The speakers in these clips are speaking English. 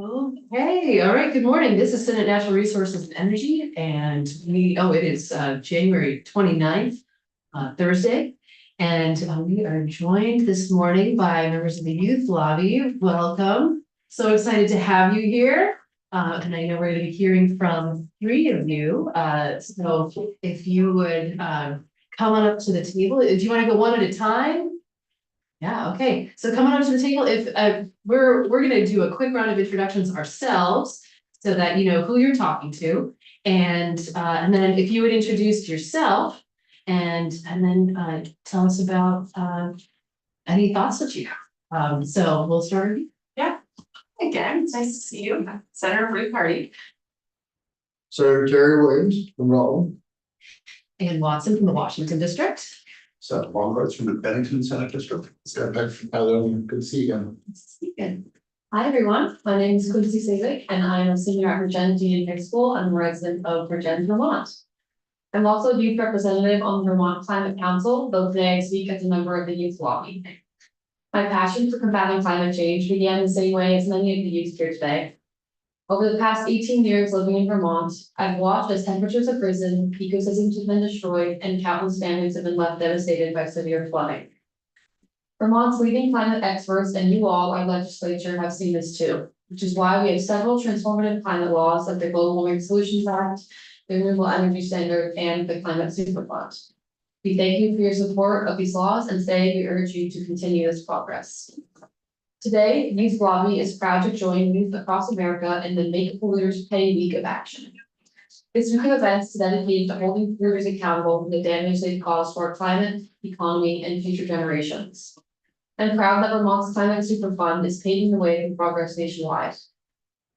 Okay, all right, good morning. This is Senate Natural Resources and Energy, and it is January 29th, Thursday. And we are joined this morning by members of the youth lobby. Welcome. So excited to have you here. And I know we're going to be hearing from three of you. So if you would come on up to the table. Do you want to go one at a time? Yeah, okay. So come on up to the table. If we're gonna do a quick round of introductions ourselves so that you know who you're talking to. And then if you would introduce yourself and then tell us about any thoughts that you have. So we'll start with you. Yeah. Again, it's nice to see you. Senator Ruth Hardy. Senator Terry Williams from Raleigh. And Watson from the Washington District. Seth Longcards from the Bennington Senate District. Scott Peck from Caledonia. Good to see you again. Hi, everyone. My name is Quincy Savick, and I am a senior at Regent Union High School. I'm a resident of Regent, Vermont. I'm also a youth representative on the Vermont Climate Council, though today I speak as a member of the youth lobby. My passion for combating climate change began the same way as many of the youth here today. Over the past 18 years living in Vermont, I've watched as temperatures have risen, ecosystems have been destroyed, and countless families have been left devastated by severe flooding. Vermont's leading climate experts and you all, our legislature, have seen this too, which is why we have several transformative climate laws like the Global Warming Solutions Act, the Renewable Energy Standard, and the Climate Superfund. We thank you for your support of these laws, and today we urge you to continue this progress. Today, Youth Lobby is proud to join youth across America in the Make Polluters Pay Week of Action. This week of events is dedicated to holding polluters accountable for the damage they've caused to our climate, economy, and future generations. I'm proud that Vermont's Climate Superfund is paving the way for progress nationwide.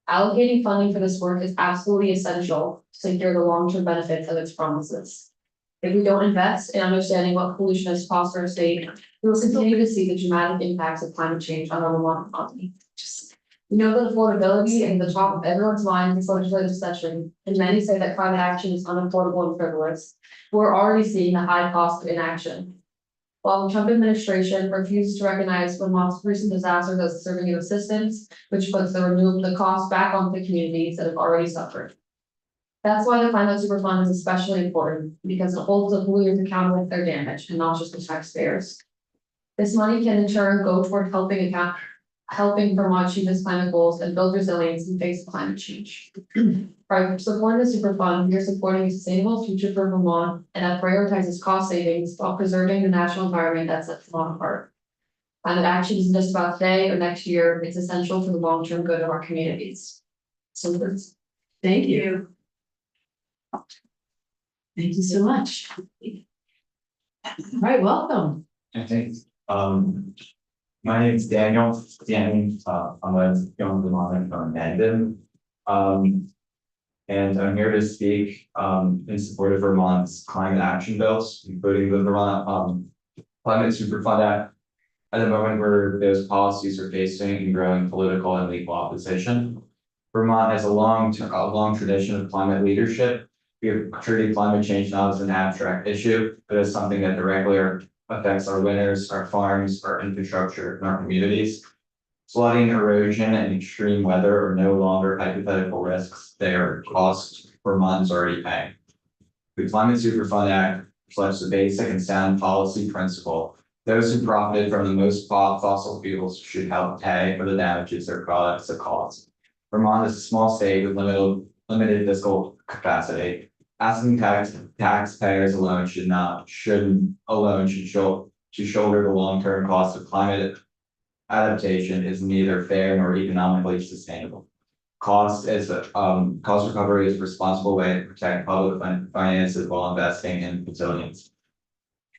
Allocating funding for this work is absolutely essential to secure the long-term benefits of its promises. If we don't invest in understanding what pollution has cost our state, we will continue to see the dramatic impacts of climate change on our Vermont economy. We know that affordability is at the top of everyone's mind this legislative session, and many say that climate action is unaffordable and frivolous. We're already seeing the high cost of inaction. While the Trump administration refuses to recognize Vermont's recent disasters as serving as assistance, which puts the cost back on the communities that have already suffered. That's why the Climate Superfund is especially important, because it holds the polluters accountable for their damage and not just the taxpayers. This money can in turn go toward helping Vermont achieve its climate goals and build resilience in the face of climate change. By supporting the Superfund, we are supporting a sustainable future for Vermont and that prioritizes cost savings while preserving the natural environment that sets Vermont apart. Climate action isn't just about today or next year, it's essential for the long-term good of our communities. So Thank you. Thank you so much. All right, welcome. Thanks. My name is Daniel. I'm a young Vermonter from Mendon. And I'm here to speak in support of Vermont's climate action bills, including the Vermont Climate Superfund Act. At the moment where those policies are facing growing political and legal opposition, Vermont has a long tradition of climate leadership. We have treated climate change not as an abstract issue, but as something that directly affects our winters, our farms, our infrastructure, and our communities. Flooding, erosion, and extreme weather are no longer hypothetical risks. They are costs Vermont is already paying. The Climate Superfund Act reflects a basic and sound policy principle. Those who profited from the most fossil fuels should help pay for the damages their products have caused. Vermont is a small state with limited fiscal capacity. Asking taxpayers alone should shoulder the long-term cost of climate adaptation is neither fair nor economically sustainable. Cost recovery is a responsible way to protect public finances while investing in resilience.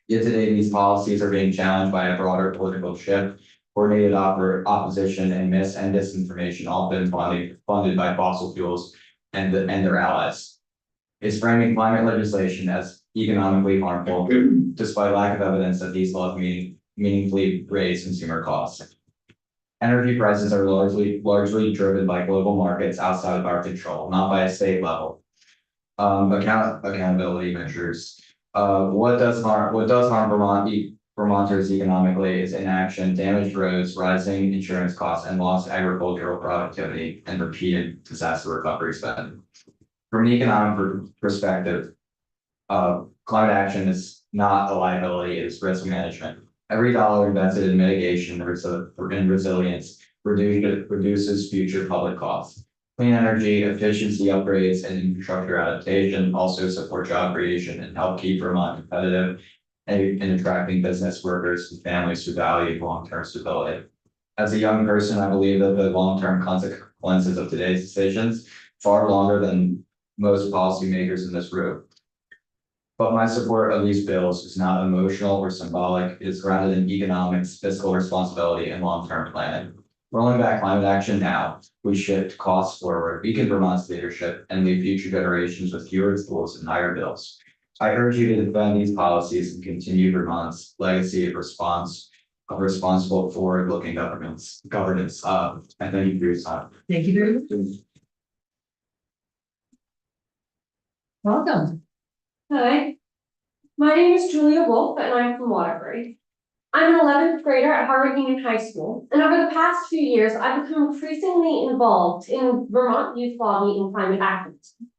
Yet today, these policies are being challenged by a broader political shift, coordinated opposition, and disinformation, all been funded by fossil fuels and their allies. Is framing climate legislation as economically harmful, despite lack of evidence that these laws meaningfully raise consumer costs. Energy prices are largely driven by global markets outside of our control, not by a state level. Accountability measures. What does harm Vermont Vermonters economically is inaction, damaged roads, rising insurance costs, and lost agricultural productivity and repeated disaster recovery spend. From an economic perspective, climate action is not a liability, it is risk management. Every dollar invested in mitigation and resilience reduces future public costs. Clean energy, efficiency upgrades, and infrastructure adaptation also support job creation and help keep Vermont competitive and attracting business workers and families who value long-term stability. As a young person, I believe that the long-term consequences of today's decisions far longer than most policymakers in this room. But my support of these bills is not emotional or symbolic. It is grounded in economics, fiscal responsibility, and long-term planning. Rolling back climate action now, we shift costs forward, weaken Vermont's leadership, and leave future generations with fewer tools and higher bills. I urge you to defend these policies and continue Vermont's legacy of responsible forward-looking governance. And thank you for your time. Thank you very much. Welcome. Hi, my name is Julia Wolf and I'm from Waterbury. I'm an 11th grader at Harvard Union High School, and over the past few years, I've become increasingly involved in Vermont youth lobby and climate activism.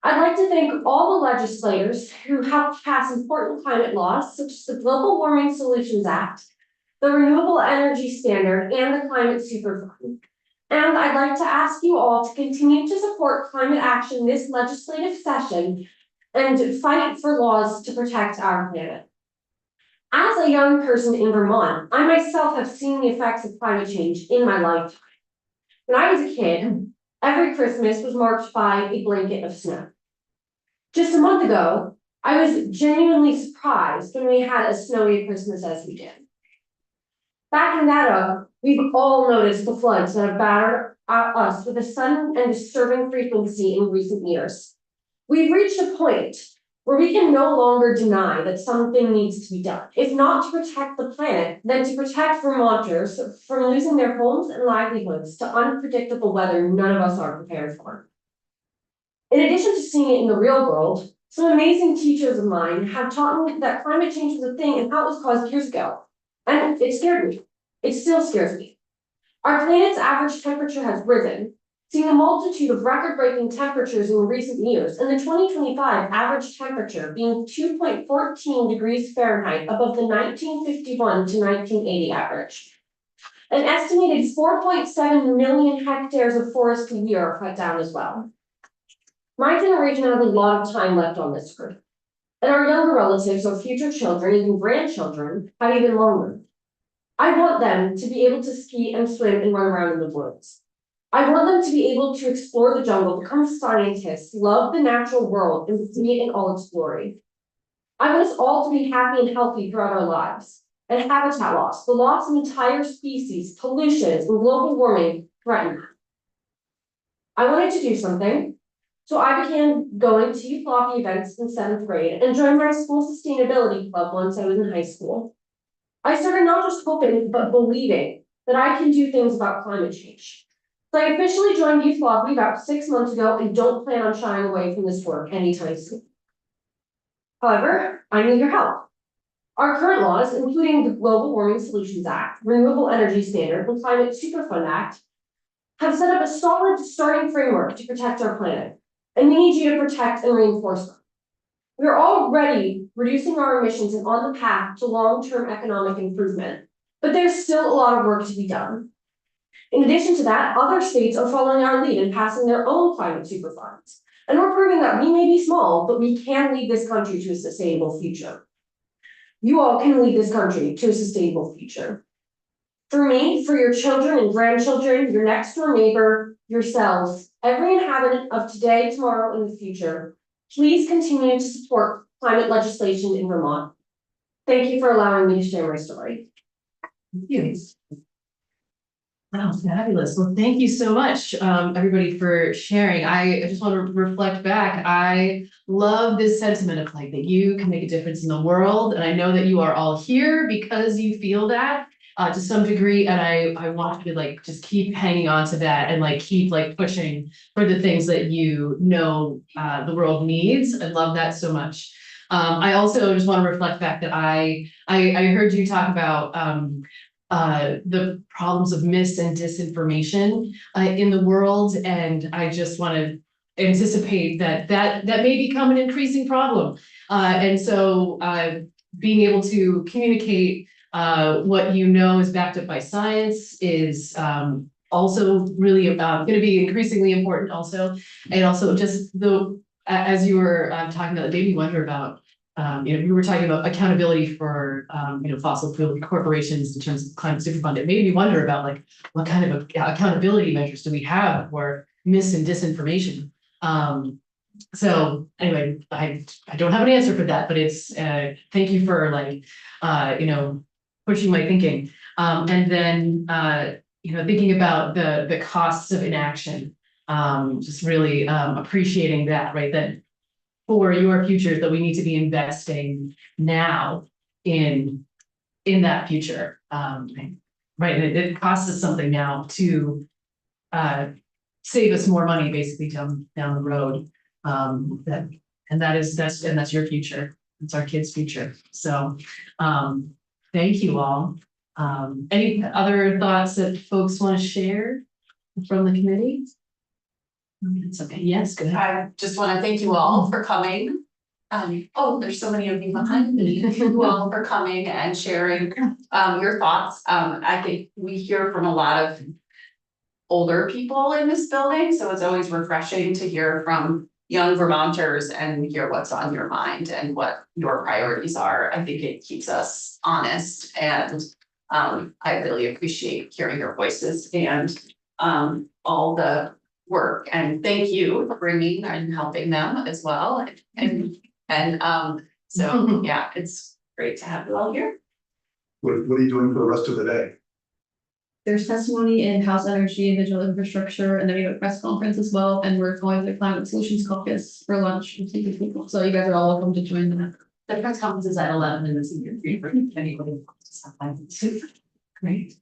I'd like to thank all the legislators who helped pass important climate laws such as the Global Warming Solutions Act, the Renewable Energy Standard, and the Climate Superfund. And I'd like to ask you all to continue to support climate action this legislative session and fight for laws to protect our planet. As a young person in Vermont, I myself have seen the effects of climate change in my lifetime. When I was a kid, every Christmas was marked by a blanket of snow. Just a month ago, I was genuinely surprised when we had a snowy Christmas as we did. Backing that up, we've all noticed the floods that have battered us with a sudden and disturbing frequency in recent years. We've reached a point where we can no longer deny that something needs to be done. If not to protect the planet, then to protect Vermonters from losing their homes and livelihoods to unpredictable weather none of us are prepared for. In addition to seeing it in the real world, some amazing teachers of mine have taught me that climate change was a thing and how it was caused years ago. And it scared me. It still scares me. Our planet's average temperature has risen, seeing a multitude of record-breaking temperatures in recent years, and the 2025 average temperature being 2.14 degrees Fahrenheit above the 1951 to 1980 average. An estimated 4.7 million hectares of forest a year are cut down as well. My generation has a lot of time left on this earth, and our younger relatives or future children, even grandchildren, have even longer. I want them to be able to ski and swim and run around in the woods. I want them to be able to explore the jungle, become scientists, love the natural world, and see it in all its glory. I want us all to be happy and healthy throughout our lives. And habitat loss, the loss of entire species, pollution, and global warming threaten. I wanted to do something, so I began going to youth lobby events in 7th grade and joined my school sustainability club once I was in high school. I started not just hoping, but believing that I can do things about climate change. So I officially joined youth lobby about 6 months ago and don't plan on shying away from this work anytime soon. However, I need your help. Our current laws, including the Global Warming Solutions Act, Renewable Energy Standard, and Climate Superfund Act, have set up a solid starting framework to protect our planet, and we need you to protect and reinforce them. We are already reducing our emissions and on the path to long-term economic improvement, but there's still a lot of work to be done. In addition to that, other states are following our lead and passing their own climate superfunds. And we're proving that we may be small, but we can lead this country to a sustainable future. You all can lead this country to a sustainable future. For me, for your children and grandchildren, your next door neighbor, yourselves, every inhabitant of today, tomorrow, and the future, please continue to support climate legislation in Vermont. Thank you for allowing me to share my story. Thank you. Wow, fabulous. Well, thank you so much, everybody, for sharing. I just want to reflect back. I love this sentiment of like that you can make a difference in the world. And I know that you are all here because you feel that to some degree. And I want you to like just keep hanging on to that and like keep like pushing for the things that you know the world needs. I love that so much. I also just want to reflect back that I heard you talk about the problems of mis and disinformation in the world, and I just want to anticipate that may become an increasing problem. And so being able to communicate what you know is backed up by science is also really going to be increasingly important also. And also just as you were talking about, it made me wonder about, you were talking about accountability for, fossil fuel corporations in terms of climate superfund. It made me wonder about like, what kind of accountability measures do we have for mis and disinformation? So anyway, I don't have an answer for that, but it's, thank you for like, pushing my thinking. And then, thinking about the costs of inaction, just really appreciating that, right? That for your futures, that we need to be investing now in that future. Right, and it costs us something now to save us more money basically down the road. That's your future. It's our kids' future. So thank you all. Any other thoughts that folks want to share from the committee? It's okay. Yes, go ahead. I just want to thank you all for coming. There's so many of you behind me. Thank you all for coming and sharing your thoughts. I think we hear from a lot of older people in this building, so it's always refreshing to hear from young Vermonters and hear what's on your mind and what your priorities are. I think it keeps us honest, and I really appreciate hearing your voices and all the work, and thank you for bringing and helping them as well. So yeah, it's great to have you all here. What are you doing for the rest of the day? There's testimony in House Energy and Digital Infrastructure, and then we have a press conference as well, and we're going to the Climate Solutions Caucus for lunch with senior people. So you guys are all welcome to join them. The press conference is at 11 in the senior green for anybody who wants to stop by. Great.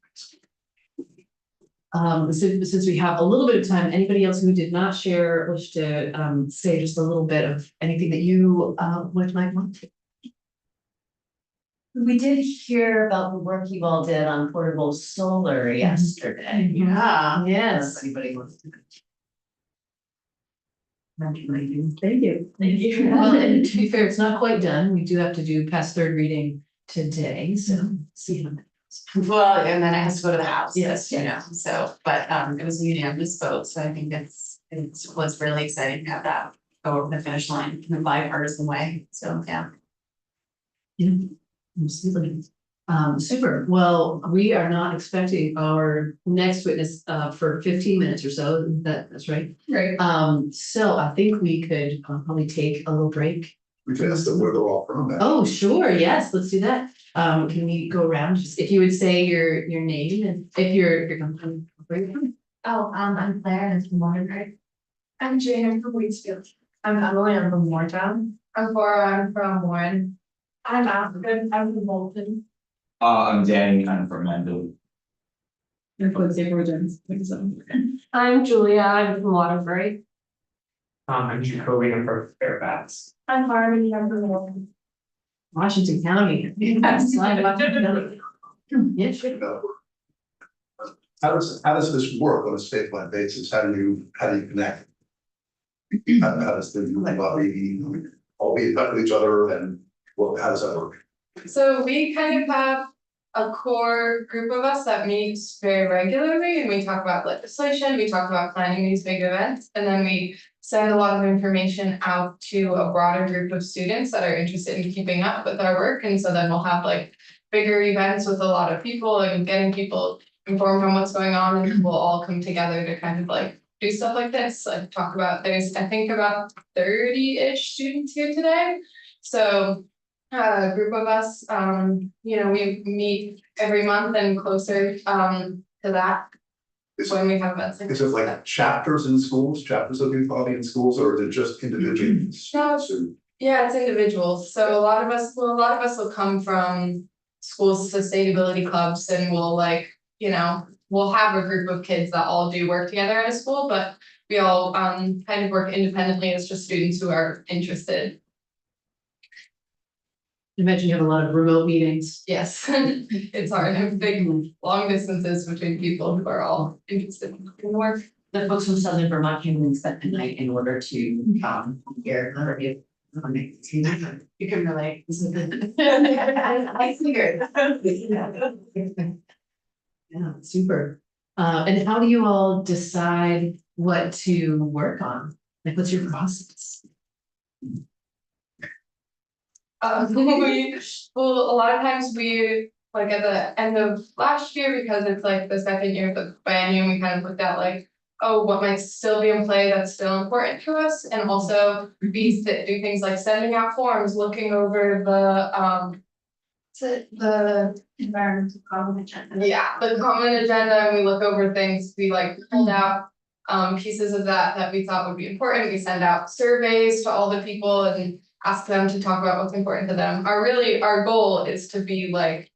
Since we have a little bit of time, anybody else who did not share wish to say just a little bit of anything that you might want to? We did hear about the work you all did on portable solar yesterday. Yeah. Yes. Anybody wants to? Thank you. Thank you. Well, and to be fair, it's not quite done. We do have to do past third reading today, so see how. Well, and then it has to go to the House. Yes, You know, so, but it was a unanimous vote, so I think it was really exciting to have that go over the finish line in a bipartisan way, so, yeah. Yeah, absolutely. Super. Well, we are not expecting our next witness for 15 minutes or so. That's right. Right. So I think we could probably take a little break. We can ask them where they're all from. Oh, sure. Yes, let's do that. Can we go around? Just if you would say your name and if you're coming from where you're from. I'm Claire and I'm from Waterbury. I'm Jane, I'm from Wheatsfield. I'm Emily, I'm from Moretown. I'm Cora, I'm from Warren. I'm African, I'm from Bolton. I'm Danny, I'm from Mendel. Your Quincy Virgins. I'm Julia, I'm from Waterbury. I'm Jacoby, I'm from Fairfax. I'm Harmony, I'm from Bolton. Washington County. Yes. Yeah, sure. No. How does this work on a statewide basis? How do you connect? How does the body all be in touch with each other, and how does that work? So we kind of have a core group of us that meets very regularly, and we talk about legislation, we talk about planning these big events, and then we send a lot of information out to a broader group of students that are interested in keeping up with our work. And so then we'll have like bigger events with a lot of people and getting people informed on what's going on, and we'll all come together to kind of like do stuff like this, like talk about, there's I think about 30-ish students here today. So a group of us, we meet every month and closer to that. When we have events. Is it like chapters in schools, chapters of youth body in schools, or is it just individuals? Yeah, it's individuals. So a lot of us will come from school sustainability clubs, and we'll we'll have a group of kids that all do work together at a school, but we all kind of work independently as just students who are interested. imagine you have a lot of remote meetings. Yes, it's hard, I have big, long distances between people who are all interested in work. The folks from Southern Vermont came and spent the night in order to, hear the review. You can relate. I figured. Yeah, super. And how do you all decide what to work on? Like, what's your process? Well, a lot of times we, like at the end of last year, because it's like the second year of the biennium, we kind of looked at like, oh, what might still be in play that's still important to us, and also do things like sending out forms, looking over the Environmental common agenda. yeah, the common agenda, and we look over things, we like pulled out pieces of that we thought would be important. We send out surveys to all the people and ask them to talk about what's important to them. Our goal is to be like,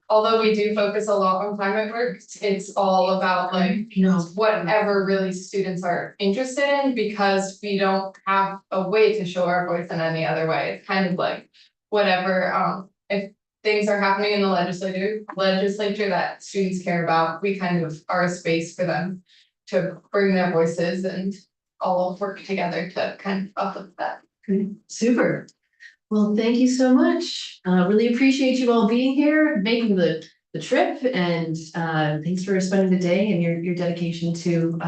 although we do focus a lot on climate work, it's all about like whatever really students are interested in, because we don't have a way to show our voice in any other way. It's kind of like whatever, if things are happening in the legislature that students care about, we kind of are a space for them to bring their voices and all work together to kind of uplift that. Super. Well, thank you so much. Really appreciate you all being here, making the trip, and thanks for spending the day and your dedication to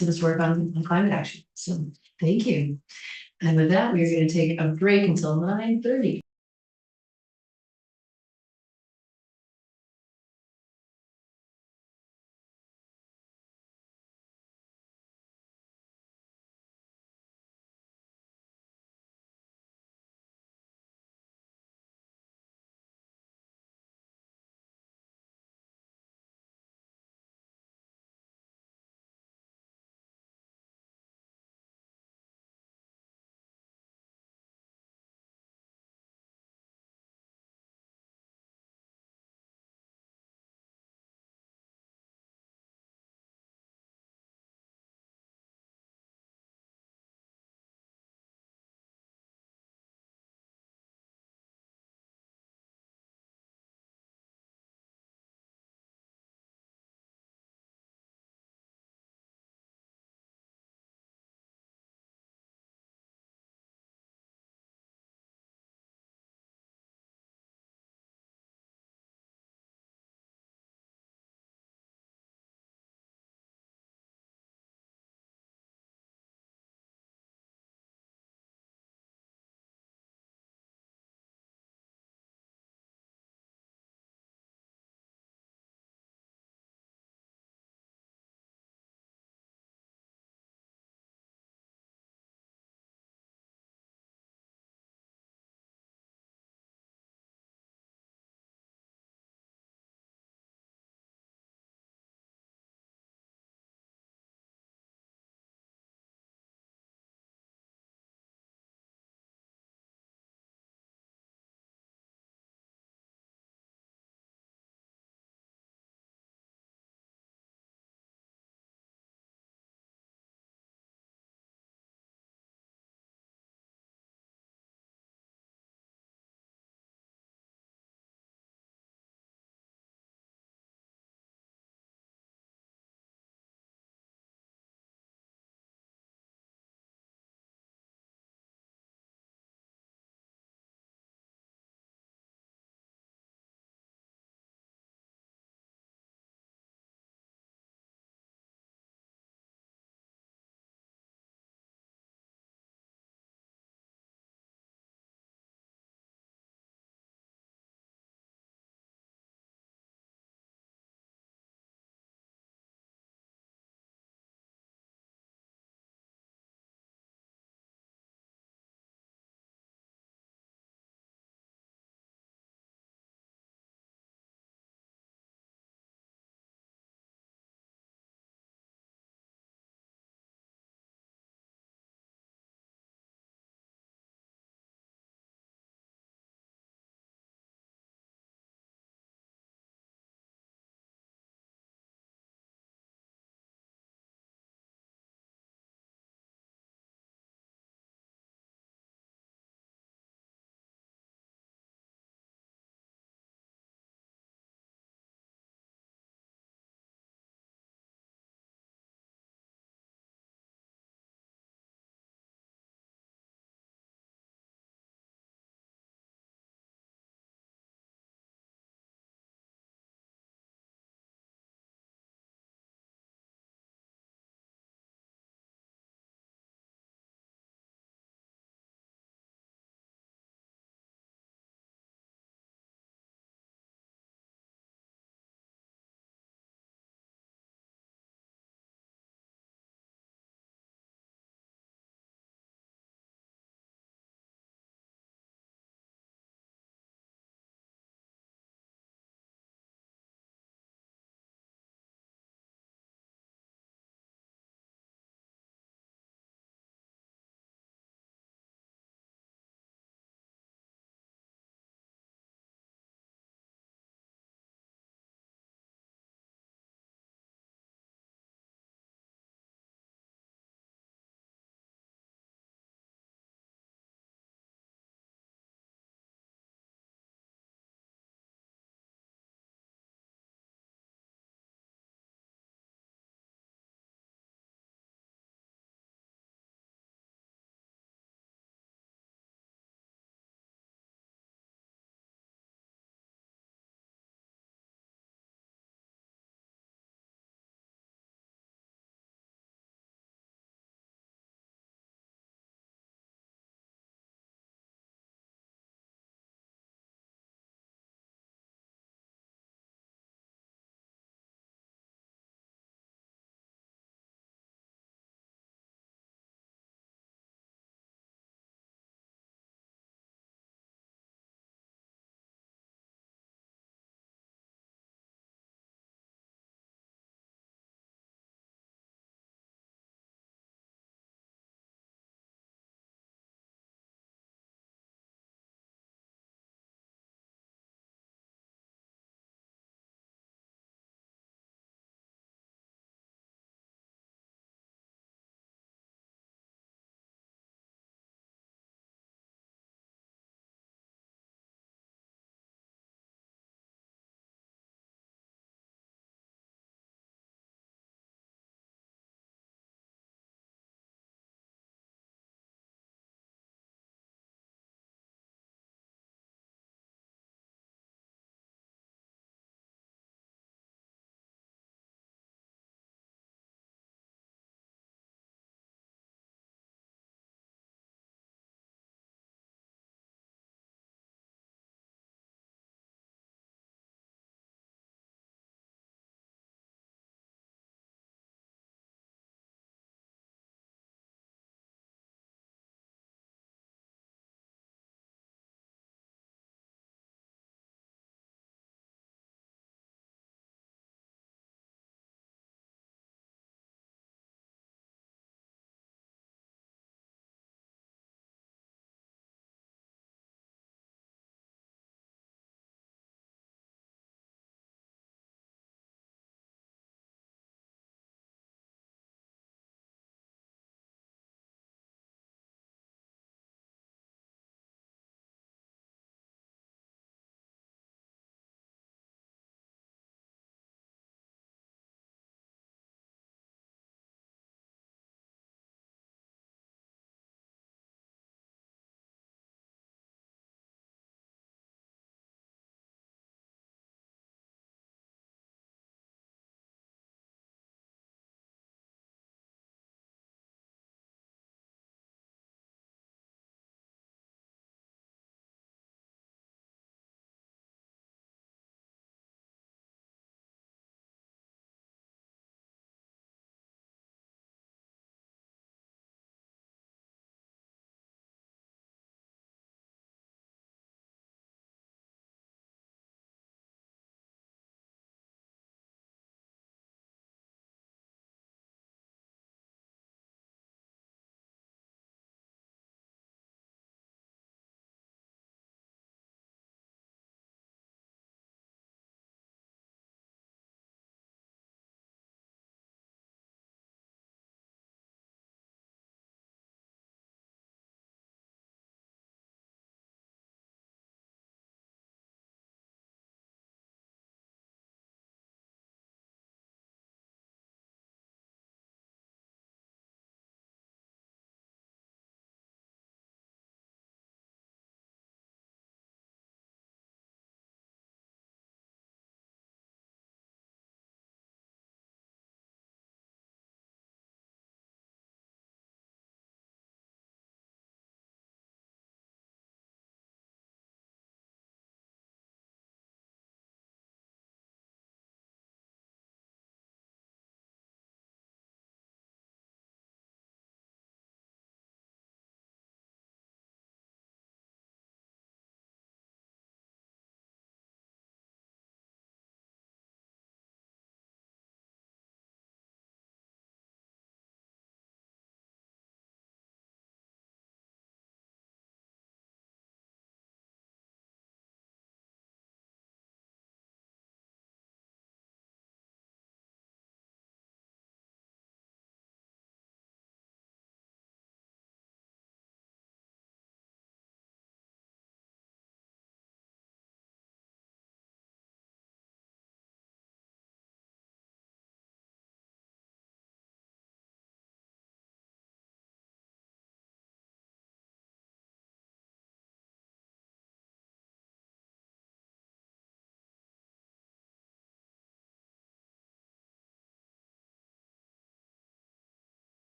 this work on climate action. So thank you. And with that, we're going to take a break until 9:30.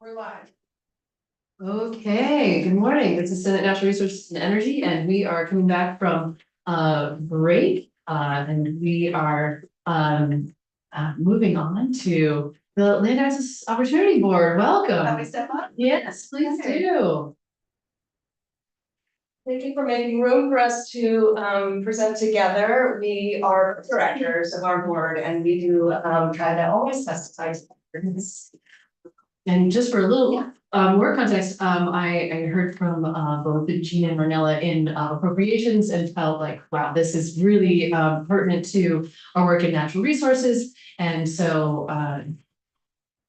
We're live. Okay, good morning. This is Senate Natural Resources and Energy, and we are coming back from break. And we are moving on to the Land Access Opportunity Board. Shall we Welcome. step up? Yes, please Okay. do. Thank you for making room for us to present together. We are directors of our board and we do try to always testify. And just for a little more context, I heard from both Gina and Marnella in appropriations and felt like, wow, this is really pertinent to our work in natural resources. And so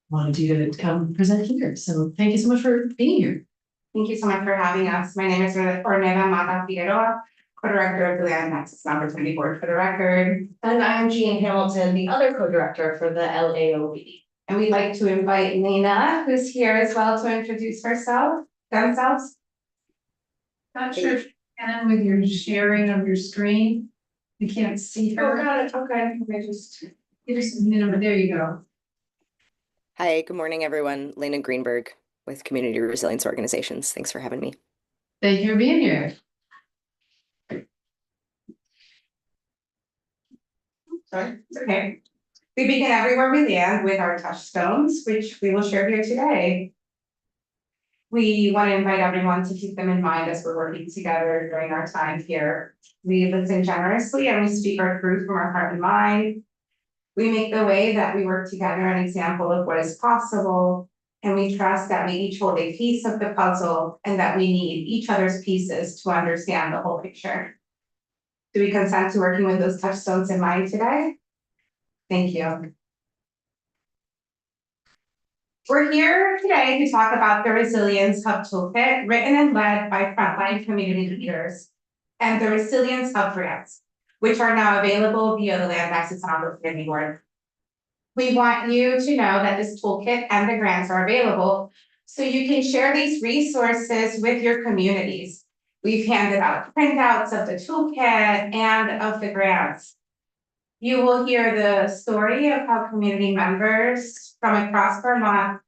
wanted you to come present here. So thank you so much for being here. Thank you so much for having us. My name is Ornella Mata Figueroa, co-director of the Land Access and Opportunity Board for the record. And I'm Jean Hamilton, the other co-director for the LAOB. And we'd like to invite Lena, who's here as well, to introduce themselves. Not sure if you can with your sharing of your screen. We can't see her. got it, okay, I just. Give us a minute, but there you go. Hi, good morning, everyone. Lena Greenberg with Community Resilience Organizations. Thanks for having me. Thank you for being here. Sorry, it's okay. We begin everywhere we land with our touchstones, which we will share here today. We want to invite everyone to keep them in mind as we're working together during our time here. We listen generously and we speak our truth from our heart and mind. We make the way that we work together an example of what is possible, and we trust that we each hold a piece of the puzzle and that we need each other's pieces to understand the whole picture. Do we consent to working with those touchstones in mind today? Thank you. We're here today to talk about the Resilience Hub Toolkit, written and led by frontline community leaders, and the Resilience Hub grants, which are now available via the Land Access and Opportunity Board. We want you to know that this toolkit and the grants are available, so you can share these resources with your communities. We've handed out printouts of the toolkit and of the grants. You will hear the story of how community members from across Vermont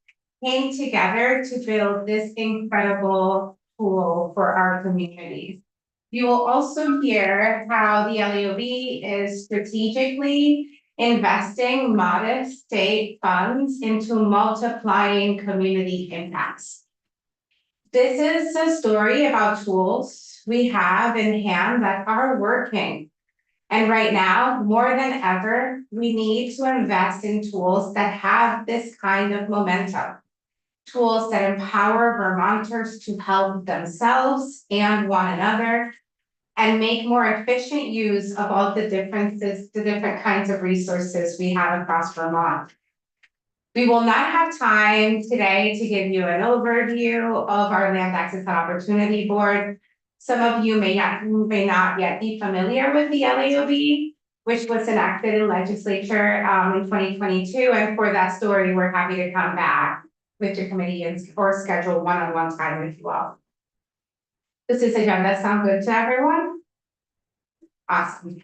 came together to build this incredible tool for our communities. You will also hear how the LAOB is strategically investing modest state funds into multiplying community impacts. This is a story about tools we have in hand that are working. And right now, more than ever, we need to invest in tools that have this kind of momentum. Tools that empower Vermonters to help themselves and one another, and make more efficient use of all the different kinds of resources we have across Vermont. We will not have time today to give you an overview of our Land Access and Opportunity Board. Some of you may not yet be familiar with the LAOB, which was enacted in legislature in 2022. And for that story, we're happy to come back with your committee or schedule one-on-one time with you all. Does this agenda sound good to everyone? Awesome.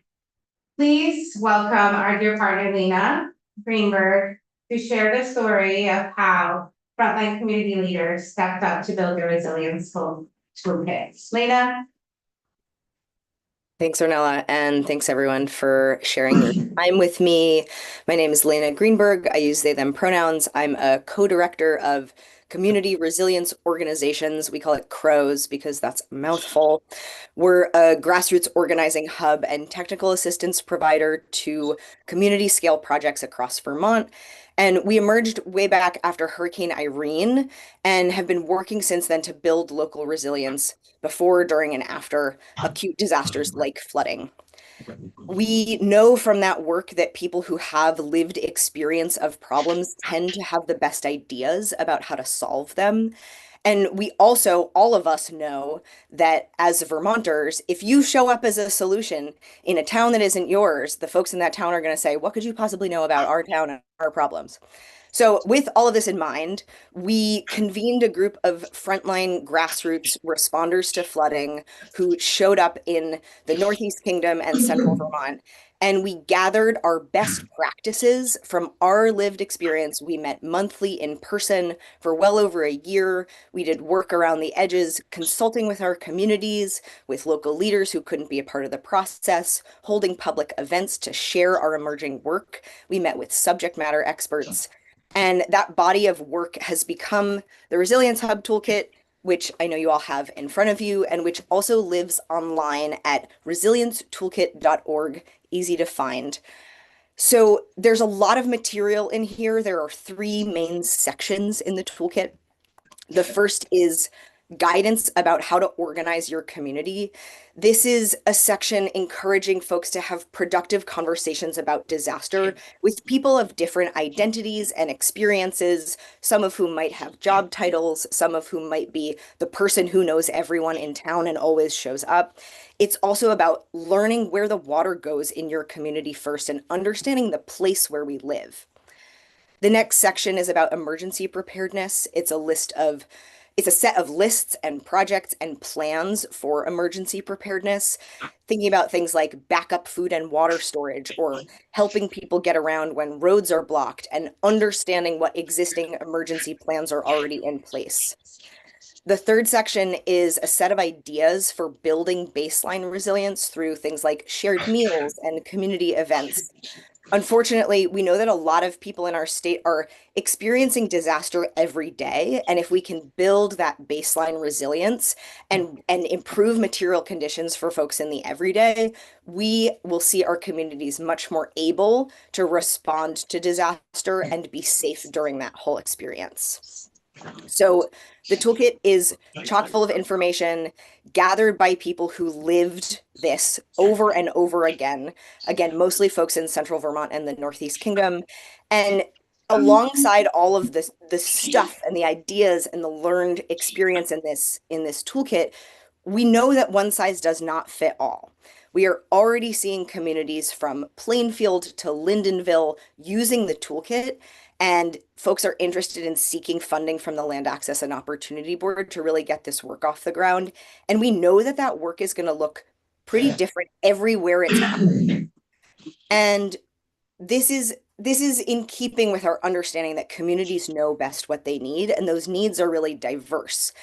Please welcome our dear partner, Lena Greenberg, to share the story of how frontline community leaders stepped up to build the resilience toolkit. Lena. Thanks, Ornella, and thanks everyone for sharing your time with me. My name is Lena Greenberg. I use they, them pronouns. I'm a co-director of Community Resilience Organizations. We call it CROWS because that's a mouthful. We're a grassroots organizing hub and technical assistance provider to community scale projects across Vermont. And we emerged way back after Hurricane Irene and have been working since then to build local resilience before, during, and after acute disasters like flooding. We know from that work that people who have lived experience of problems tend to have the best ideas about how to solve them. And we also, all of us know that as Vermonters, if you show up as a solution in a town that isn't yours, the folks in that town are going to say, what could you possibly know about our town and our problems. So with all of this in mind, we convened a group of frontline grassroots responders to flooding who showed up in the Northeast Kingdom and Central Vermont. And we gathered our best practices from our lived experience. We met monthly in person for well over a year. We did work around the edges, consulting with our communities, with local leaders who couldn't be a part of the process, holding public events to share our emerging work. We met with subject matter experts. And that body of work has become the Resilience Hub Toolkit, which I know you all have in front of you, and which also lives online at resiliencetoolkit.org, easy to find. So there's a lot of material in here. There are three main sections in the toolkit. The first is guidance about how to organize your community. This is a section encouraging folks to have productive conversations about disaster with people of different identities and experiences, some of whom might have job titles, some of whom might be the person who knows everyone in town and always shows up. It's also about learning where the water goes in your community first and understanding the place where we live. The next section is about emergency preparedness. It's a set of lists and projects and plans for emergency preparedness, thinking about things like backup food and water storage or helping people get around when roads are blocked and understanding what existing emergency plans are already in place. The third section is a set of ideas for building baseline resilience through things like shared meals and community events. Unfortunately, we know that a lot of people in our state are experiencing disaster every day. And if we can build that baseline resilience and improve material conditions for folks in the everyday, we will see our communities much more able to respond to disaster and be safe during that whole experience. So the toolkit is chock full of information gathered by people who lived this over and over again. Again, mostly folks in Central Vermont and the Northeast Kingdom. And alongside all of the stuff and the ideas and the learned experience in this toolkit, we know that one size does not fit all. We are already seeing communities from Plainfield to Lyndonville using the toolkit, and folks are interested in seeking funding from the Land Access and Opportunity Board to really get this work off the ground. And we know that that work is going to look pretty different everywhere it's happening. And this is in keeping with our understanding that communities know best what they need, and those needs are really diverse.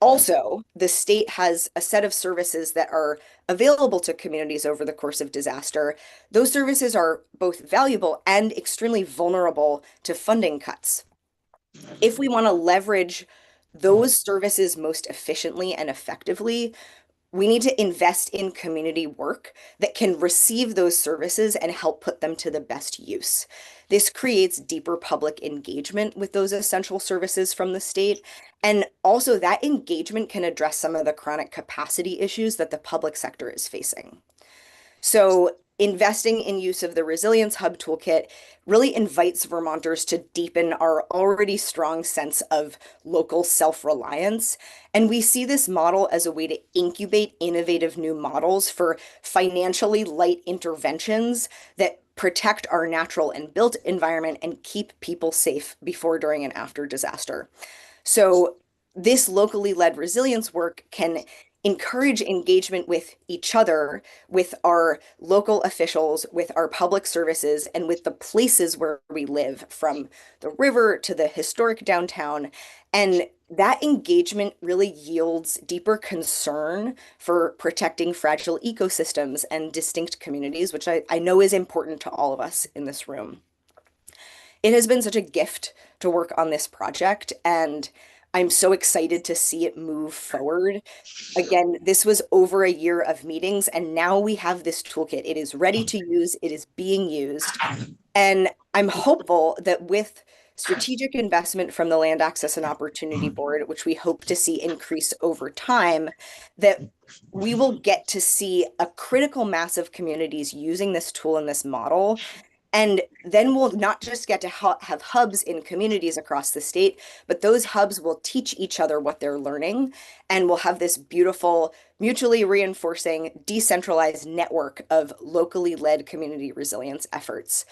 Also, the state has a set of services that are available to communities over the course of disaster. Those services are both valuable and extremely vulnerable to funding cuts. If we want to leverage those services most efficiently and effectively, we need to invest in community work that can receive those services and help put them to the best use. This creates deeper public engagement with those essential services from the state. And also that engagement can address some of the chronic capacity issues that the public sector is facing. So investing in use of the Resilience Hub Toolkit really invites Vermonters to deepen our already strong sense of local self-reliance. And we see this model as a way to incubate innovative new models for financially light interventions that protect our natural and built environment and keep people safe before, during, and after disaster. So this locally led resilience work can encourage engagement with each other, with our local officials, with our public services, and with the places where we live, from the river to the historic downtown. And that engagement really yields deeper concern for protecting fragile ecosystems and distinct communities, which I know is important to all of us in this room. It has been such a gift to work on this project, and I'm so excited to see it move forward. Again, this was over a year of meetings, and now we have this toolkit. It is ready to use, it is being used. And I'm hopeful that with strategic investment from the Land Access and Opportunity Board, which we hope to see increase over time, that we will get to see a critical mass of communities using this tool and this model. And then we'll not just get to have hubs in communities across the state, but those hubs will teach each other what they're learning. And we'll have this beautiful, mutually reinforcing, decentralized network of locally led community resilience efforts.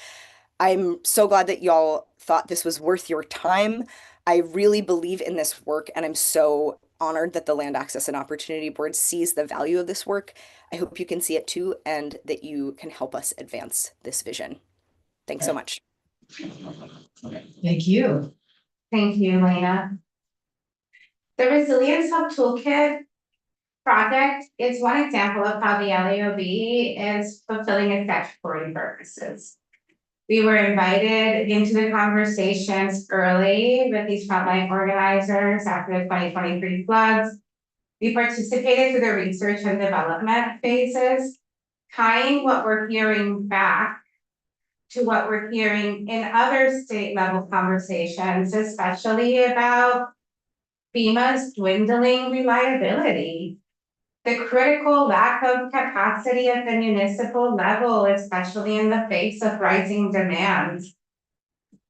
I'm so glad that y'all thought this was worth your time. I really believe in this work, and I'm so honored that the Land Access and Opportunity Board sees the value of this work. I hope you can see it too, and that you can help us advance this vision. Thanks so much. Thank you. Thank you, Lena. The Resilience Hub Toolkit project is one example of how the LAOB is fulfilling its statutory purposes. We were invited into the conversations early with these frontline organizers after the 2023 floods. We participated through the research and development phases, tying what we're hearing back to what we're hearing in other state level conversations, especially about FEMA's dwindling reliability, the critical lack of capacity at the municipal level, especially in the face of rising demands,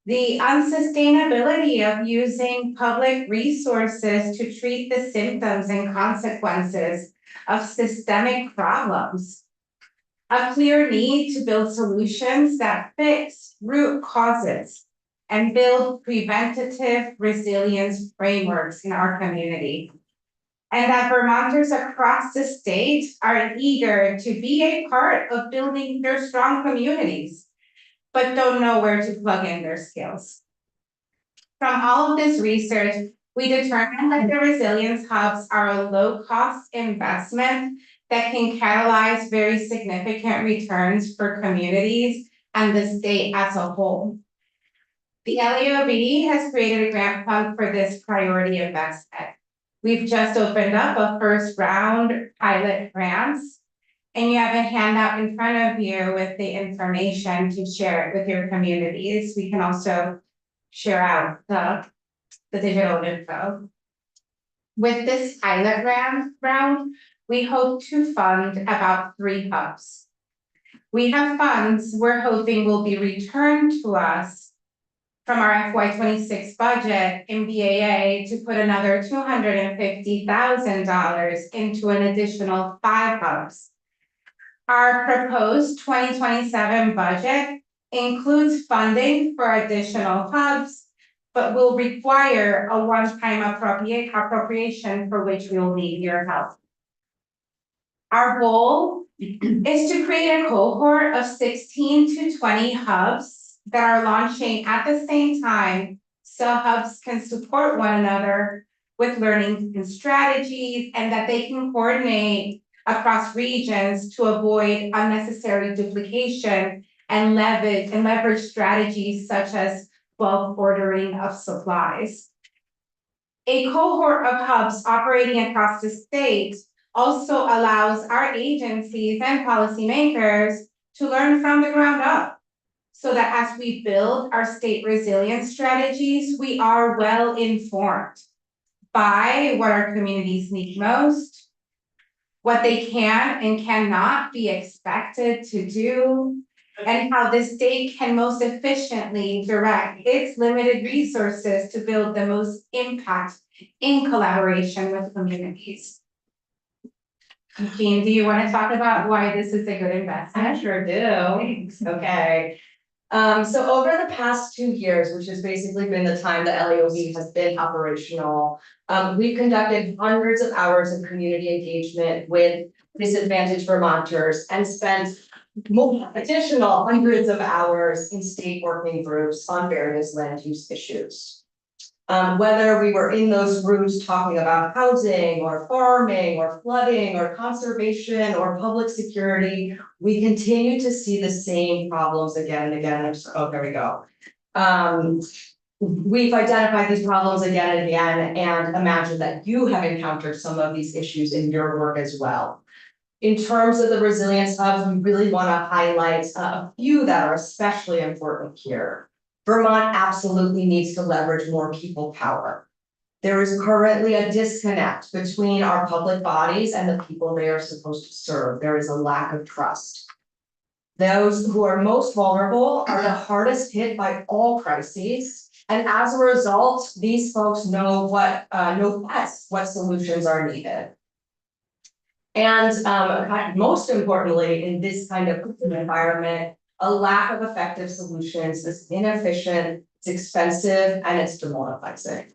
the unsustainability of using public resources to treat the symptoms and consequences of systemic problems, a clear need to build solutions that fix root causes and build preventative resilience frameworks in our community. And that Vermonters across the state are eager to be a part of building their strong communities, but don't know where to plug in their skills. From all of this research, we determined that the resilience hubs are a low-cost investment that can catalyze very significant returns for communities and the state as a whole. The LAOB has created a grant fund for this priority investment. We've just opened up a first round pilot grants, and you have a handout in front of you with the information to share it with your communities. We can also share out the digital info. With this pilot round, we hope to fund about 3 hubs. We have funds we're hoping will be returned to us from our FY26 budget in BAA to put another $250,000 into an additional 5 hubs. Our proposed 2027 budget includes funding for additional hubs, but will require a one-time appropriation for which we will need your help. Our goal is to create a cohort of 16 to 20 hubs that are launching at the same time, so hubs can support one another with learning and strategies, and that they can coordinate across regions to avoid unnecessary duplication and leverage strategies such as bulk ordering of supplies. A cohort of hubs operating across the state also allows our agencies and policymakers to learn from the ground up, so that as we build our state resilience strategies, we are well informed by what our communities need most, what they can and cannot be expected to do, and how the state can most efficiently direct its limited resources to build the most impact in collaboration with communities. Jean, do you want to talk about why this is a good investment? I sure do. Thanks. Okay. So over the past 2 years, which has basically been the time that LAOB has been operational, we've conducted hundreds of hours of community engagement with disadvantaged Vermonters and spent additional hundreds of hours in state working groups on various land use issues. Whether we were in those groups talking about housing or farming or flooding or conservation or public security, we continue to see the same problems again and again. Oh, there we go. We've identified these problems again and again, and imagine that you have encountered some of these issues in your work as well. In terms of the resilience hubs, we really want to highlight a few that are especially important here. Vermont absolutely needs to leverage more people power. There is currently a disconnect between our public bodies and the people they are supposed to serve. There is a lack of trust. Those who are most vulnerable are the hardest hit by all crises. And as a result, these folks know best what solutions are needed. And most importantly, in this kind of environment, a lack of effective solutions, it's inefficient, it's expensive, and it's demoralizing.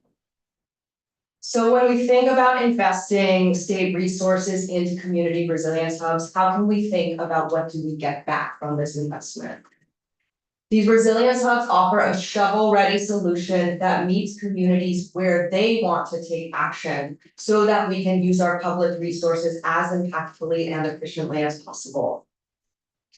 So when we think about investing state resources into community resilience hubs, how can we think about what do we get back from this investment? These resilience hubs offer a shovel-ready solution that meets communities where they want to take action so that we can use our public resources as impactfully and efficiently as possible.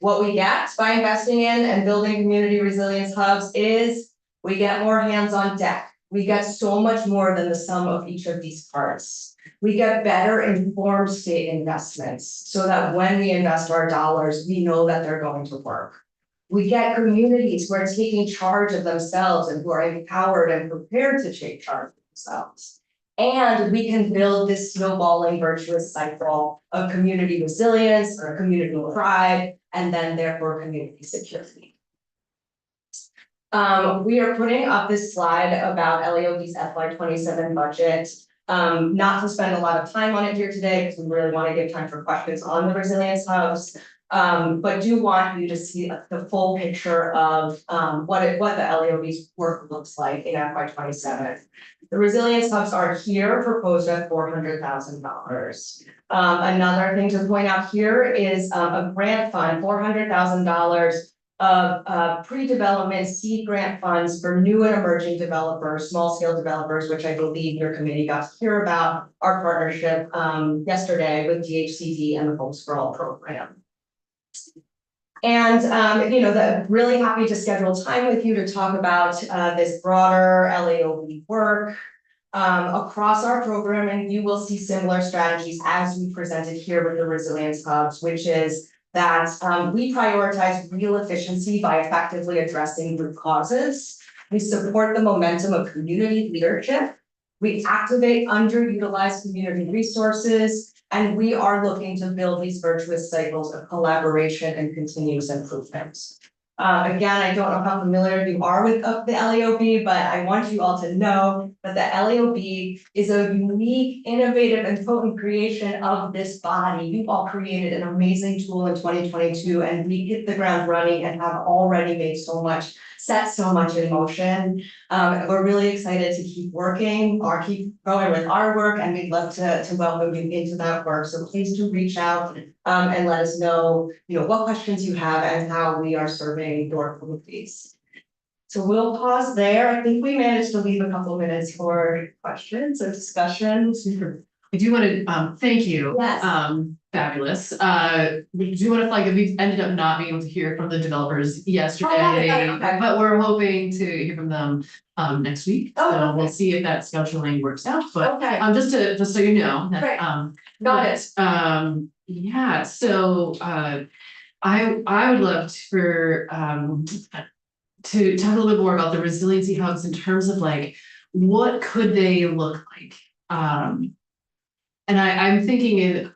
What we get by investing in and building community resilience hubs is we get more hands on deck. We get so much more than the sum of each of these parts. We get better informed state investments so that when we invest our dollars, we know that they're going to work. We get communities who are taking charge of themselves and who are empowered and prepared to take charge of themselves. And we can build this snowballing virtuous cycle of community resilience or community pride, and then therefore community security. We are putting up this slide about LAOB's FY27 budget. Not to spend a lot of time on it here today, because we really want to give time for questions on the resilience hubs. But do want you to see the full picture of what the LAOB's work looks like in FY27. The resilience hubs are here proposed at $400,000. Another thing to point out here is a grant fund, $400,000 of pre-development seed grant funds for new and emerging developers, small scale developers, which I believe your committee got to hear about our partnership yesterday with DHCD and the Homes for All program. And really happy to schedule time with you to talk about this broader LAOB work across our program, and you will see similar strategies as we presented here with the resilience hubs, which is that we prioritize real efficiency by effectively addressing root causes. We support the momentum of community leadership. We activate underutilized community resources, and we are looking to build these virtuous cycles of collaboration and continuous improvement. Again, I don't know how familiar you are with the LAOB, but I want you all to know that the LAOB is a unique, innovative, and potent creation of this body. You all created an amazing tool in 2022, and we hit the ground running and have already made set so much in motion. We're really excited to keep working or keep going with our work, and we'd love to welcome you into that work. So please do reach out and let us know, what questions you have and how we are serving your communities. So we'll pause there. I think we managed to leave a couple minutes for questions or discussions. I do want to thank you. Yes. Fabulous. We do want to flag that we ended up not being able to hear from the developers yesterday, Okay. but we're hoping to hear from them next week. Oh, So okay. we'll see if that scheduling works out. But Okay. just so you know that Right. Got it. yeah. So I would love to talk a little bit more about the resiliency hubs in terms of like what could they look like. And I'm thinking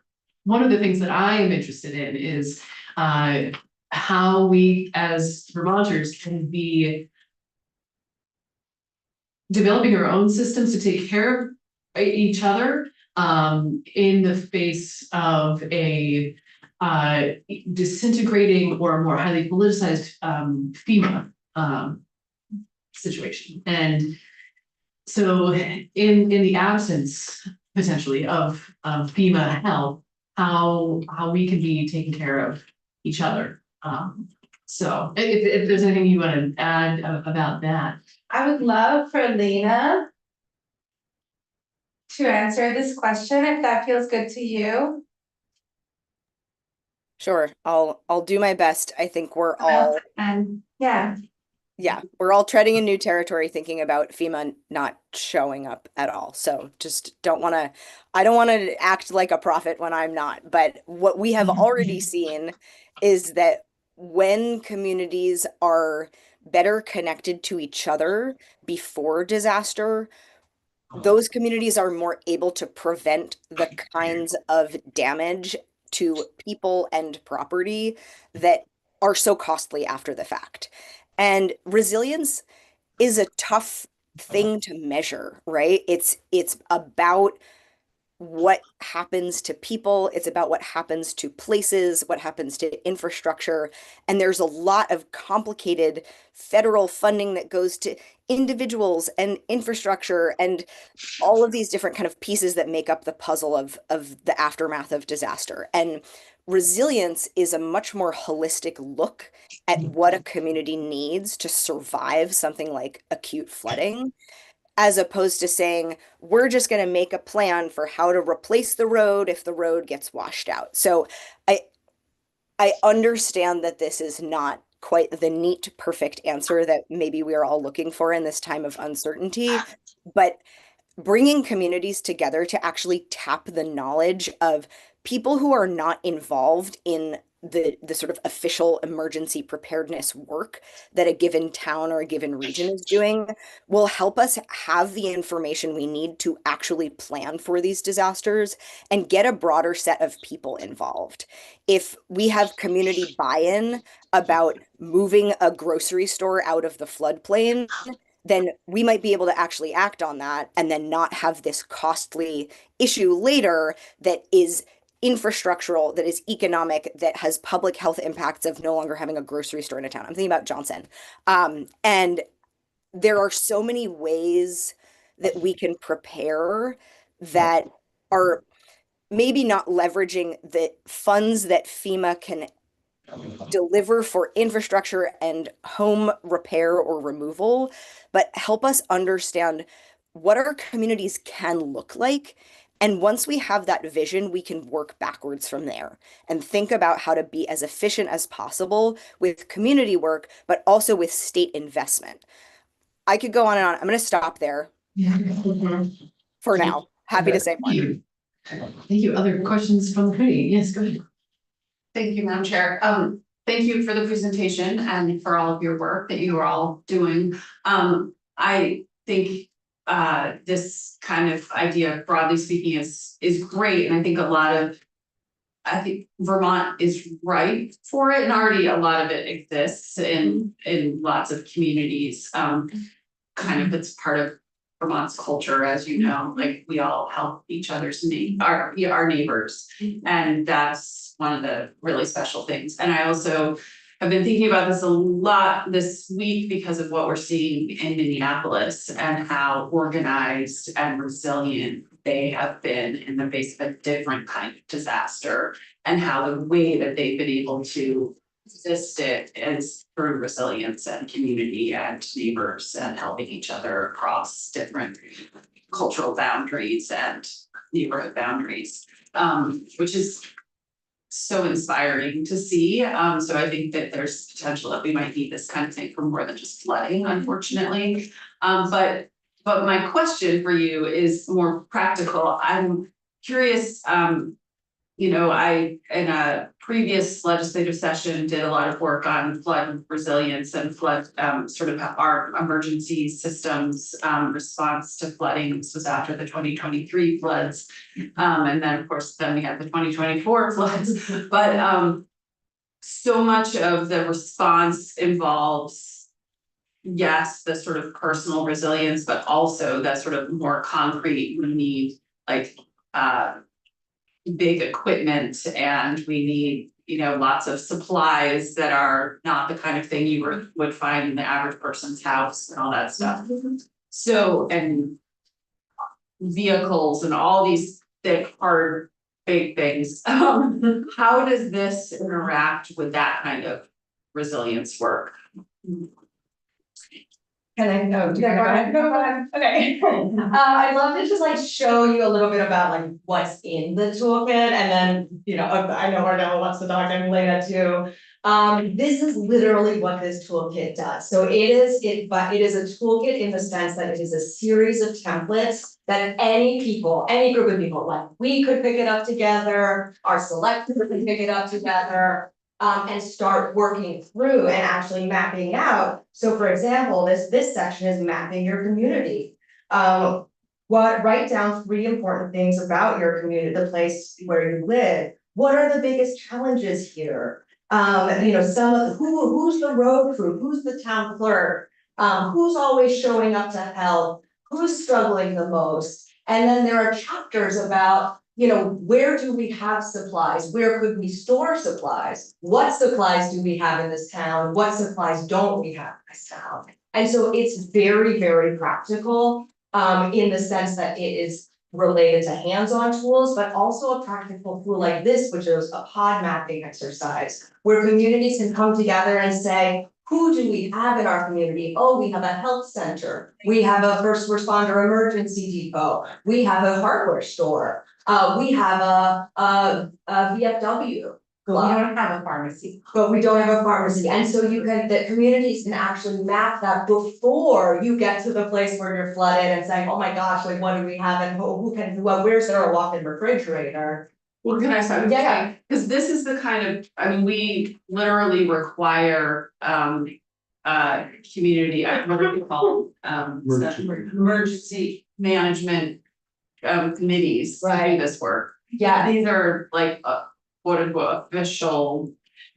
one of the things that I am interested in is how we as Vermonters can be developing our own systems to take care of each other in the face of a disintegrating or more highly politicized FEMA situation. And so in the absence potentially of FEMA help, how we can be taking care of each other. So if there's anything you want to add about that. I would love for Lena to answer this question, if that feels good to you. Sure, I'll do my best. I think we're all And yeah. we're all treading in new territory thinking about FEMA not showing up at all. So just I don't want to act like a prophet when I'm not. But what we have already seen is that when communities are better connected to each other before disaster, those communities are more able to prevent the kinds of damage to people and property that are so costly after the fact. And resilience is a tough thing to measure, right? It's about what happens to people, it's about what happens to places, what happens to infrastructure. And there's a lot of complicated federal funding that goes to individuals and infrastructure and all of these different kind of pieces that make up the puzzle of the aftermath of disaster. And resilience is a much more holistic look at what a community needs to survive something like acute flooding, as opposed to saying, we're just going to make a plan for how to replace the road if the road gets washed out. So I I understand that this is not quite the neat, perfect answer that maybe we are all looking for in this time of uncertainty, but bringing communities together to actually tap the knowledge of people who are not involved in the sort of official emergency preparedness work that a given town or a given region is doing will help us have the information we need to actually plan for these disasters and get a broader set of people involved. If we have community buy-in about moving a grocery store out of the floodplain, then we might be able to actually act on that and then not have this costly issue later that is infrastructural, that is economic, that has public health impacts of no longer having a grocery store in a town. I'm thinking about Johnson. And there are so many ways that we can prepare that are maybe not leveraging the funds that FEMA can deliver for infrastructure and home repair or removal, but help us understand what our communities can look like. And once we have that vision, we can work backwards from there and think about how to be as efficient as possible with community work, but also with state investment. I could go on and on. I'm going to stop there Yeah. for now. Happy to say Thank more. you. Thank you. Other questions from the committee? Yes, go ahead. Thank you, Madam Chair. Thank you for the presentation and for all of your work that you are all doing. I think this kind of idea, broadly speaking, is great, and I think I think Vermont is ripe for it, and already a lot of it exists in lots of communities. Kind of it's part of Vermont's culture, as you know, like we all help each other's our neighbors, and that's one of the really special things. And I also have been thinking about this a lot this week because of what we're seeing in Minneapolis and how organized and resilient they have been in the face of a different kind of disaster, and how the way that they've been able to resist it is through resilience and community and neighbors and helping each other across different cultural boundaries and neighborhood boundaries, which is so inspiring to see. So I think that there's potential that we might need this kind of thing for more than just flooding, unfortunately. But my question for you is more practical. I'm curious, I, in a previous legislative session, did a lot of work on flood resilience and flood, sort of our emergency systems response to flooding. This was after the 2023 floods. And then of course, then we had the 2024 floods. But so much of the response involves, yes, the sort of personal resilience, but also that sort of more concrete, we need like big equipment, and we need, lots of supplies that are not the kind of thing you would find in the average person's house and all that stuff. So, and vehicles and all these thick, hard, big things. How does this interact with that kind of resilience work? Can I go? Yeah, go ahead. Okay. I'd love to just like show you a little bit about like what's in the toolkit, and then, I know Ardella wants to talk and Lena too. This is literally what this toolkit does. So it is a toolkit in the sense that it is a series of templates that any group of people, like we could pick it up together, our select group can pick it up together. And start working through and actually mapping out. So for example, this section is mapping your community. Write down 3 important things about your community, the place where you live. What are the biggest challenges here? Who's the road crew? Who's the town clerk? Who's always showing up to help? Who's struggling the most? And then there are chapters about, you know, where do we have supplies? Where could we store supplies? What supplies do we have in this town? What supplies don't we have in this town? And so it's very, very practical, in the sense that it is related to hands-on tools, but also a practical tool like this, which is a pod mapping exercise, where communities can come together and say, who do we have in our community? Oh, we have a health center, we have a first responder emergency depot, we have a hardware store, we have a VFW. We don't have a pharmacy. But we don't have a pharmacy, and so you can, the communities can actually map that before you get to the place where you're flooded and saying, oh my gosh, like what do we have and who can, well, where's there a walk-in refrigerator? Well, can I start? Yeah. Cause this is the kind of, I mean, we literally require, community, what do we call, emergency management. Committees to do Right. this work. Yeah, These are like, quote unquote, official,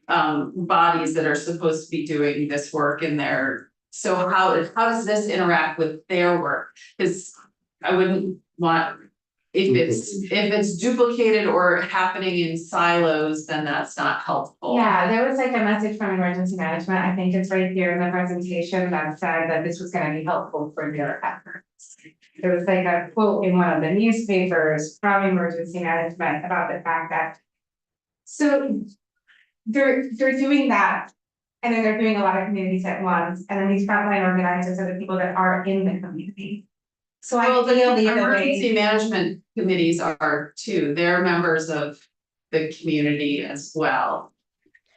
bodies that are supposed to be doing this work in their. So how does this interact with their work? Cause I wouldn't want, if it's duplicated or happening in silos, then that's not helpful. Yeah, there was like a message from emergency management, I think it's right here in the presentation that said that this was gonna be helpful for your efforts. There was like a quote in one of the newspapers from emergency management about the fact that. So they're doing that. And then they're doing a lot of communities at once, and then these frontline organizers are the people that are in the community. So I Well, feel the emergency management committees are too, they're members of the community as well.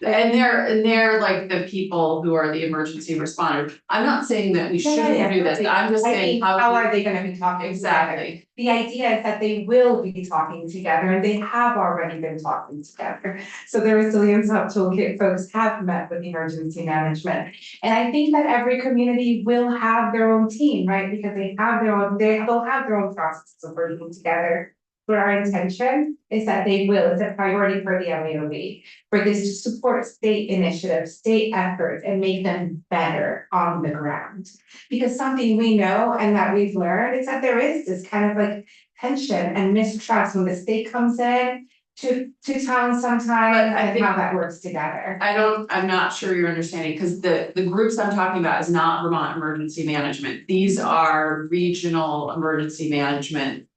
And they're like the people who are the emergency responders. I'm not saying that we shouldn't do this, I'm just saying how are they gonna be talking? Exactly. The idea is that they will be talking together and they have already been talking together. So the Resilience Hub Toolkit folks have met with emergency management. And I think that every community will have their own team, right? Because they'll have their own processes of working together. But our intention is that they will, it's a priority for the LAOB, for this to support state initiatives, state efforts, and make them better on the ground. Because something we know and that we've learned is that there is this kind of like tension and mistrust when the state comes in to town sometimes and how that works together. I'm not sure you're understanding, because the groups I'm talking about is not Vermont Emergency Management, these are regional emergency management.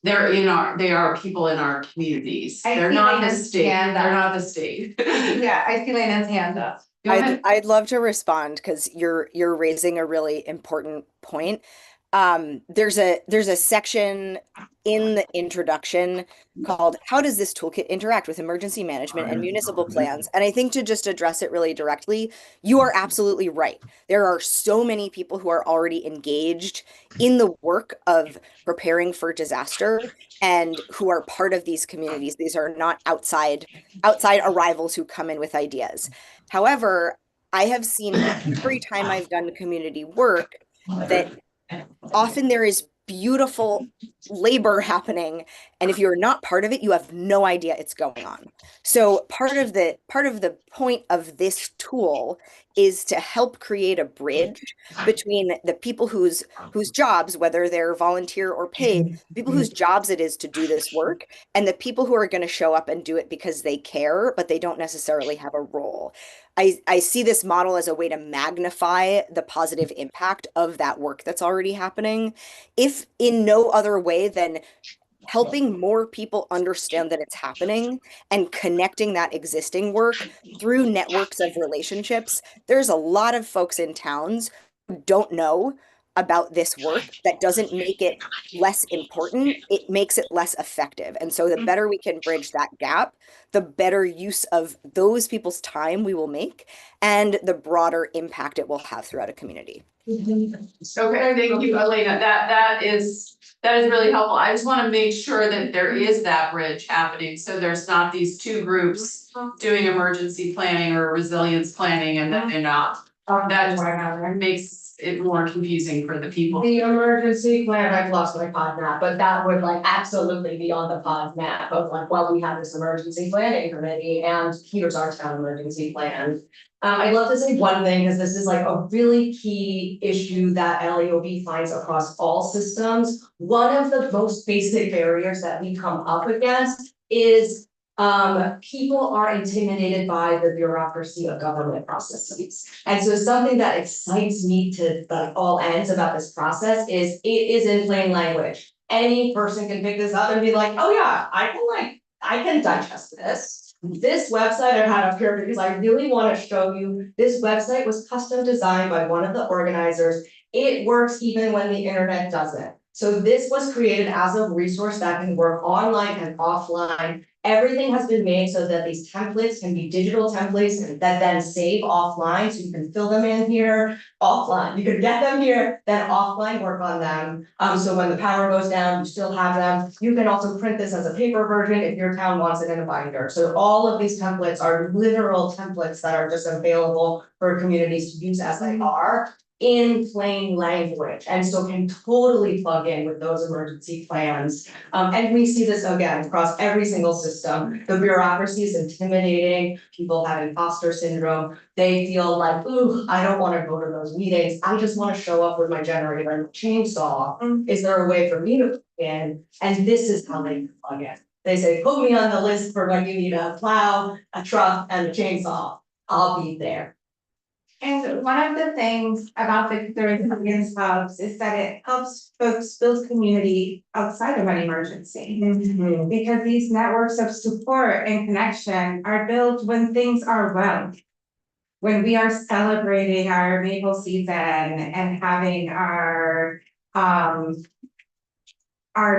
They are people in our communities, I they're see not the Lena's state, hand they're up. not the state. Yeah, I see Lena's hand up. Go ahead. I'd love to respond because you're raising a really important point. There's a section in the introduction called "How does this toolkit interact with emergency management and municipal plans?" And I think to just address it really directly, you are absolutely right. There are so many people who are already engaged in the work of preparing for disaster and who are part of these communities. These are not outside arrivals who come in with ideas. However, I have seen every time I've done community work that often there is beautiful labor happening, and if you're not part of it, you have no idea it's going on. So part of the point of this tool is to help create a bridge between the people whose jobs, whether they're volunteer or paid, people whose jobs it is to do this work, and the people who are going to show up and do it because they care, but they don't necessarily have a role. I see this model as a way to magnify the positive impact of that work that's already happening, if in no other way than helping more people understand that it's happening and connecting that existing work through networks of relationships. There's a lot of folks in towns who don't know about this work. That doesn't make it less important, it makes it less effective. And so the better we can bridge that gap, the better use of those people's time we will make and the broader impact it will have throughout a community. Okay, thank you, Elena, that is really helpful, I just wanna make sure that there is that bridge happening, so there's not these two groups doing emergency planning or resilience planning and then they're not That makes it more confusing for the people. The emergency plan, I've lost my pod map, but that would like absolutely be on the pod map of like, well, we have this emergency planning committee and here's our town emergency plan. I'd love to say one thing, because this is like a really key issue that LAOB finds across all systems. One of the most basic barriers that we come up against is people are intimidated by the bureaucracy of government processes. And so something that excites me to like all ends about this process is it is in plain language. Any person can pick this up and be like, oh yeah, I can digest this. This website I had up here because I really want to show you, this website was custom designed by one of the organizers. It works even when the internet doesn't. So this was created as a resource that can work online and offline. Everything has been made so that these templates can be digital templates that then save offline, so you can fill them in here, offline, you can get them here, then offline work on them. So when the power goes down, you still have them. You can also print this as a paper version if your town wants it in a binder. So all of these templates are literal templates that are just available for communities to use as they are in plain language, and so can totally plug in with those emergency plans. And we see this again across every single system. The bureaucracy is intimidating, people have imposter syndrome. They feel like, ooh, I don't want to go to those meetings. I just want to show up with my generator and chainsaw. Is there a way for me to plug in? And this is how they plug in. They say, put me on the list for when you need a plow, a truck, and a chainsaw. I'll be there. And one of the things about the resilience hubs is that it helps folks build community outside of an emergency. Because these networks of support and connection are built when things are well. When we are celebrating our maple season and having our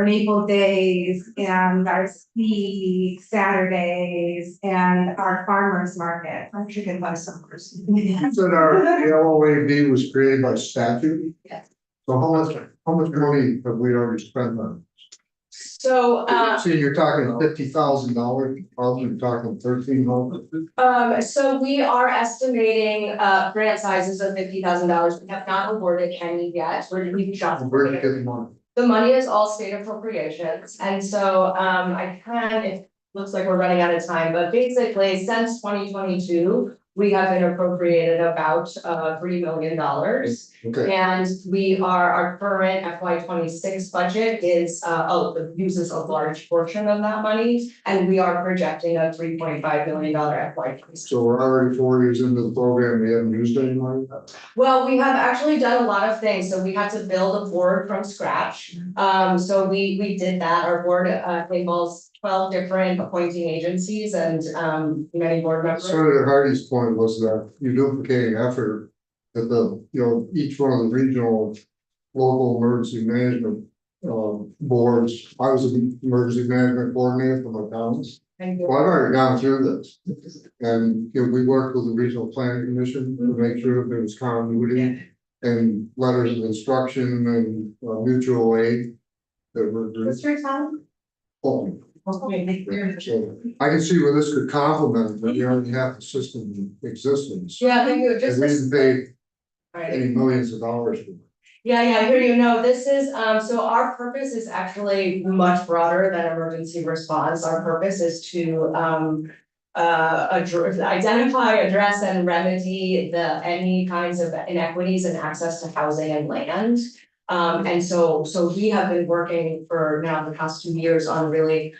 maple days and our ski Saturdays and our farmers market. I'm sure you can buy some person. That our LOAB was created by statute. Yes. So how much money have we already spent on? So, See, you're talking $50,000, probably you're talking $1,300. so we are estimating, grant sizes of $50,000. We have not awarded any yet. We've just. Where do you get the money? The money is all state appropriations, and so it looks like we're running out of time, but basically since 2022. We have been appropriated about $3 million. Okay, And our current FY 26 budget is uses a large portion of that money, and we are projecting a $3.5 million FY 26. so we're already 4 years into the program, we haven't used any money? Well, we have actually done a lot of things, so we had to build a board from scratch. So we did that, our board involves 12 different appointing agencies and many board members. Senator Hardy's point was that you duplicating effort that each one of the regional local emergency management boards. I was an emergency management coordinator for my towns. Well, I've already gone through this. And we worked with the regional planning commission to make sure that there was continuity and letters of instruction and mutual aid that were. What's your town? So I can see where this could complement, but we already have the system in existence. Yeah, thank you, just And we this. didn't pay Alright. any millions of dollars for it. Yeah, I hear you. No, this is, so our purpose is actually much broader than emergency response. Our purpose is to identify, address, and remedy any kinds of inequities in access to housing and land. And so we have been working for now the past 2 years on really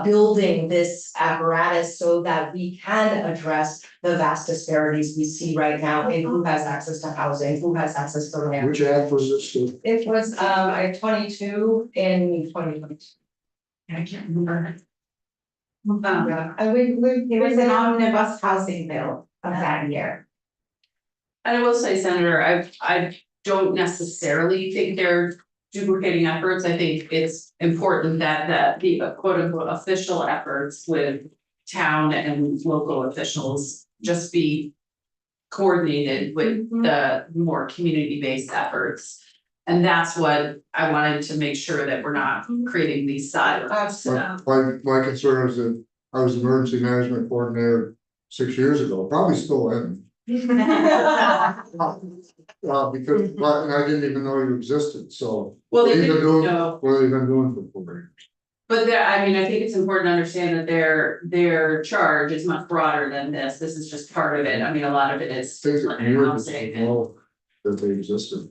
building this apparatus so that we can address the vast disparities we see right now in who has access to housing, who has access to land. Which act was this to? It was I had 22 in 2022. I can't remember. And we It was an omnibus housing bill of that year. And I will say, Senator, I don't necessarily think they're duplicating efforts. I think it's important that the quote unquote official efforts with town and local officials just be coordinated with the more community-based efforts. And that's what I wanted to make sure that we're not creating these silos. My concern is that I was emergency management coordinator 6 years ago, probably still am. Because, but, and I didn't even know you existed, so. Well, What they have you been didn't doing, know. what have you been doing for 4 years? But there, I mean, I think it's important to understand that their charge is much broader than this. This is just part of it. I mean, a lot of it is. Things that land you housing didn't and- know that they existed.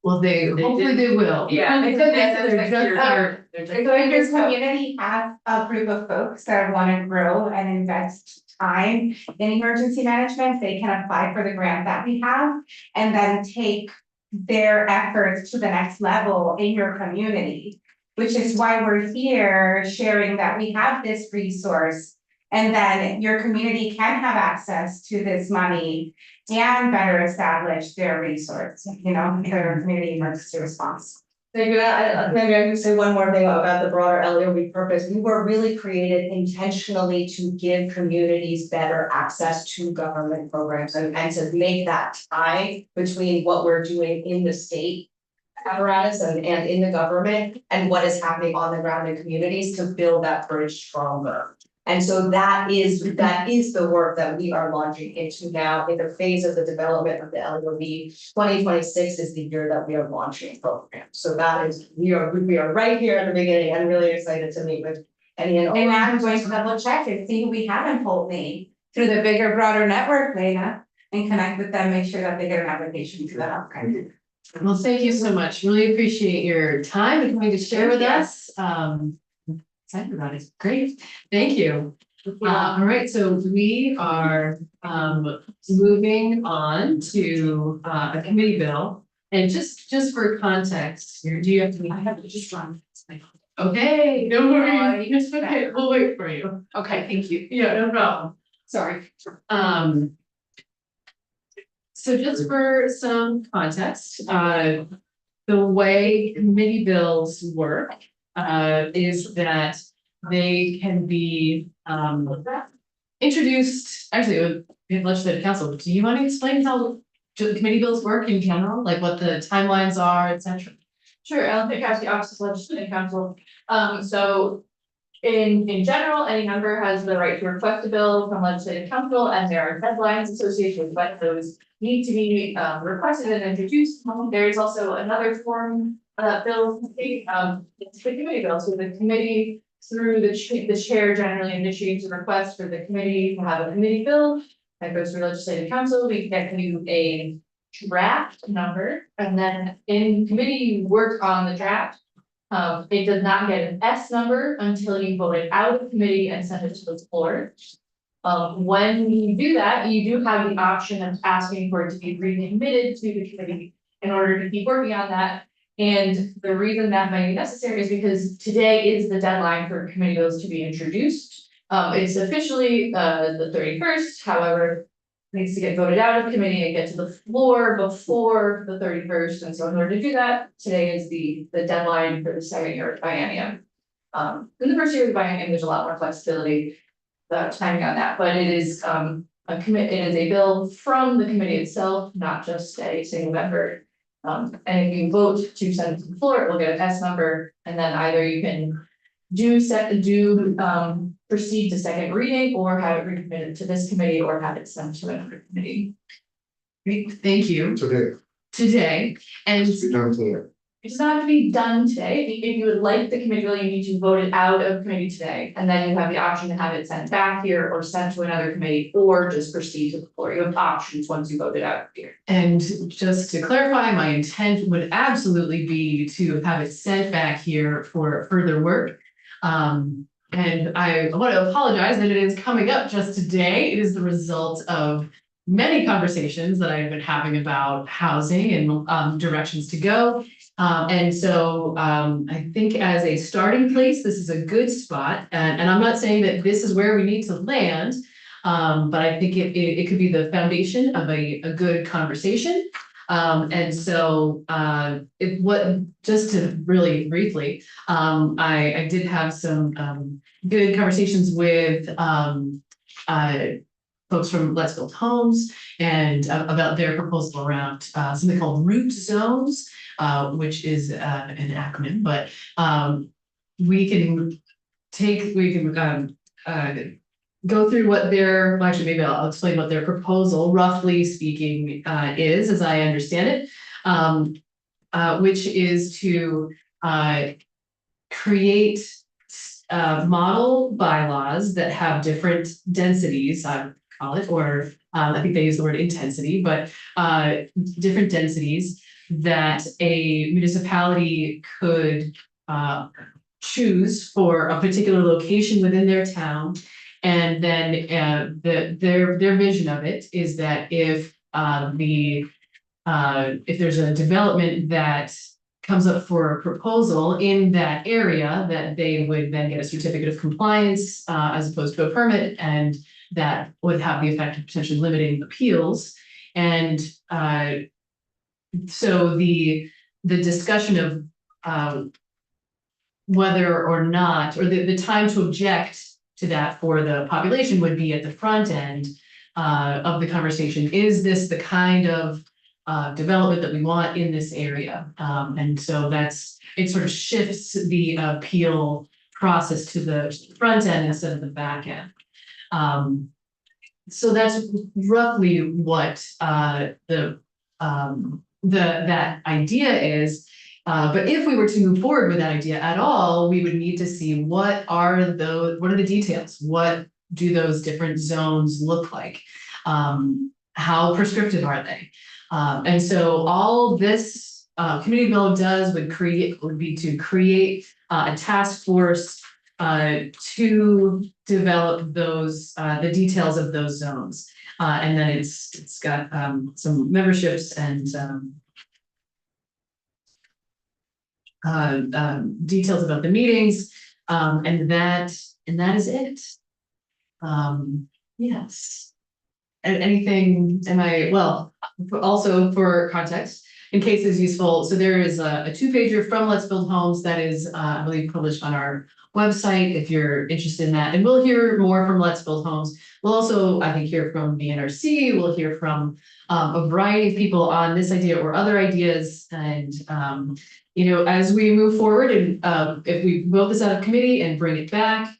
Well, hopefully they will. Yeah, They're next just year. our- they're just- So if your community has a group of folks that wanna grow and invest time in emergency management, they can apply for the grant that we have. And then take their efforts to the next level in your community. Which is why we're here sharing that we have this resource. And then your community can have access to this money and better establish their resource, their community emergency response. Maybe maybe I can say one more thing about the broader LEOB purpose. We were really created intentionally to give communities better access to government programs and to make that tie between what we're doing in the state apparatus and in the government and what is happening on the ground in communities to build that bridge stronger. And so that is the work that we are launching into now in the phase of the development of the LEOB. 2026 is the year that we are launching programs. So that is, we are right here at the beginning. I'm really excited to meet with any and all. And I'm going to double check and see who we have in Pulteney through the bigger, broader network, Lena, and connect with them, make sure that they get an application to that. Well, thank you so much. Really appreciate your time and coming to share with us. Excited about it. Great. Thank you. All right, so we are moving on to a committee bill. And just for context here, do you have to? I have to just run. Okay, no worries. It's okay. We'll wait for you. Okay, thank you. Yeah, no problem. Sorry. So just for some context, the way committee bills work is that they can be introduced, actually, with legislative council. Do you want to explain how committee bills work in general, like what the timelines are, et cetera? Sure, I'll pick out the Office of Legislative Counsel. So in general, any member has the right to request a bill from Legislative Council, and there are deadlines associated with when those need to be requested and introduced. There is also another form bill, it's the committee bill. So the committee, through the chair, generally initiates a request for the committee to have a committee bill that goes through Legislative Council. We get you a draft number, and then in committee, you work on the draft. It does not get an S number until you vote it out of committee and send it to the floor. When you do that, you do have the option of asking for it to be recommitted to the committee in order to keep working on that. And the reason that might be necessary is because today is the deadline for committee bills to be introduced. It's officially the 31st, however, it needs to get voted out of committee and get to the floor before the 31st. And so in order to do that, today is the deadline for the second year of biennium. In the first year of the biennium, there's a lot more flexibility, the timing on that, but it is it is a bill from the committee itself, not just a single member. And if you vote to send it to the floor, it will get an S number, and then either you can proceed to second reading or have it recommitted to this committee or have it sent to another committee. Great, thank you. Today, and Be done today. It does not have to be done today. If you would like the committee bill, you need to vote it out of committee today. And then you have the option to have it sent back here or sent to another committee or just proceed to the floor. You have options once you vote it out here. And just to clarify, my intent would absolutely be to have it sent back here for further work. And I want to apologize that it is coming up just today. It is the result of many conversations that I've been having about housing and directions to go. And so I think as a starting place, this is a good spot. And I'm not saying that this is where we need to land, but I think it could be the foundation of a good conversation. And so just to really briefly, I did have some good conversations with folks from Let's Build Homes and about their proposal around something called root zones, which is an acronym, but we can go through what their, well, actually, maybe I'll explain what their proposal, roughly speaking, is, as I understand it. Which is to create model bylaws that have different densities, I would call it, or I think they use the word intensity, but different densities that a municipality could choose for a particular location within their town. And then their vision of it is that if there's a development that comes up for a proposal in that area, that they would then get a certificate of compliance as opposed to a permit, and that would have the effect of potentially limiting appeals. And so the discussion of whether or not, or the time to object to that for the population would be at the front end of the conversation. Is this the kind of development that we want in this area? And so it sort of shifts the appeal process to the front end instead of the back end. So that's roughly what that idea is. But if we were to move forward with that idea at all, we would need to see what are the details? What do those different zones look like? How prescriptive are they? And so all this community development does would be to create a task force to develop those the details of those zones. And then it's got some memberships and details about the meetings, and that is it. Yes. And anything, also for context, in case it's useful, so there is a 2-pager from Let's Build Homes that is, I believe, published on our website if you're interested in that. And we'll hear more from Let's Build Homes. We'll also, I think, hear from the NRC. We'll hear from a variety of people on this idea or other ideas. And as we move forward, and if we vote this out of committee and bring it back,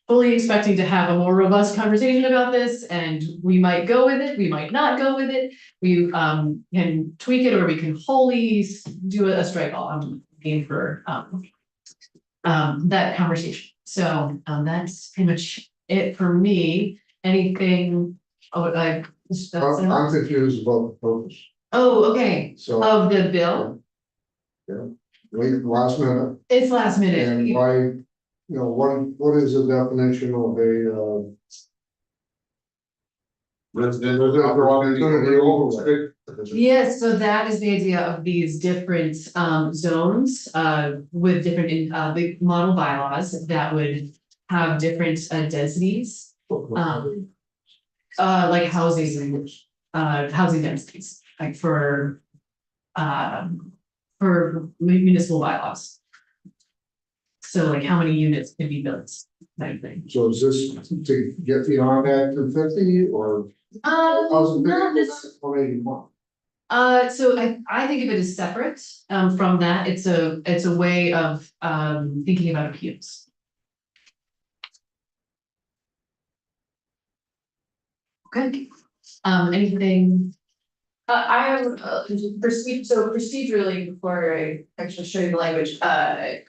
fully expecting to have a more robust conversation about this, and we might go with it, we might not go with it. We can tweak it, or we can wholly do a strike all. I'm game for that conversation. So that's pretty much it for me. Anything? I'm confused about the purpose. Oh, okay. So. Of the bill? Yeah, wait, last minute, It's last minute. and why, what is the definition of a, residential opportunity overlay? Yes, so that is the idea of these different zones with different big model bylaws that would have different densities. Like housing densities, like for municipal bylaws. So like how many units could be built, type thing. So is this to get beyond Act 250 or? Not this. 181? So I think of it as separate from that. It's a way of thinking about appeals. Okay. Anything? I have procedurally, before I actually show you the language, I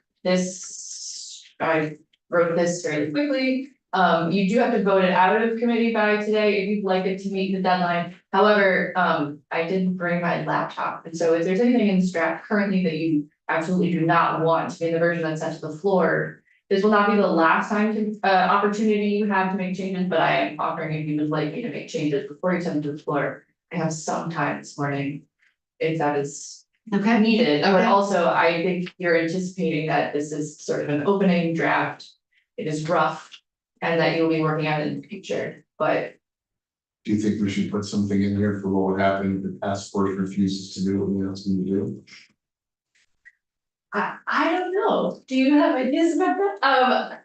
wrote this very quickly. You do have to vote it out of committee by today if you'd like it to meet the deadline. However, I didn't bring my laptop, and so if there's anything in this draft currently that you absolutely do not want to be in the version that's sent to the floor, this will not be the last time opportunity you have to make changes, but I am offering if you would like me to make changes before you send it to the floor. I have some time this morning, if that is needed, but also I think you're anticipating that this is sort of an opening draft. It is rough, and that you'll be working on it in the future, but. Do you think we should put something in here for what would happen if the task force refuses to do what we ask them to do? I don't know. Do you have ideas about that?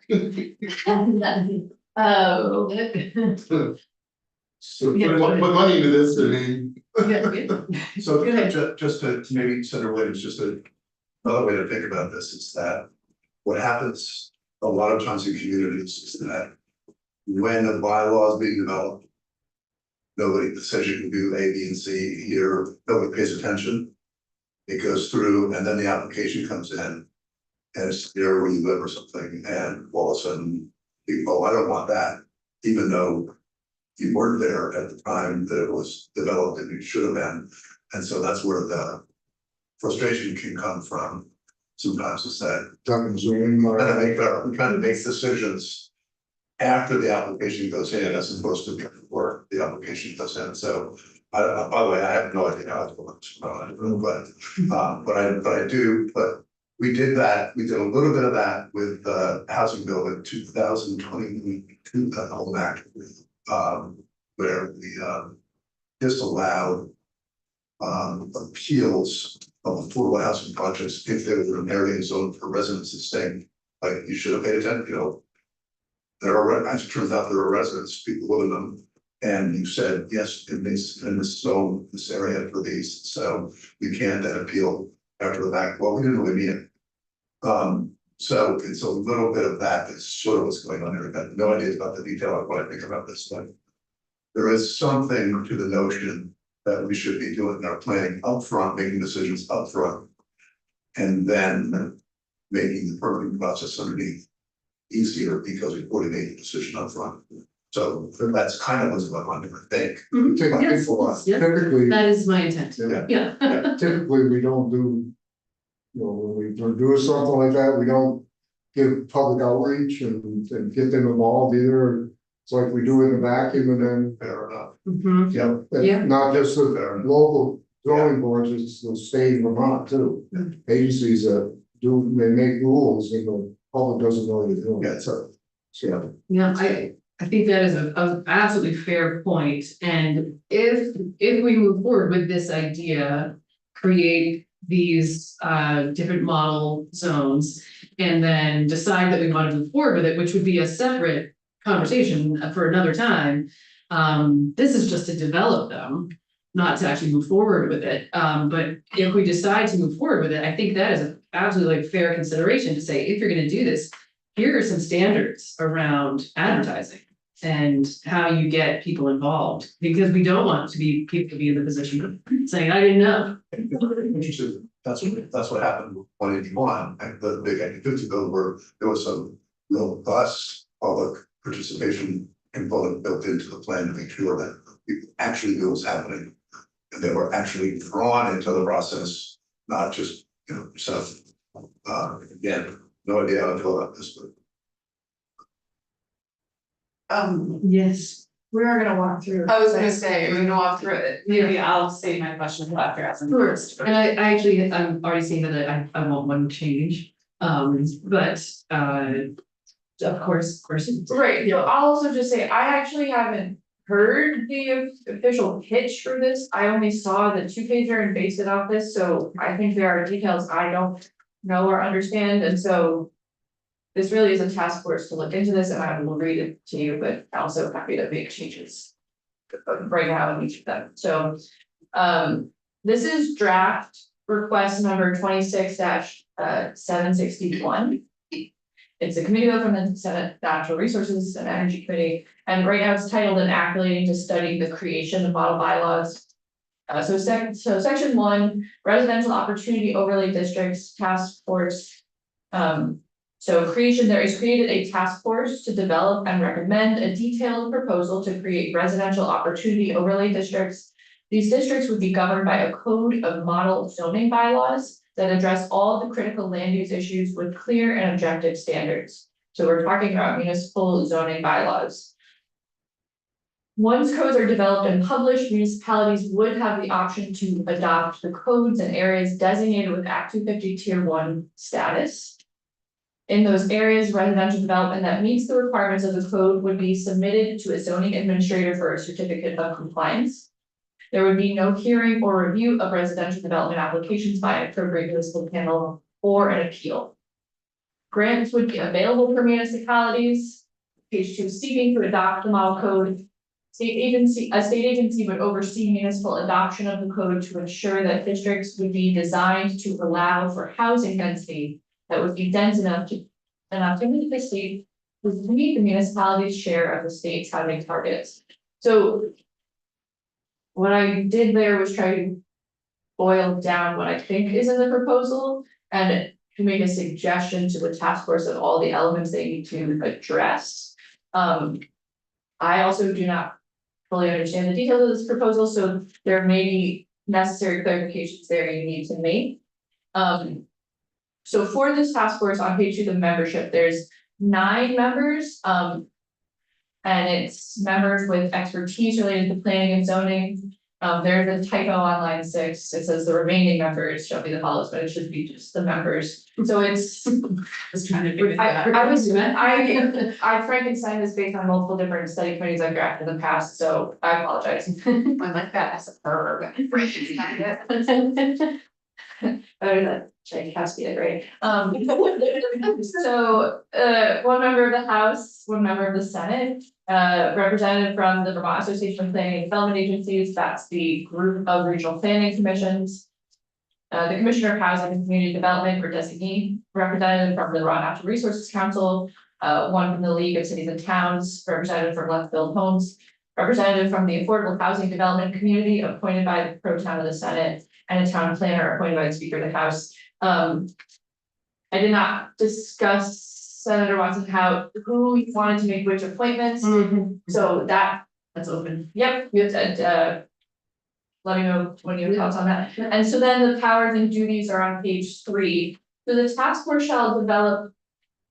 So put money into this, I mean. So just to maybe send away, it's just another way to think about this is that what happens a lot of times in communities is that when a bylaw is being developed, nobody says you can do A, B, and C here, nobody pays attention. It goes through and then the application comes in and it's there where you live or something, and all of a sudden, oh, I don't want that, even though you weren't there at the time that it was developed and you should have been. And so that's where the frustration can come from. Sometimes it's that, Done zoning, we kind of make decisions after the application goes in as opposed to before the application goes in. So by the way, I have no idea how it works, but I do, but we did that, we did a little bit of that with the housing bill in 2022, that whole act, where we disallowed appeals of affordable housing projects if they were in area zone for residents and staying, like you should have paid attention, you know. There are, as it turns out, there are residents, people live in them, and you said, yes, in this zone, this area for these, so we can then appeal after the fact. Well, we didn't really mean it. So it's a little bit of that, that's sort of what's going on here. I have no idea about the detail of what I think about this, but there is something to the notion that we should be doing our planning upfront, making decisions upfront, and then making the permitting process underneath easier because we already made the decision upfront. So that's kind of what's going on here, I think. Yes, yes, Typically, that is my intent. Yeah. Yeah. typically, we don't do, you know, when we're doing something like that, we don't give public outreach and get them involved either. It's like we do in a vacuum and then, Fair enough. Mhm. Yeah. Yeah. not just the local zoning boards, it's the state of Vermont too. Agencies that they make rules and the public doesn't know what they're doing. Yeah, so So, Yeah, I think that is a absolutely fair point. And if we move forward with this idea, create these different model zones, and then decide that we want to move forward with it, which would be a separate conversation for another time. This is just to develop them, not to actually move forward with it. But if we decide to move forward with it, I think that is an absolutely like fair consideration to say, if you're gonna do this, here are some standards around advertising and how you get people involved, because we don't want people to be in the position of saying, I didn't know. interesting. That's what happened with 181, and the big activity bill where there was some robust public participation component built into the plan to make sure that people actually knew what was happening. And they were actually drawn into the process, not just, you know, stuff. Again, no idea how I feel about this, but Yes. We are gonna walk through. I was gonna say, we're gonna walk through it. Maybe I'll save my question until after asking. First, and I actually, I'm already seeing that I want one change, but, of course. Right, so I'll also just say, I actually haven't heard the official pitch for this. I only saw the two-pager and based it off this, so I think there are details I don't know or understand, and so. This really is a task force to look into this, and I will read it to you, but also happy to make changes. Right now in each of them, so. This is draft request number 26-761. It's a committee vote from the Senate Natural Resources and Energy Committee, and right now it's titled an act relating to study the creation of model bylaws. So section 1, residential opportunity overlay districts task force. So there is created a task force to develop and recommend a detailed proposal to create residential opportunity overlay districts. These districts would be governed by a code of model zoning bylaws that address all the critical land use issues with clear and objective standards. So we're talking about municipal zoning bylaws. Once codes are developed and published, municipalities would have the option to adopt the codes and areas designated with Act 250 Tier 1 status. In those areas, residential development that meets the requirements of the code would be submitted to a zoning administrator for a certificate of compliance. There would be no hearing or review of residential development applications by an appropriate municipal panel or an appeal. Grants would be available for municipalities. Page 2, seeking to adopt the model code. A state agency would oversee municipal adoption of the code to ensure that districts would be designed to allow for housing density that would be dense enough to meet the state meet the municipality's share of the state's housing targets. So what I did there was try to boil down what I think is in the proposal and to make a suggestion to the task force of all the elements they need to address. I also do not fully understand the details of this proposal, so there may be necessary clarifications there you need to make. So for this task force on page 2, the membership, there's 9 members, and it's members with expertise related to planning and zoning. There's a typo on line 6, it says the remaining members shall be the follows, but it should be just the members. So it's, Was trying to figure that out. I Frankenstein this based on multiple different study committees I've drafted in the past, so I apologize. I like that as a verb. Better than Tchaikovsky, right? So, one member of the House, one member of the Senate, representative from the Vermont Association of Planning and Development Agencies, that's the group of regional planning commissions. The Commissioner of Housing and Community Development or designee, representative from the Vermont Natural Resources Council, one from the League of Cities and Towns, representative from Left Field Homes, representative from the Affordable Housing Development Community appointed by the pro town of the Senate, and a town planner appointed by the Speaker of the House. I did not discuss Senator Watson who wanted to make which appointments, so That's open. yep, you have to, let me know when you have thoughts on that. And so then the powers and duties are on page 3. So the task force shall develop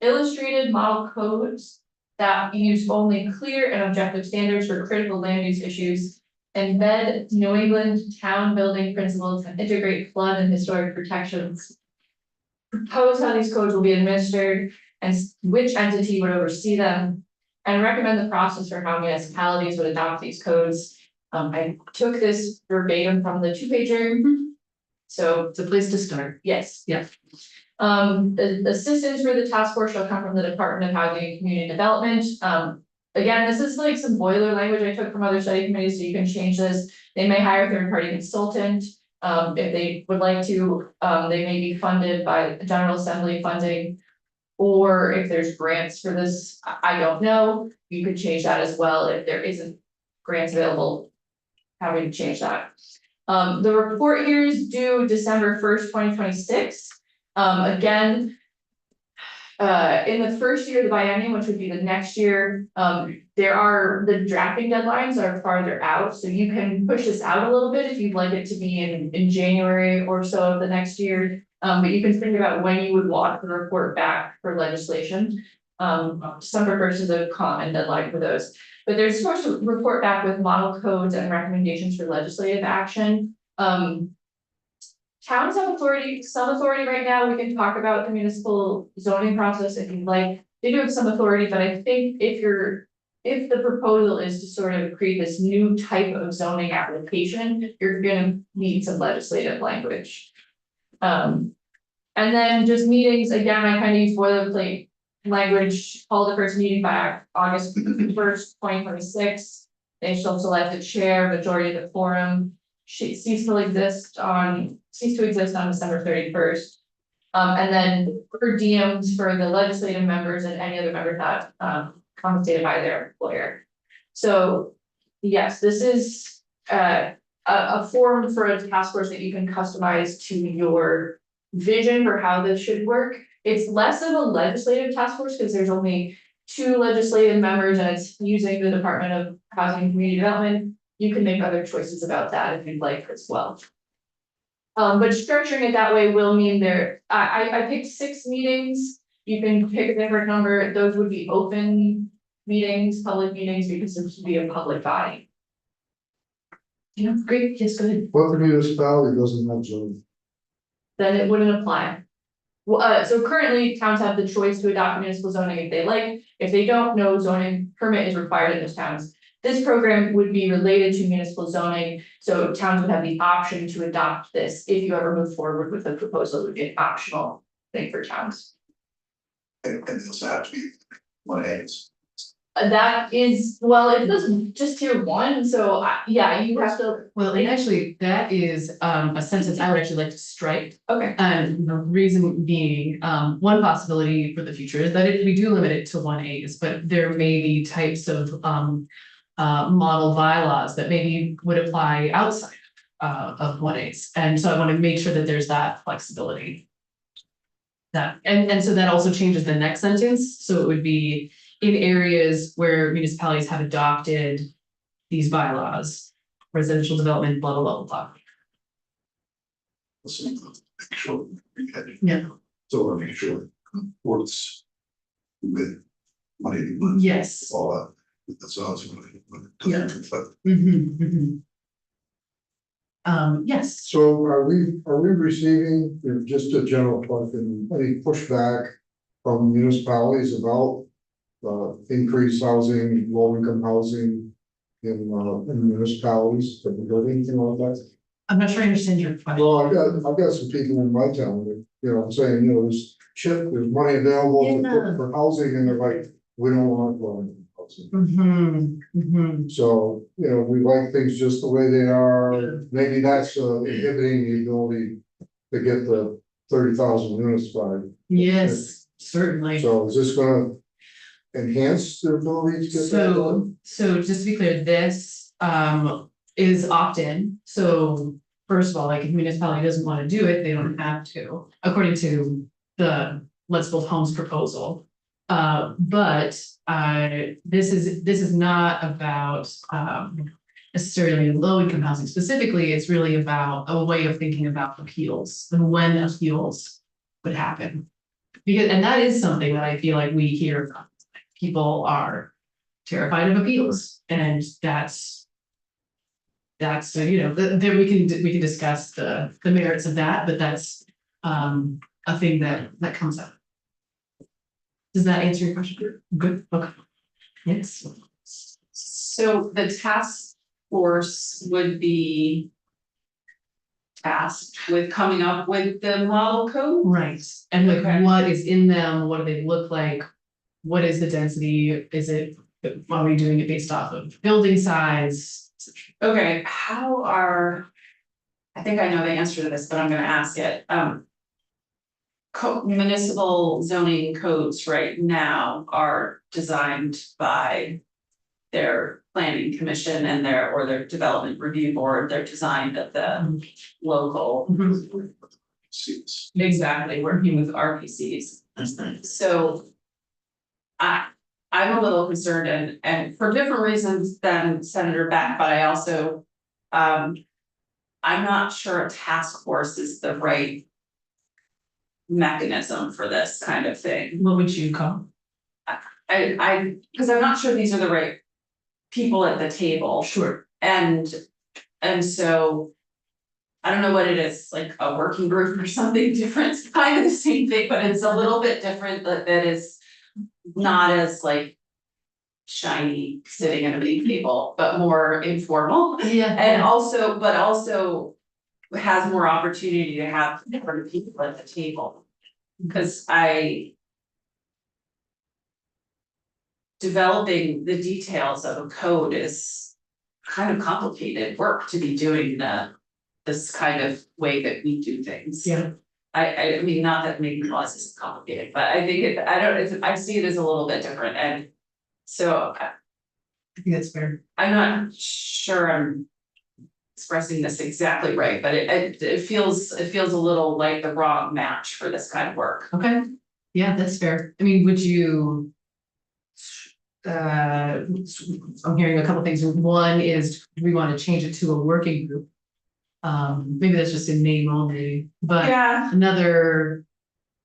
illustrated model codes that use only clear and objective standards for critical land use issues, embed New England town building principles and integrate flood and historic protections. Propose how these codes will be administered and which entity would oversee them, and recommend the process for how municipalities would adopt these codes. I took this verbatim from the 2-pager. So It's a place to start. yes. Yeah. The assistance for the task force shall come from the Department of Housing and Community Development. Again, this is like some boiler language I took from other study committees, so you can change this. They may hire a third-party consultant. If they would like to, they may be funded by General Assembly funding. Or if there's grants for this, I don't know, you could change that as well if there isn't grants available. Having to change that. The report here is due December 1st, 2026. Again, in the first year of the biennium, which would be the next year, the drafting deadlines are farther out, so you can push this out a little bit if you'd like it to be in January or so of the next year. But you can think about when you would want the report back for legislation. December 1st is a common deadline for those. But they're supposed to report back with model codes and recommendations for legislative action. Towns have some authority right now. We can talk about the municipal zoning process if you'd like. They do have some authority, but I think if the proposal is to sort of create this new type of zoning application, you're gonna need some legislative language. And then just meetings, again, I kind of use boilerplate language, call the first meeting by August 1st, 2026. They shall select a chair, majority of the quorum, cease to exist on December 31st. And then per diems for the legislative members and any other members not compensated by their employer. So yes, this is a form for a task force that you can customize to your vision for how this should work. It's less of a legislative task force because there's only 2 legislative members and it's using the Department of Housing and Community Development. You can make other choices about that if you'd like as well. But structuring it that way will mean I picked 6 meetings. You can pick a different number. Those would be open meetings, public meetings, because this would be a public body. Yeah, great, yes, go ahead. What the municipality doesn't have zoning? Then it wouldn't apply. Well, so currently towns have the choice to adopt municipal zoning if they like. If they don't, no zoning permit is required in those towns. This program would be related to municipal zoning, so towns would have the option to adopt this. If you ever move forward with the proposal, it would be an optional thing for towns. And it doesn't have to be 1 A. That is, well, it was just tier one, so yeah, you have to. Well, and actually, that is a sentence I would actually like to strike. Okay. And the reason being, one possibility for the future is that if we do limit it to 1As, but there may be types of model bylaws that maybe would apply outside of 1As. And so I want to make sure that there's that flexibility. That, and so that also changes the next sentence, so it would be in areas where municipalities have adopted these bylaws, residential development, blah, blah, blah, blah. So, make sure we had it. Yeah. So I make sure it works with money. Yes. All that, that's all I was gonna. Yeah. Yes. So are we receiving, just a general question, any pushback from municipalities about increased housing, low income housing in municipalities that we're doing anything like that? I'm not sure I understand your question. Well, I've got some people in my town that, saying, there's there's money available to put for housing, and they're like, we don't want low income housing. So, we like things just the way they are, maybe that's inhibiting the ability to get the 30,000 units by. Yes, certainly. So is this gonna enhance their ability to get that done? So just to be clear, this is opt-in. So first of all, like if municipality doesn't want to do it, they don't have to, according to the Let's Build Homes proposal. But this is not about necessarily low income housing specifically. It's really about a way of thinking about appeals and when appeals would happen. Because, and that is something that I feel like we hear from. People are terrified of appeals, and that's then we can discuss the merits of that, but that's a thing that comes up. Does that answer your question? Good, okay. Yes. So the task force would be tasked with coming up with the model code? Right, and like Okay. what is in them, what do they look like? What is the density? Is it, are we doing it based off of building size? Okay, I think I know the answer to this, but I'm gonna ask it. Municipal zoning codes right now are designed by their planning commission and their development review board. They're designed at the local. Exactly, working with RPCs. So I'm a little concerned and for different reasons than Senator Beck, but I also, I'm not sure a task force is the right mechanism for this kind of thing. What would you call? Because I'm not sure these are the right people at the table. Sure. And so I don't know what it is, like a working group or something different, it's kind of the same thing, but it's a little bit different, that is not as like shiny sitting at a big table, but more informal. Yeah. And also, but also has more opportunity to have different people at the table. Cause developing the details of a code is kind of complicated work to be doing this kind of way that we do things. Yeah. I mean, not that making laws is complicated, but I think I see it as a little bit different, and so I think that's fair. I'm not sure I'm expressing this exactly right, but it feels a little like the wrong match for this kind of work. Okay, yeah, that's fair. I mean, would you? I'm hearing a couple things. One is we want to change it to a working group. Maybe that's just in name only, but Yeah. another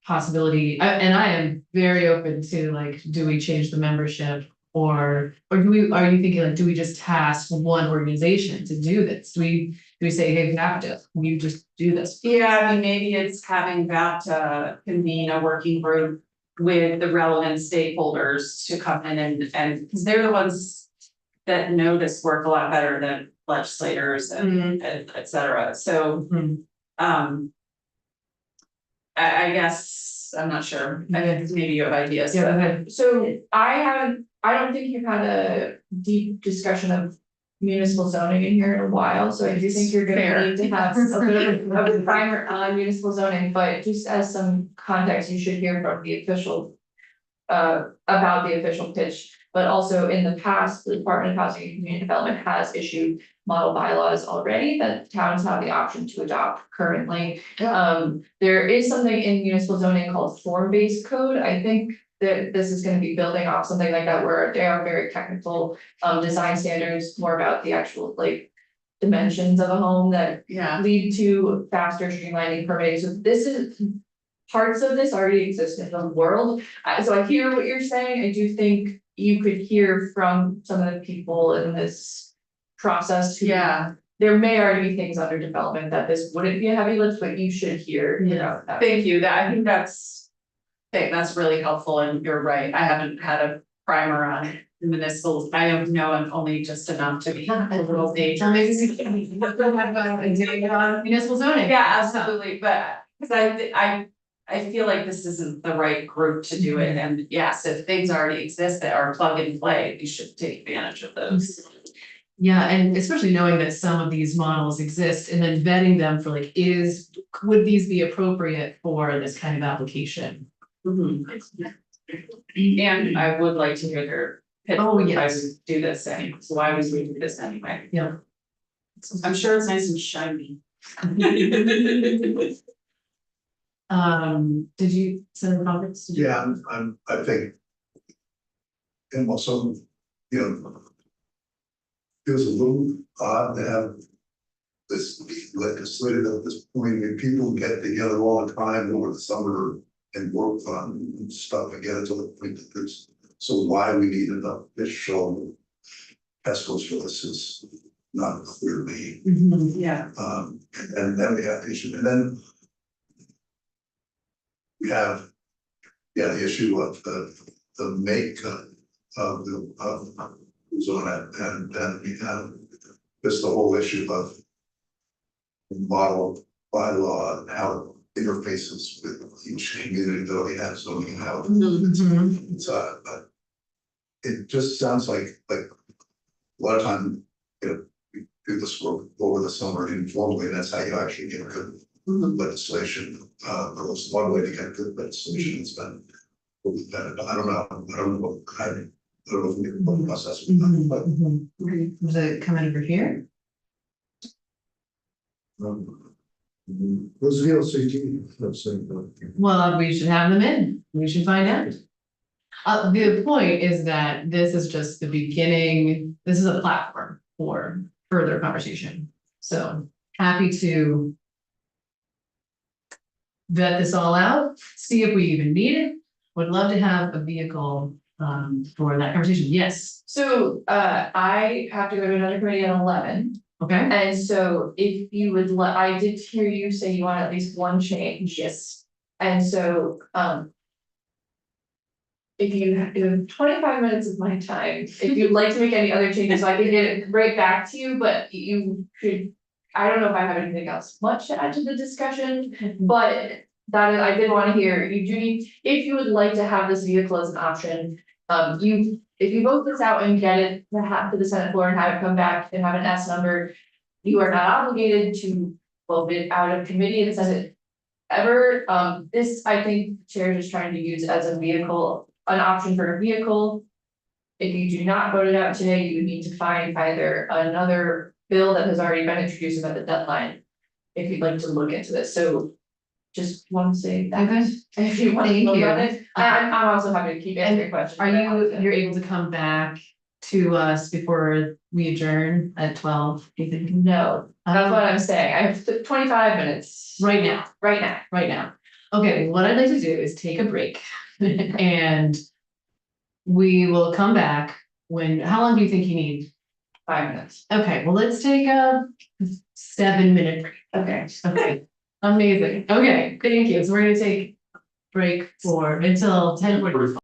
possibility, and I am very open to like, do we change the membership? Or are you thinking like, do we just task one organization to do this? Do we say, hey, VAPTA, will you just do this? Yeah, I mean, maybe it's having VAPTA convene a working group with the relevant stakeholders to come in and because they're the ones that know this work a lot better than legislators and et cetera. So I guess I'm not sure. I guess maybe you have ideas. Yeah, but- go ahead. So I haven't I don't think you've had a deep discussion of municipal zoning in here in a while, so I do think you're Fair. gonna need to have a bit of a primer on municipal zoning, but just as some context, you should hear from the official. About the official pitch, but also in the past, the Department of Housing and Community Development has issued model bylaws already that towns have the option to adopt currently. There is something in municipal zoning called form-based code. I think that this is gonna be building off something like that where they are very technical, design standards, more about the actual like dimensions of a home that Yeah, lead to faster streamlining permitting. So this is. Parts of this already exist in the world, so I hear what you're saying, I do think you could hear from some of the people in this process who. yeah, There may already be things under development that this wouldn't be a heavy lift, but you should hear, you know, that. thank you, I think that's really helpful, and you're right, I haven't had a primer on municipals, I don't know, I'm only just enough to be a little dangerous. So maybe we can have a day on municipal zoning. Yeah, absolutely, but, cause I feel like this isn't the right group to do it, and yes, if things already exist that are plug and play, we should take advantage of those. Yeah, and especially knowing that some of these models exist and then vetting them for like, would these be appropriate for this kind of application? And I would like to hear their pitch, Oh, why yes. we do this anyway, so why would we do this anyway? Yeah. I'm sure it's nice and shiny. Did you send the comments? Did you- Yeah, I think. And also, you know. It was a little odd to have. This legislated at this point, and people get together all the time over the summer and work on stuff again to the point that there's. So why we need an official. Pescos for this is not clear to me, Yeah. and then we have the issue, and then. We have, yeah, the issue of the make of the zone, and then we have just the whole issue of model bylaw and how it interfaces with each community that we have zoning and how Mhm. it's but it just sounds like a lot of time, you know, we do this work over the summer informally, and that's how you actually get good legislation. But it's one way to get good legislation. It's been. I don't know. I don't know what the process. But Does it come in over here? Those VLCT, let's say, Well, we should have them in, we should find out. The point is that this is just the beginning, this is a platform for further conversation, so happy to. Vet this all out, see if we even need it, would love to have a vehicle for that conversation, yes, So, I have to go to another committee at 11, okay? and so if you would I did hear you say you want at least one change. Yes. And so, if you have 25 minutes of my time, if you'd like to make any other changes, so I can get it right back to you, but you could. I don't know if I have anything else much to add to the discussion, but that I did want to hear, you do need, if you would like to have this vehicle as an option. If you vote this out and get it to the Senate floor and have it come back and have an S number. You are not obligated to vote it out of committee and send it ever, this, I think, chair is trying to use as a vehicle, an option for a vehicle. If you do not vote it out today, you would need to find either another bill that has already been introduced at the deadline. If you'd like to look into this, so. Just want to say that, Okay. if you want to Thank vote you. on it, I'm also happy to keep answering questions. Are you're able to come back to us before we adjourn at 12, do you think? No, that's what I'm saying, I have 25 minutes. Right now. Right now. Right now. Okay, what I'd like to do is take a break and we will come back how long do you think you need? 5 minutes. Okay, well, let's take a 7-minute break. Okay. Okay, amazing. Okay, thank you. So we're gonna take break until 10:45.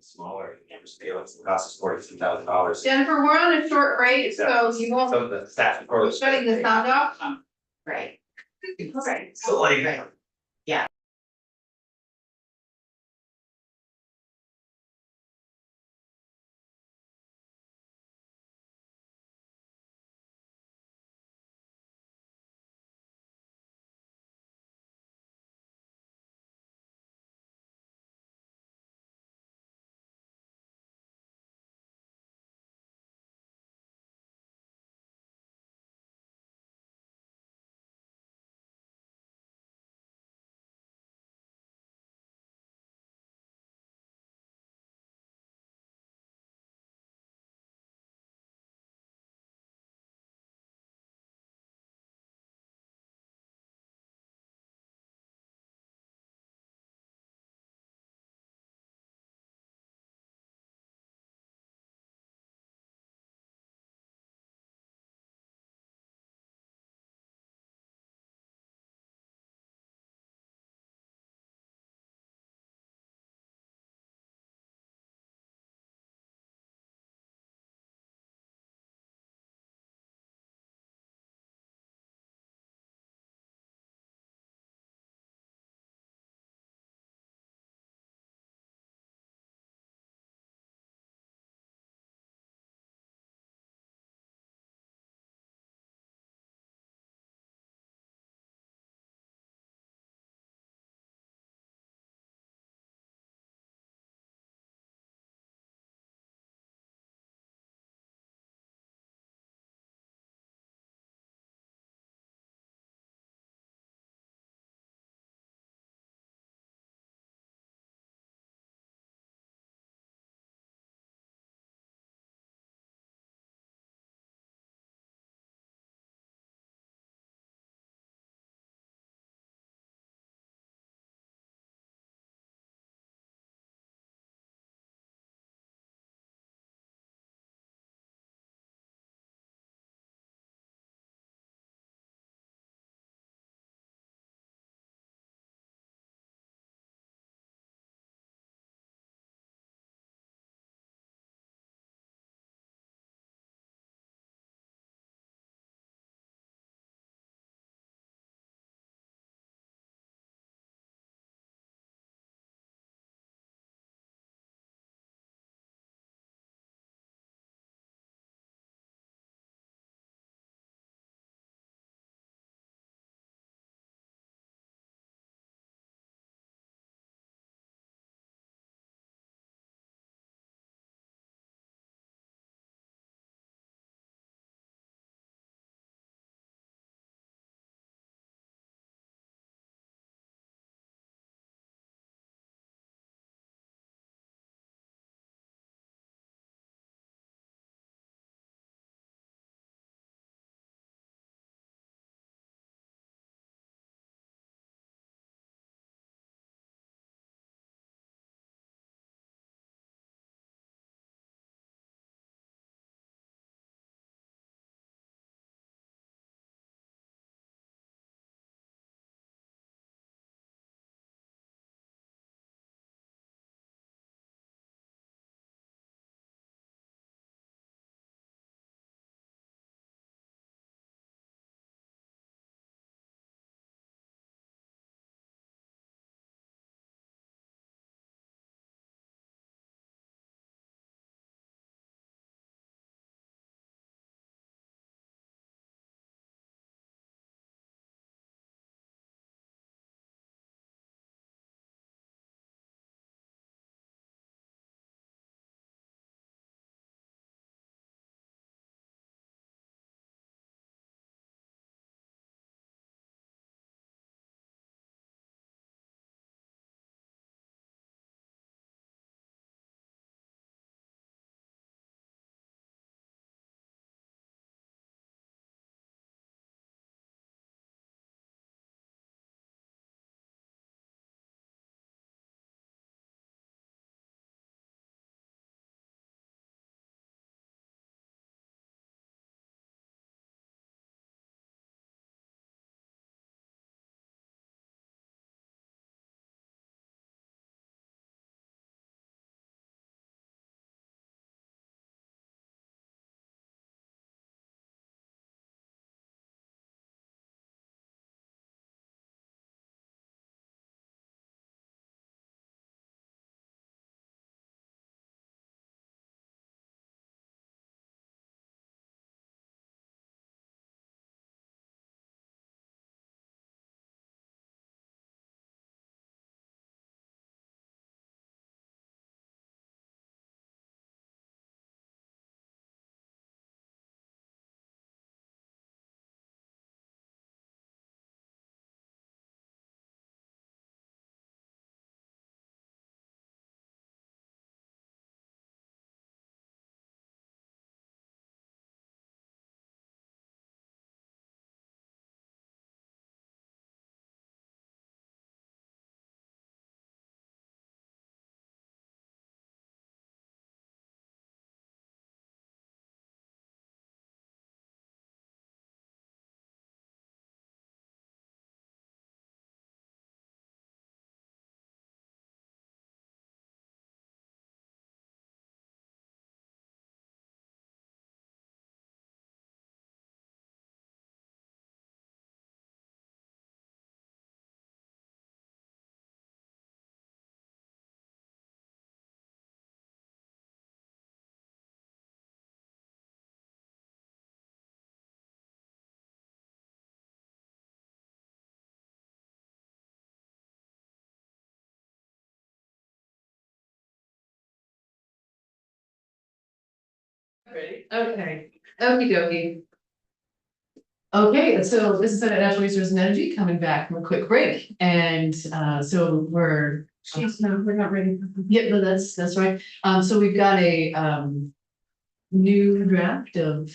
smaller, you know, scale, it's the cost is $42,000. Jennifer, we're on a short break, so you won't, So the staff report. shutting the sound off. Right. Okay. So like. Ready? Okay, okie dokie. Okay, so this is Senate Natural Resources and Energy coming back from a quick break, and so we're. No, we're not ready. Yeah, no, that's right. So we've got a new draft of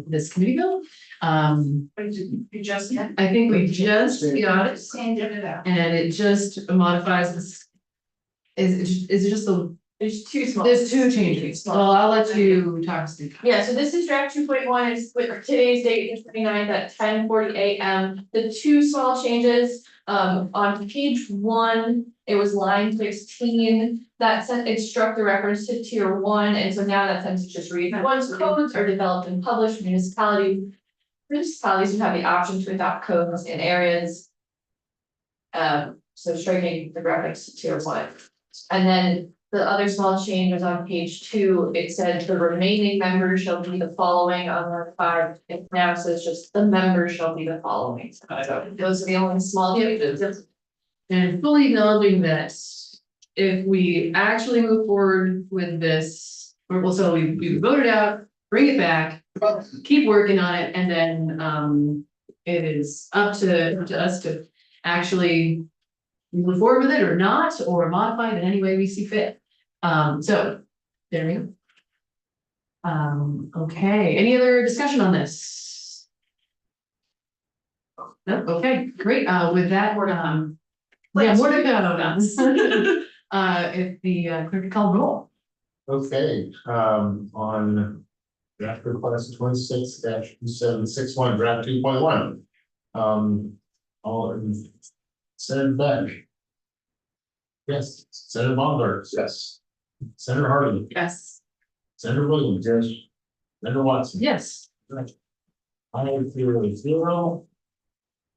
this committee bill. You just. I think we just got it, Handed it out. and it just modifies this. Is it just the, There's two small. there's two changes, well, I'll let you talk, Steve. Yeah, so this is draft 2.1. It's with today's date is 29th at 10:40 a.m. The two small changes, on page 1, it was line 16. That said, it struck the reference to tier 1, and so now that sentence just reads, once codes are developed and published, municipalities would have the option to adopt codes in areas. So striking the reference to tier 1. And then the other small change was on page 2, it said the remaining members shall be the following on line 5. It now says just the members shall be the following. So those are the only small changes. And fully acknowledging that if we actually move forward with this, so we voted out, bring it back, keep working on it, and then it is up to us to actually move forward with it or not, or modify it in any way we see fit. So there we go. Okay, any other discussion on this? No, okay, great. With that, we're yeah, more to go. If the clerk could call roll. Okay, on draft request 26-2761, draft 2.1. All in Senator Beck. Yes. Senator Baumgartner. Yes. Senator Hardy. Yes. Senator Williams. Yes. Senator Watson. Yes. I feel 0.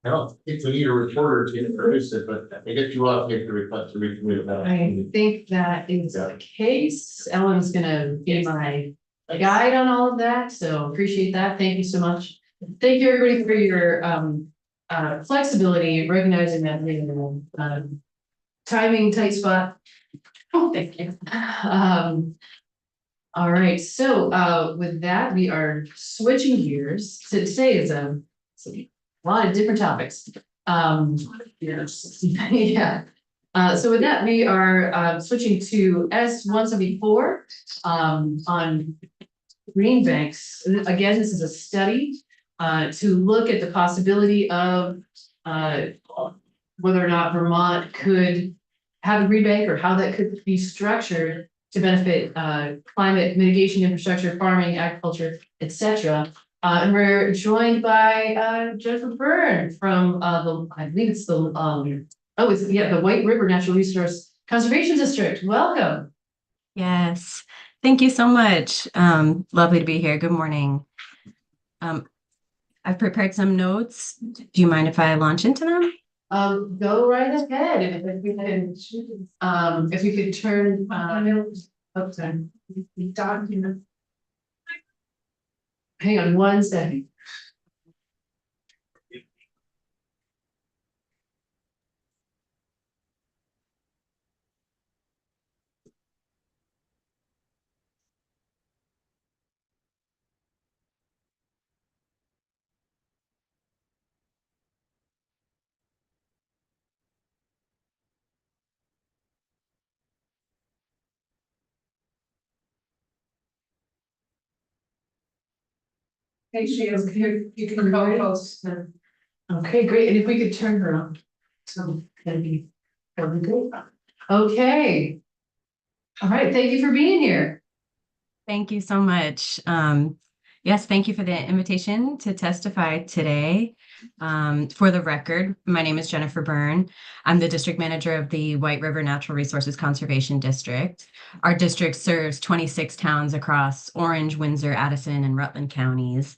I don't think we need a reporter to introduce it, but I guess you all take the request to recommit that. I think that is the case. Ellen's gonna be my guide on all of that, so appreciate that. Thank you so much. Thank you, everybody, for your flexibility, recognizing that we timing tight spot. Oh, thank you. All right, so with that, we are switching gears. So today is a lot of different topics. Yes, yeah. So with that, we are switching to S-174 on green banks. Again, this is a study to look at the possibility of whether or not Vermont could have a green bank or how that could be structured to benefit climate mitigation, infrastructure, farming, agriculture, etc. And we're joined by Jennifer Byrne from I believe it's the the White River Natural Resource Conservation District. Welcome. Yes, thank you so much. Lovely to be here. Good morning. I've prepared some notes. Do you mind if I launch into them? Go right ahead. If we could turn document. Hang on one second. Hey, she is here. You can co-host. Okay, great. And if we could turn her on. So that'd be good. Okay. All right. Thank you for being here. Thank you so much. Yes, thank you for the invitation to testify today. For the record, my name is Jennifer Byrne. I'm the district manager of the White River Natural Resources Conservation District. Our district serves 26 towns across Orange, Windsor, Addison, and Rutland counties.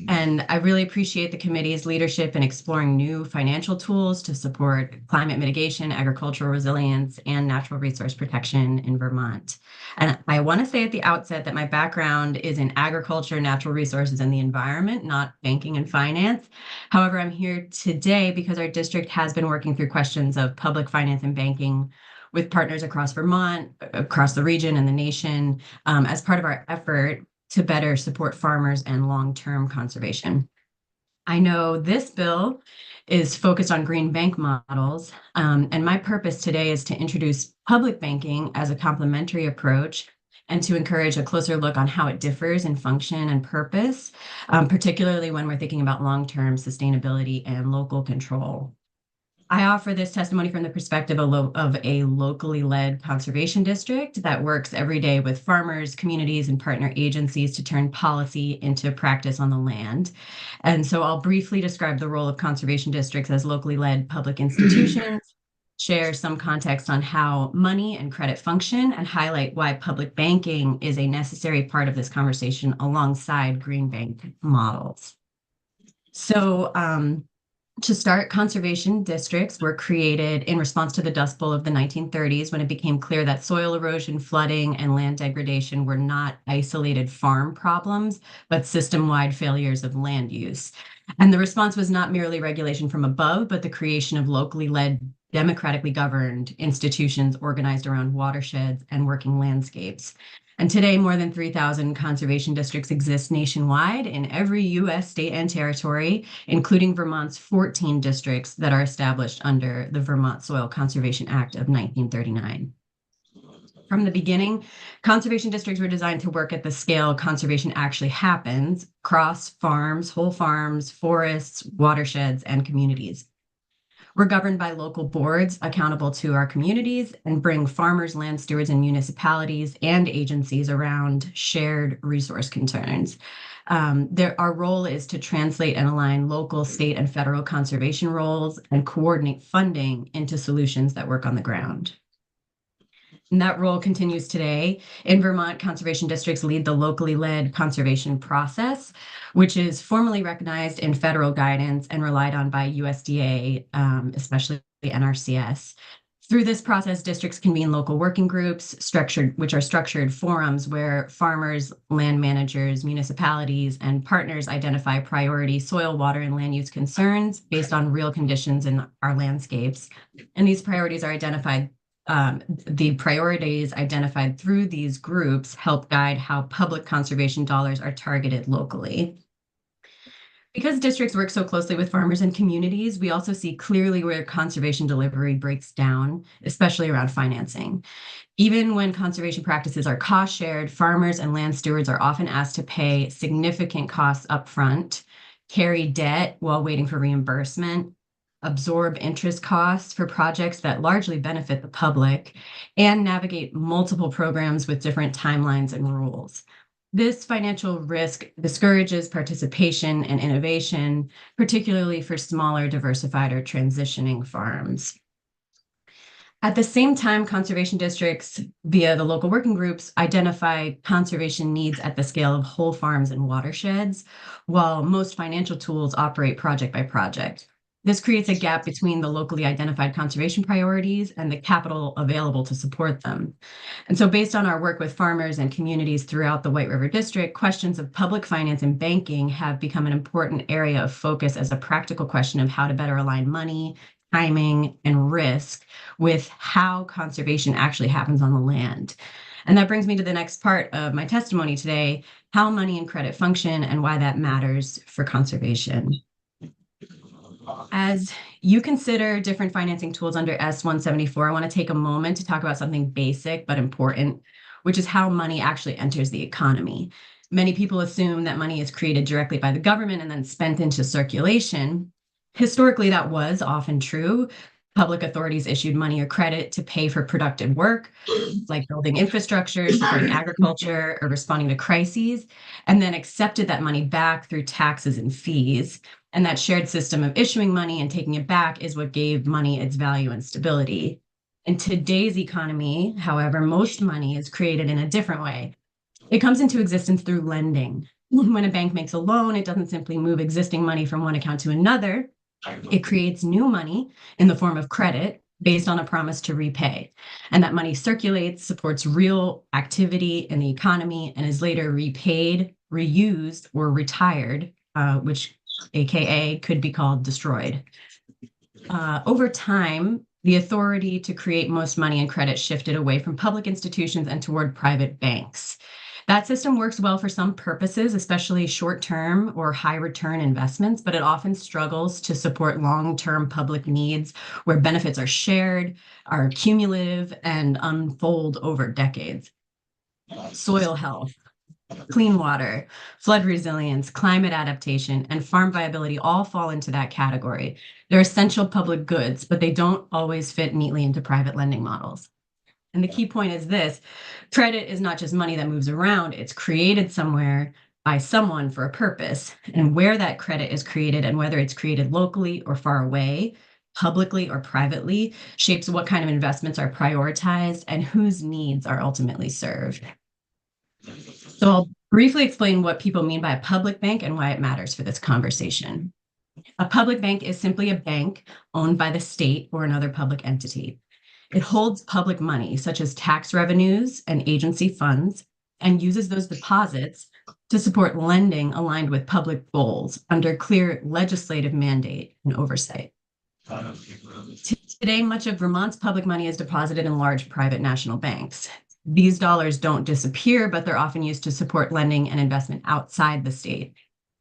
And I really appreciate the committee's leadership in exploring new financial tools to support climate mitigation, agricultural resilience, and natural resource protection in Vermont. And I want to say at the outset that my background is in agriculture, natural resources, and the environment, not banking and finance. However, I'm here today because our district has been working through questions of public finance and banking with partners across Vermont, across the region and the nation, as part of our effort to better support farmers and long-term conservation. I know this bill is focused on green bank models, and my purpose today is to introduce public banking as a complementary approach and to encourage a closer look on how it differs in function and purpose, particularly when we're thinking about long-term sustainability and local control. I offer this testimony from the perspective of a locally led conservation district that works every day with farmers, communities, and partner agencies to turn policy into practice on the land. And so I'll briefly describe the role of conservation districts as locally led public institutions, share some context on how money and credit function, and highlight why public banking is a necessary part of this conversation alongside green bank models. So, to start, conservation districts were created in response to the Dust Bowl of the 1930s when it became clear that soil erosion, flooding, and land degradation were not isolated farm problems, but system-wide failures of land use. And the response was not merely regulation from above, but the creation of locally led, democratically governed institutions organized around watersheds and working landscapes. And today, more than 3,000 conservation districts exist nationwide in every U.S. state and territory, including Vermont's 14 districts that are established under the Vermont Soil Conservation Act of 1939. From the beginning, conservation districts were designed to work at the scale conservation actually happens across farms, whole farms, forests, watersheds, and communities. We're governed by local boards accountable to our communities and bring farmers, land stewards, and municipalities and agencies around shared resource concerns. Our role is to translate and align local, state, and federal conservation roles and coordinate funding into solutions that work on the ground. And that role continues today. In Vermont, conservation districts lead the locally led conservation process, which is formally recognized in federal guidance and relied on by USDA, especially the NRCS. Through this process, districts convene local working groups, which are structured forums where farmers, land managers, municipalities, and partners identify priority soil, water, and land use concerns based on real conditions in our landscapes. And these priorities are identified. The priorities identified through these groups help guide how public conservation dollars are targeted locally. Because districts work so closely with farmers and communities, we also see clearly where conservation delivery breaks down, especially around financing. Even when conservation practices are cost shared, farmers and land stewards are often asked to pay significant costs upfront, carry debt while waiting for reimbursement, absorb interest costs for projects that largely benefit the public, and navigate multiple programs with different timelines and rules. This financial risk discourages participation and innovation, particularly for smaller, diversified, or transitioning farms. At the same time, conservation districts, via the local working groups, identify conservation needs at the scale of whole farms and watersheds, while most financial tools operate project by project. This creates a gap between the locally identified conservation priorities and the capital available to support them. And so based on our work with farmers and communities throughout the White River District, questions of public finance and banking have become an important area of focus as a practical question of how to better align money, timing, and risk with how conservation actually happens on the land. And that brings me to the next part of my testimony today, how money and credit function and why that matters for conservation. As you consider different financing tools under S-174, I want to take a moment to talk about something basic but important, which is how money actually enters the economy. Many people assume that money is created directly by the government and then spent into circulation. Historically, that was often true. Public authorities issued money or credit to pay for productive work, like building infrastructure, supporting agriculture, or responding to crises, and then accepted that money back through taxes and fees. And that shared system of issuing money and taking it back is what gave money its value and stability. In today's economy, however, most money is created in a different way. It comes into existence through lending. When a bank makes a loan, it doesn't simply move existing money from one account to another. It creates new money in the form of credit based on a promise to repay. And that money circulates, supports real activity in the economy, and is later repaid, reused, or retired, which AKA could be called destroyed. Over time, the authority to create most money and credit shifted away from public institutions and toward private banks. That system works well for some purposes, especially short-term or high-return investments, but it often struggles to support long-term public needs where benefits are shared, are cumulative, and unfold over decades. Soil health, clean water, flood resilience, climate adaptation, and farm viability all fall into that category. They're essential public goods, but they don't always fit neatly into private lending models. And the key point is this: credit is not just money that moves around, it's created somewhere by someone for a purpose. And where that credit is created and whether it's created locally or far away, publicly or privately, shapes what kind of investments are prioritized and whose needs are ultimately served. So I'll briefly explain what people mean by a public bank and why it matters for this conversation. A public bank is simply a bank owned by the state or another public entity. It holds public money, such as tax revenues and agency funds, and uses those deposits to support lending aligned with public goals under clear legislative mandate and oversight. Today, much of Vermont's public money is deposited in large private national banks. These dollars don't disappear, but they're often used to support lending and investment outside the state.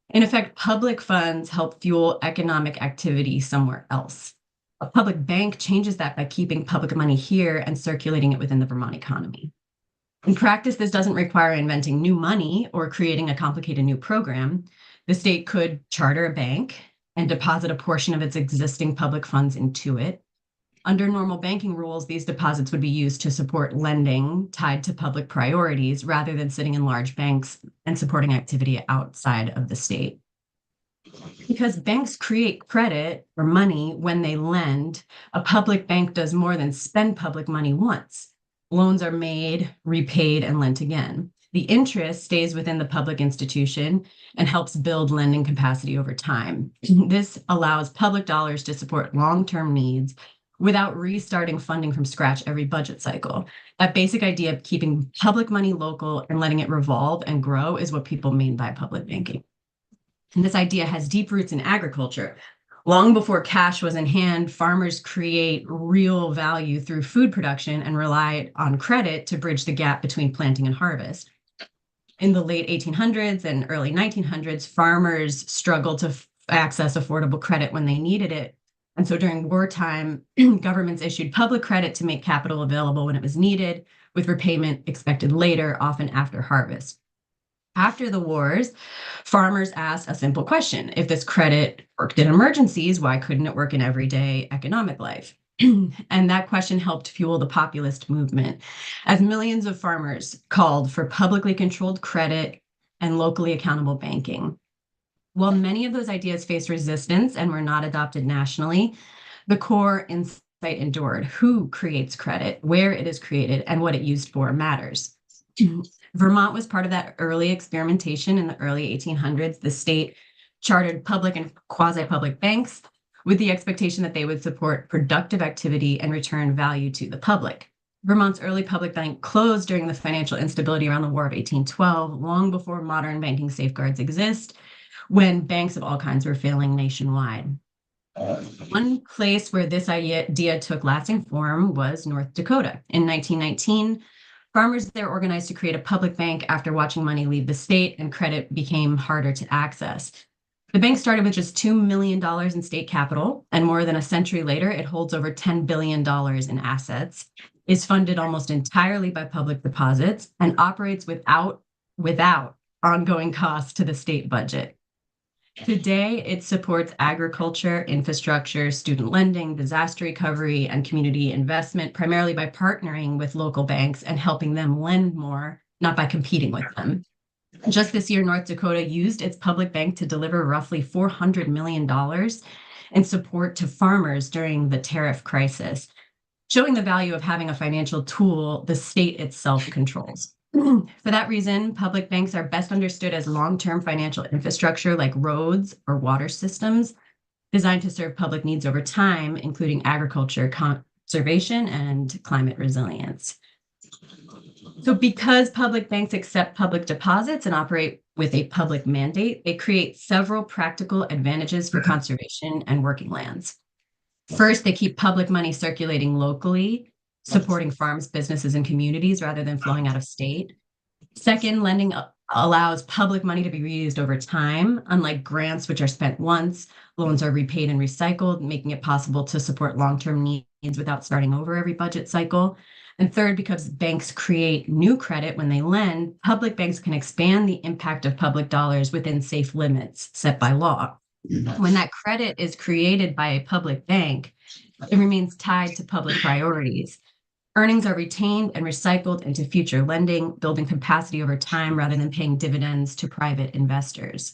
In effect, public funds help fuel economic activity somewhere else. A public bank changes that by keeping public money here and circulating it within the Vermont economy. In practice, this doesn't require inventing new money or creating a complicated new program. The state could charter a bank and deposit a portion of its existing public funds into it. Under normal banking rules, these deposits would be used to support lending tied to public priorities rather than sitting in large banks and supporting activity outside of the state. Because banks create credit or money when they lend, a public bank does more than spend public money once. Loans are made, repaid, and lent again. The interest stays within the public institution and helps build lending capacity over time. This allows public dollars to support long-term needs without restarting funding from scratch every budget cycle. That basic idea of keeping public money local and letting it revolve and grow is what people mean by public banking. And this idea has deep roots in agriculture. Long before cash was in hand, farmers create real value through food production and rely on credit to bridge the gap between planting and harvest. In the late 1800s and early 1900s, farmers struggled to access affordable credit when they needed it. And so during wartime, governments issued public credit to make capital available when it was needed, with repayment expected later, often after harvest. After the wars, farmers asked a simple question: if this credit worked in emergencies, why couldn't it work in everyday economic life? And that question helped fuel the populist movement, as millions of farmers called for publicly controlled credit and locally accountable banking. While many of those ideas faced resistance and were not adopted nationally, the core insight endured. Who creates credit, where it is created, and what it used for matters. Vermont was part of that early experimentation in the early 1800s. The state chartered public and quasi-public banks with the expectation that they would support productive activity and return value to the public. Vermont's early public bank closed during the financial instability around the War of 1812, long before modern banking safeguards exist, when banks of all kinds were failing nationwide. One place where this idea took lasting form was North Dakota. In 1919, farmers there organized to create a public bank after watching money leave the state and credit became harder to access. The bank started with just $2 million in state capital, and more than a century later, it holds over $10 billion in assets, is funded almost entirely by public deposits, and operates without ongoing costs to the state budget. Today, it supports agriculture, infrastructure, student lending, disaster recovery, and community investment, primarily by partnering with local banks and helping them lend more, not by competing with them. Just this year, North Dakota used its public bank to deliver roughly $400 million in support to farmers during the tariff crisis, showing the value of having a financial tool the state itself controls. For that reason, public banks are best understood as long-term financial infrastructure like roads or water systems designed to serve public needs over time, including agriculture, conservation, and climate resilience. So because public banks accept public deposits and operate with a public mandate, they create several practical advantages for conservation and working lands. First, they keep public money circulating locally, supporting farms, businesses, and communities rather than flowing out of state. Second, lending allows public money to be reused over time. Unlike grants, which are spent once, loans are repaid and recycled, making it possible to support long-term needs without starting over every budget cycle. And third, because banks create new credit when they lend, public banks can expand the impact of public dollars within safe limits set by law. When that credit is created by a public bank, it remains tied to public priorities. Earnings are retained and recycled into future lending, building capacity over time rather than paying dividends to private investors.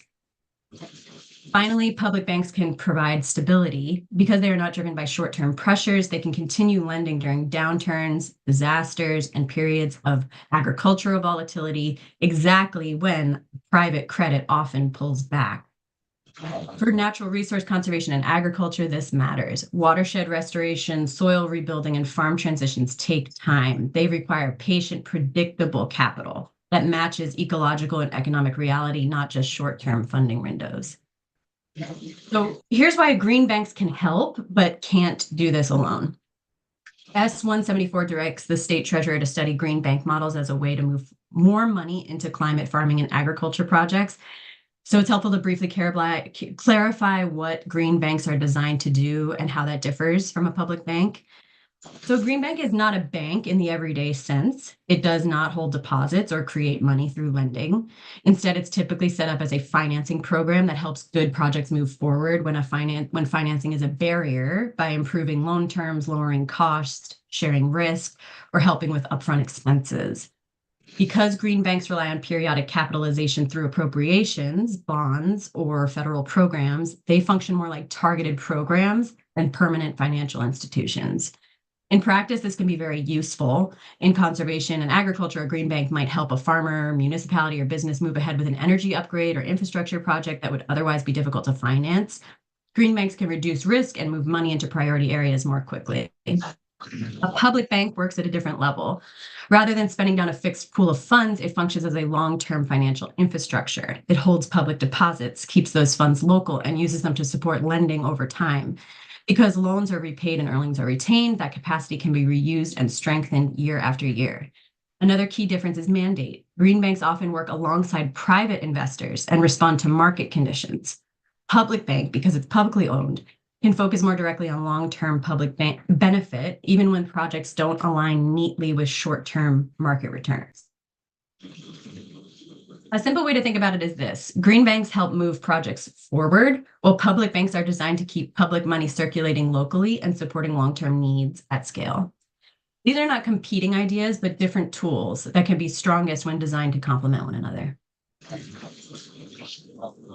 Finally, public banks can provide stability. Because they are not driven by short-term pressures, they can continue lending during downturns, disasters, and periods of agricultural volatility, exactly when private credit often pulls back. For natural resource conservation and agriculture, this matters. Watershed restoration, soil rebuilding, and farm transitions take time. They require patient, predictable capital that matches ecological and economic reality, not just short-term funding windows. So here's why green banks can help, but can't do this alone. S-174 directs the state treasurer to study green bank models as a way to move more money into climate farming and agriculture projects. So it's helpful to briefly clarify what green banks are designed to do and how that differs from a public bank. So a green bank is not a bank in the everyday sense. It does not hold deposits or create money through lending. Instead, it's typically set up as a financing program that helps good projects move forward when financing is a barrier by improving loan terms, lowering costs, sharing risk, or helping with upfront expenses. Because green banks rely on periodic capitalization through appropriations, bonds, or federal programs, they function more like targeted programs than permanent financial institutions. In practice, this can be very useful. In conservation and agriculture, a green bank might help a farmer, municipality, or business move ahead with an energy upgrade or infrastructure project that would otherwise be difficult to finance. Green banks can reduce risk and move money into priority areas more quickly. A public bank works at a different level. Rather than spending down a fixed pool of funds, it functions as a long-term financial infrastructure. It holds public deposits, keeps those funds local, and uses them to support lending over time. Because loans are repaid and earnings are retained, that capacity can be reused and strengthened year after year. Another key difference is mandate. Green banks often work alongside private investors and respond to market conditions. Public bank, because it's publicly owned, can focus more directly on long-term public benefit, even when projects don't align neatly with short-term market returns. A simple way to think about it is this: green banks help move projects forward, while public banks are designed to keep public money circulating locally and supporting long-term needs at scale. These are not competing ideas, but different tools that can be strongest when designed to complement one another.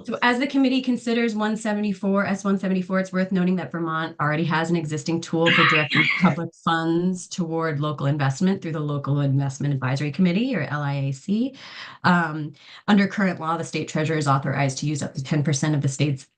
So as the committee considers S-174, it's worth noting that Vermont already has an existing tool for directing public funds toward local investment through the Local Investment Advisory Committee, or LIAC. Under current law, the state treasurer is authorized to use up to 10% of the state's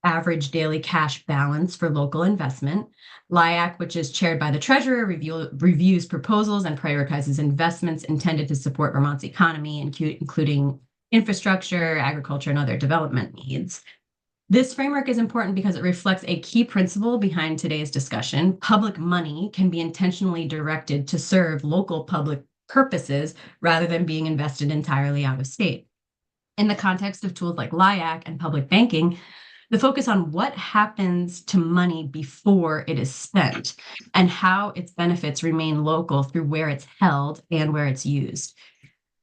average daily cash balance for local investment. LIAC, which is chaired by the treasurer, reviews proposals and prioritizes investments intended to support Vermont's economy, including infrastructure, agriculture, and other development needs. This framework is important because it reflects a key principle behind today's discussion. Public money can be intentionally directed to serve local public purposes rather than being invested entirely out of state. In the context of tools like LIAC and public banking, the focus on what happens to money before it is spent and how its benefits remain local through where it's held and where it's used.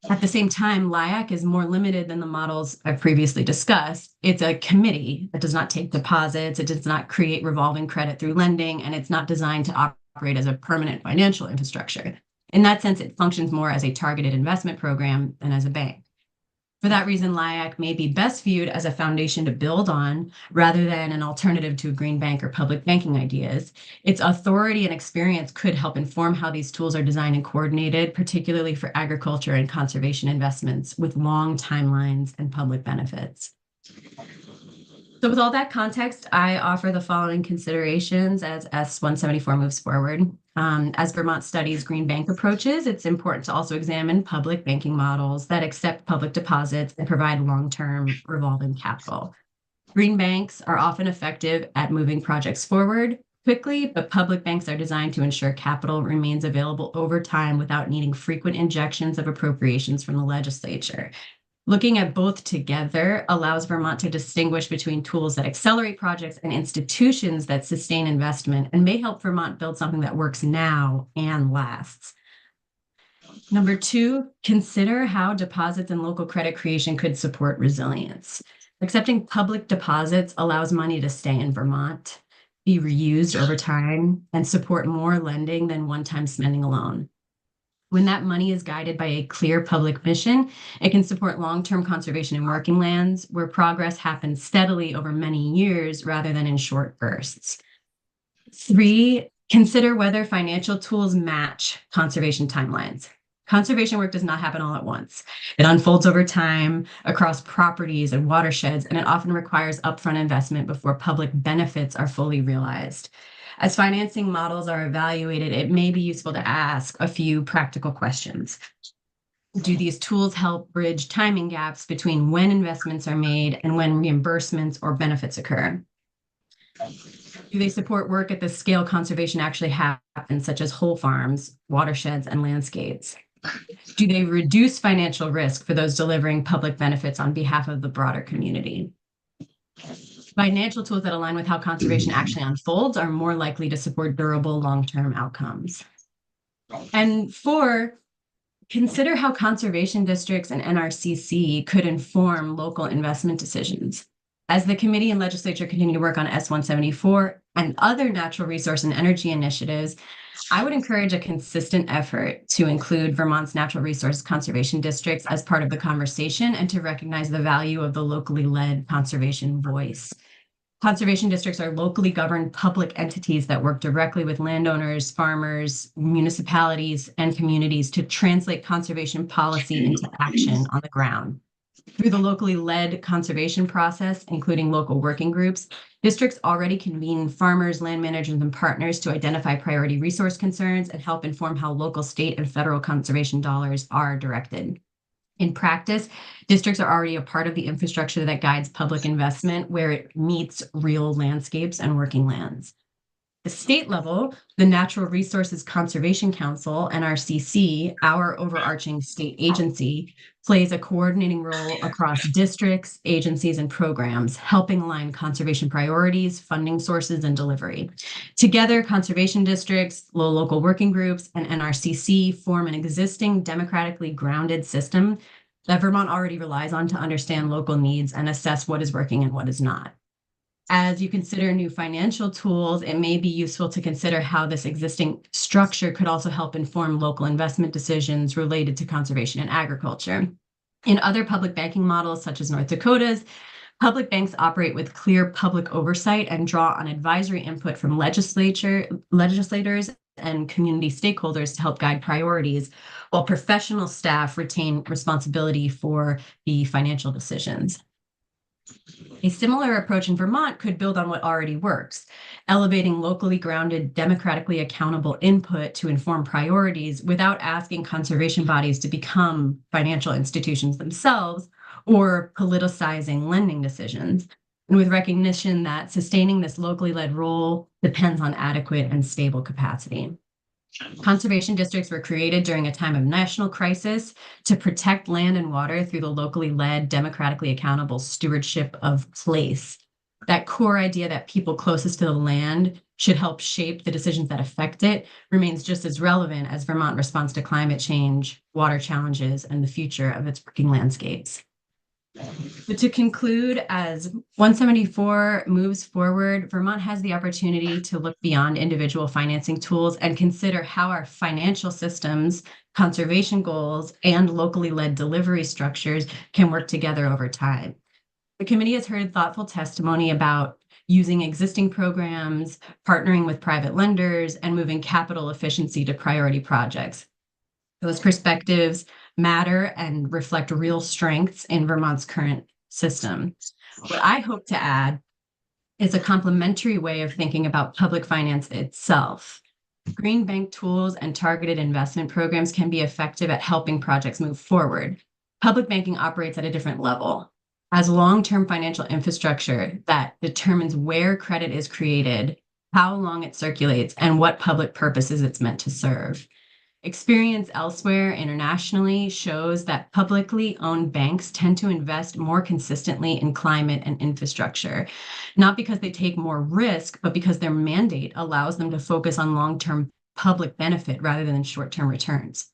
At the same time, LIAC is more limited than the models I've previously discussed. It's a committee that does not take deposits, it does not create revolving credit through lending, and it's not designed to operate as a permanent financial infrastructure. In that sense, it functions more as a targeted investment program than as a bank. For that reason, LIAC may be best viewed as a foundation to build on rather than an alternative to green bank or public banking ideas. Its authority and experience could help inform how these tools are designed and coordinated, particularly for agriculture and conservation investments with long timelines and public benefits. So with all that context, I offer the following considerations as S-174 moves forward. As Vermont studies green bank approaches, it's important to also examine public banking models that accept public deposits and provide long-term revolving capital. Green banks are often effective at moving projects forward, quickly, but public banks are designed to ensure capital remains available over time without needing frequent injections of appropriations from the legislature. Looking at both together allows Vermont to distinguish between tools that accelerate projects and institutions that sustain investment and may help Vermont build something that works now and lasts. Number two, consider how deposits and local credit creation could support resilience. Accepting public deposits allows money to stay in Vermont, be reused over time, and support more lending than one-time spending alone. When that money is guided by a clear public mission, it can support long-term conservation in working lands where progress happens steadily over many years rather than in short bursts. Three, consider whether financial tools match conservation timelines. Conservation work does not happen all at once. It unfolds over time across properties and watersheds, and it often requires upfront investment before public benefits are fully realized. As financing models are evaluated, it may be useful to ask a few practical questions. Do these tools help bridge timing gaps between when investments are made and when reimbursements or benefits occur? Do they support work at the scale conservation actually happens, such as whole farms, watersheds, and landscapes? Do they reduce financial risk for those delivering public benefits on behalf of the broader community? Financial tools that align with how conservation actually unfolds are more likely to support durable long-term outcomes. And four, consider how conservation districts and NRCC could inform local investment decisions. As the committee and legislature continue to work on S-174 and other natural resource and energy initiatives, I would encourage a consistent effort to include Vermont's natural resource conservation districts as part of the conversation and to recognize the value of the locally led conservation voice. Conservation districts are locally governed public entities that work directly with landowners, farmers, municipalities, and communities to translate conservation policy into action on the ground. Through the locally led conservation process, including local working groups, districts already convene farmers, land managers, and partners to identify priority resource concerns and help inform how local, state, and federal conservation dollars are directed. In practice, districts are already a part of the infrastructure that guides public investment where it meets real landscapes and working lands. The state level, the Natural Resources Conservation Council, NRCC, our overarching state agency, plays a coordinating role across districts, agencies, and programs, helping align conservation priorities, funding sources, and delivery. Together, conservation districts, local working groups, and NRCC form an existing democratically grounded system that Vermont already relies on to understand local needs and assess what is working and what is not. As you consider new financial tools, it may be useful to consider how this existing structure could also help inform local investment decisions related to conservation and agriculture. In other public banking models, such as North Dakota's, public banks operate with clear public oversight and draw on advisory input from legislators and community stakeholders to help guide priorities, while professional staff retain responsibility for the financial decisions. A similar approach in Vermont could build on what already works, elevating locally grounded, democratically accountable input to inform priorities without asking conservation bodies to become financial institutions themselves or politicizing lending decisions, and with recognition that sustaining this locally led role depends on adequate and stable capacity. Conservation districts were created during a time of national crisis to protect land and water through the locally led, democratically accountable stewardship of place. That core idea that people closest to the land should help shape the decisions that affect it remains just as relevant as Vermont responds to climate change, water challenges, and the future of its working landscapes. But to conclude, as 174 moves forward, Vermont has the opportunity to look beyond individual financing tools and consider how our financial systems, conservation goals, and locally led delivery structures can work together over time. The committee has heard thoughtful testimony about using existing programs, partnering with private lenders, and moving capital efficiency to priority projects. Those perspectives matter and reflect real strengths in Vermont's current system. What I hope to add is a complementary way of thinking about public finance itself. Green bank tools and targeted investment programs can be effective at helping projects move forward. Public banking operates at a different level. As long-term financial infrastructure that determines where credit is created, how long it circulates, and what public purposes it's meant to serve. Experience elsewhere internationally shows that publicly owned banks tend to invest more consistently in climate and infrastructure, not because they take more risk, but because their mandate allows them to focus on long-term public benefit rather than short-term returns.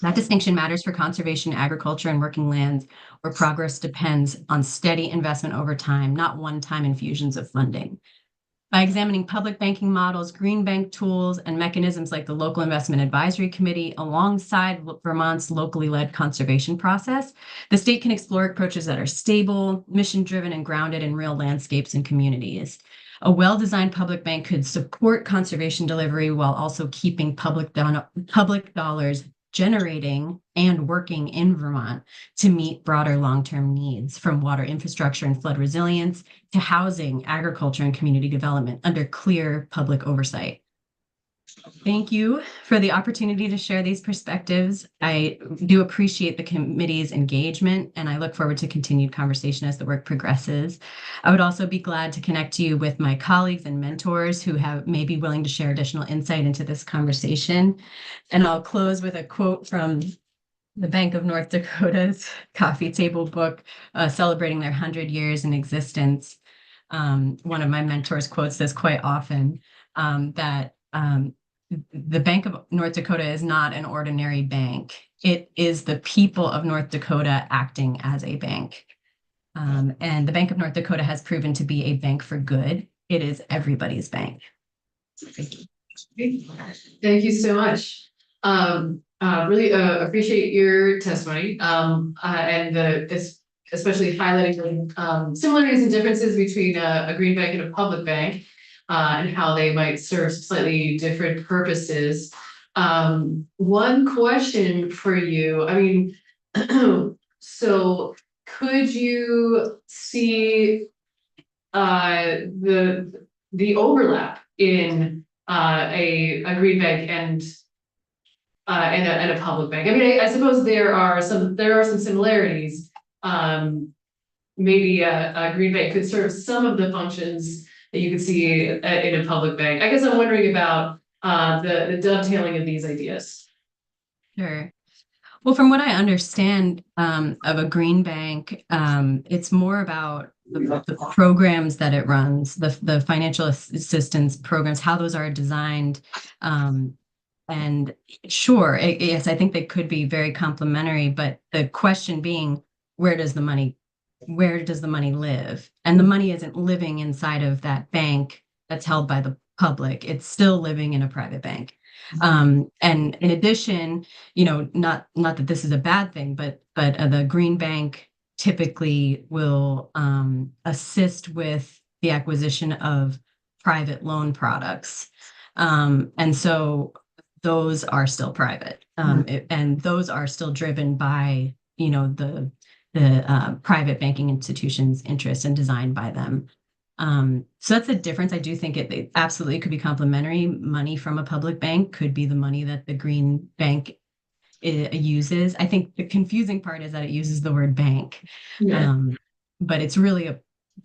That distinction matters for conservation, agriculture, and working lands, where progress depends on steady investment over time, not one-time infusions of funding. By examining public banking models, green bank tools, and mechanisms like the Local Investment Advisory Committee, alongside Vermont's locally led conservation process, the state can explore approaches that are stable, mission-driven, and grounded in real landscapes and communities. A well-designed public bank could support conservation delivery while also keeping public dollars generating and working in Vermont to meet broader long-term needs, from water infrastructure and flood resilience to housing, agriculture, and community development under clear public oversight. Thank you for the opportunity to share these perspectives. I do appreciate the committee's engagement, and I look forward to continued conversation as the work progresses. I would also be glad to connect you with my colleagues and mentors who may be willing to share additional insight into this conversation. And I'll close with a quote from the Bank of North Dakota's coffee table book, celebrating their 100 years in existence. One of my mentors quotes this quite often, that the Bank of North Dakota is not an ordinary bank. It is the people of North Dakota acting as a bank. And the Bank of North Dakota has proven to be a bank for good. It is everybody's bank. Thank you. Thank you so much. Really appreciate your testimony, and especially highlighting similarities and differences between a green bank and a public bank, and how they might serve slightly different purposes. One question for you, I mean, so could you see the overlap in a green bank and a public bank? I mean, I suppose there are some similarities. Maybe a green bank could serve some of the functions that you could see in a public bank. I guess I'm wondering about the dovetailing of these ideas. Sure. Well, from what I understand of a green bank, it's more about the programs that it runs, the financial assistance programs, how those are designed. And sure, yes, I think they could be very complementary, but the question being, where does the money live? And the money isn't living inside of that bank that's held by the public. It's still living in a private bank. And in addition, not that this is a bad thing, but the green bank typically will assist with the acquisition of private loan products. And so those are still private, and those are still driven by, the private banking institutions' interest and designed by them. So that's the difference. I do think it absolutely could be complementary. Money from a public bank could be the money that the green bank uses. I think the confusing part is that it uses the word bank. Yeah. But it's really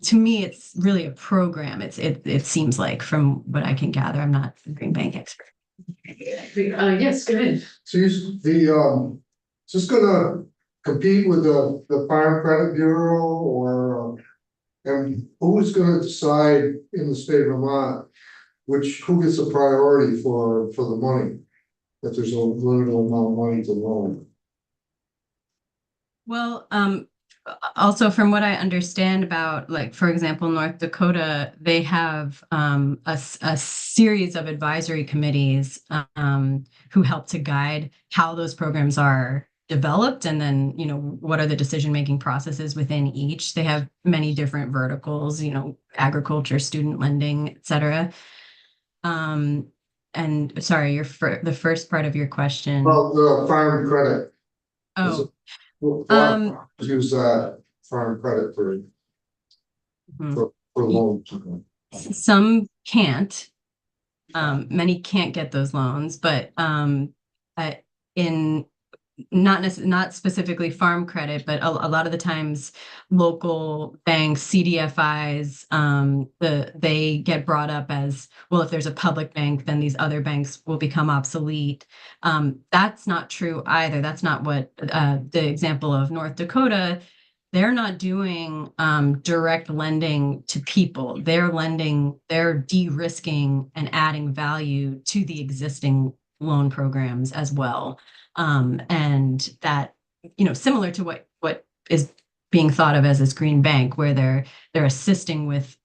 to me, it's really a program. It seems like, from what I can gather. I'm not a green bank expert. Yes, go ahead. So just gonna compete with the Farm Credit Bureau, or and who's gonna decide in the state of Vermont who gets a priority for the money, if there's a limited amount of money to loan? Well, also from what I understand about, like, for example, North Dakota, they have a series of advisory committees who help to guide how those programs are developed, and then, what are the decision-making processes within each. They have many different verticals, agriculture, student lending, et cetera. And sorry, the first part of your question. Well, the farm credit. Oh. Use that farm credit for loans. Some can't. Many can't get those loans, but in not specifically farm credit, but a lot of the times local banks, CDFIs, they get brought up as, well, if there's a public bank, then these other banks will become obsolete. That's not true either. That's not what the example of North Dakota. They're not doing direct lending to people. They're de-risking and adding value to the existing loan programs as well. And that, similar to what is being thought of as this green bank, where they're assisting with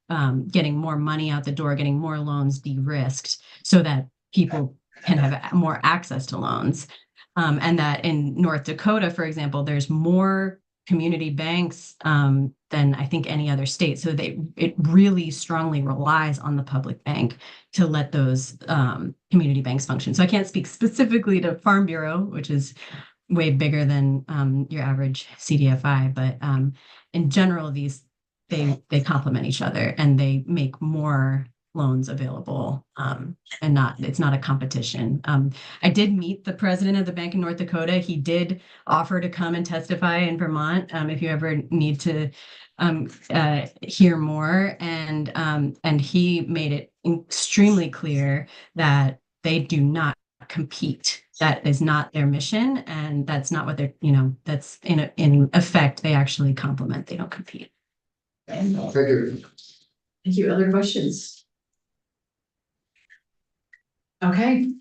getting more money out the door, getting more loans de-risked so that people can have more access to loans. And that in North Dakota, for example, there's more community banks than I think any other state. So it really strongly relies on the public bank to let those community banks function. So I can't speak specifically to Farm Bureau, which is way bigger than your average CDFI, but in general, they complement each other and they make more loans available, and it's not a competition. I did meet the president of the bank in North Dakota. He did offer to come and testify in Vermont if you ever need to hear more. And he made it extremely clear that they do not compete. That is not their mission, and that's not what they're, that's in effect, they actually complement, they don't compete. Thank you. Thank you. Other questions? Okay.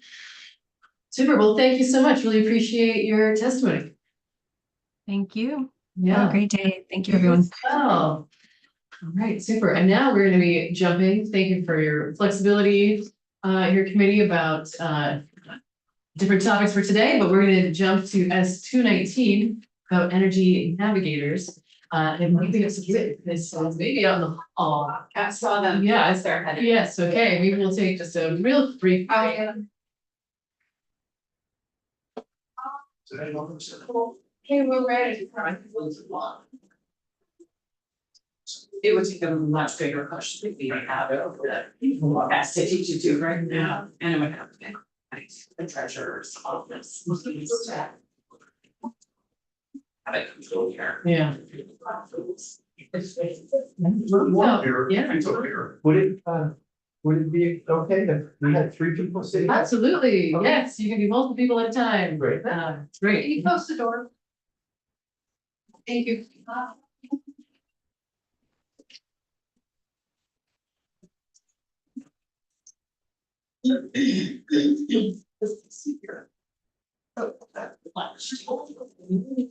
Super. Well, thank you so much. Really appreciate your testimony. Thank you. Yeah. Have a great day. Thank you, everyone. Oh, all right, super. And now we're going to be jumping. Thank you for your flexibility, your committee about different topics for today, but we're going to jump to S219 about energy navigators. And I think this maybe on the hall. I saw them. Yeah, as they're headed. yes, okay, maybe we'll take just a real brief. Okay, we're ready. It would take a much bigger push to be have it over the capacity to do right now, and it would have to be the treasurer's office. Have it control here. Yeah. Yeah. Would it be okay if we had 3 people sitting? Absolutely, yes, you can be multiple people at a time. Great. Great. Can you close the door? Thank you.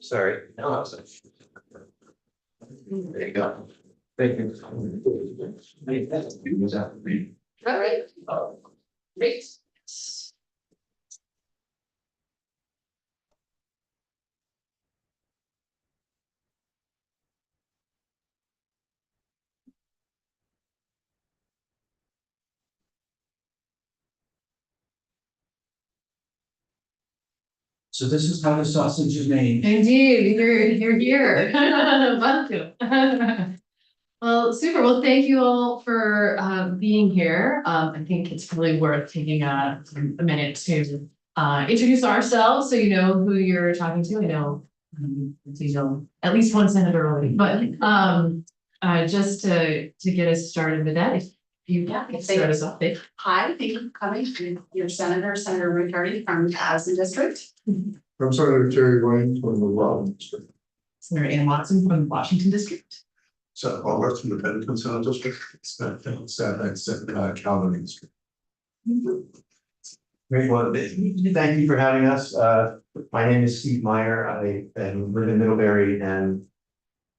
Sorry. No, I was. There you go. Thank you. All right. Great. So this is how the sausage is made. Indeed, you're here. Welcome. Well, super. Well, thank you all for being here. I think it's really worth taking a minute to introduce ourselves so you know who you're talking to. I know you know at least one senator already, but just to get us started with that, if you can start us off. Hi, thank you for coming. Your Senator Ricciardi from the Addison District. I'm Senator Terry Wayne from the Washington District. Senator Ann Watson from Washington District. So I'll work from the Pennington Center District, Calvin District. Great, well, thank you for having us. My name is Steve Meyer. I live in Middlebury, and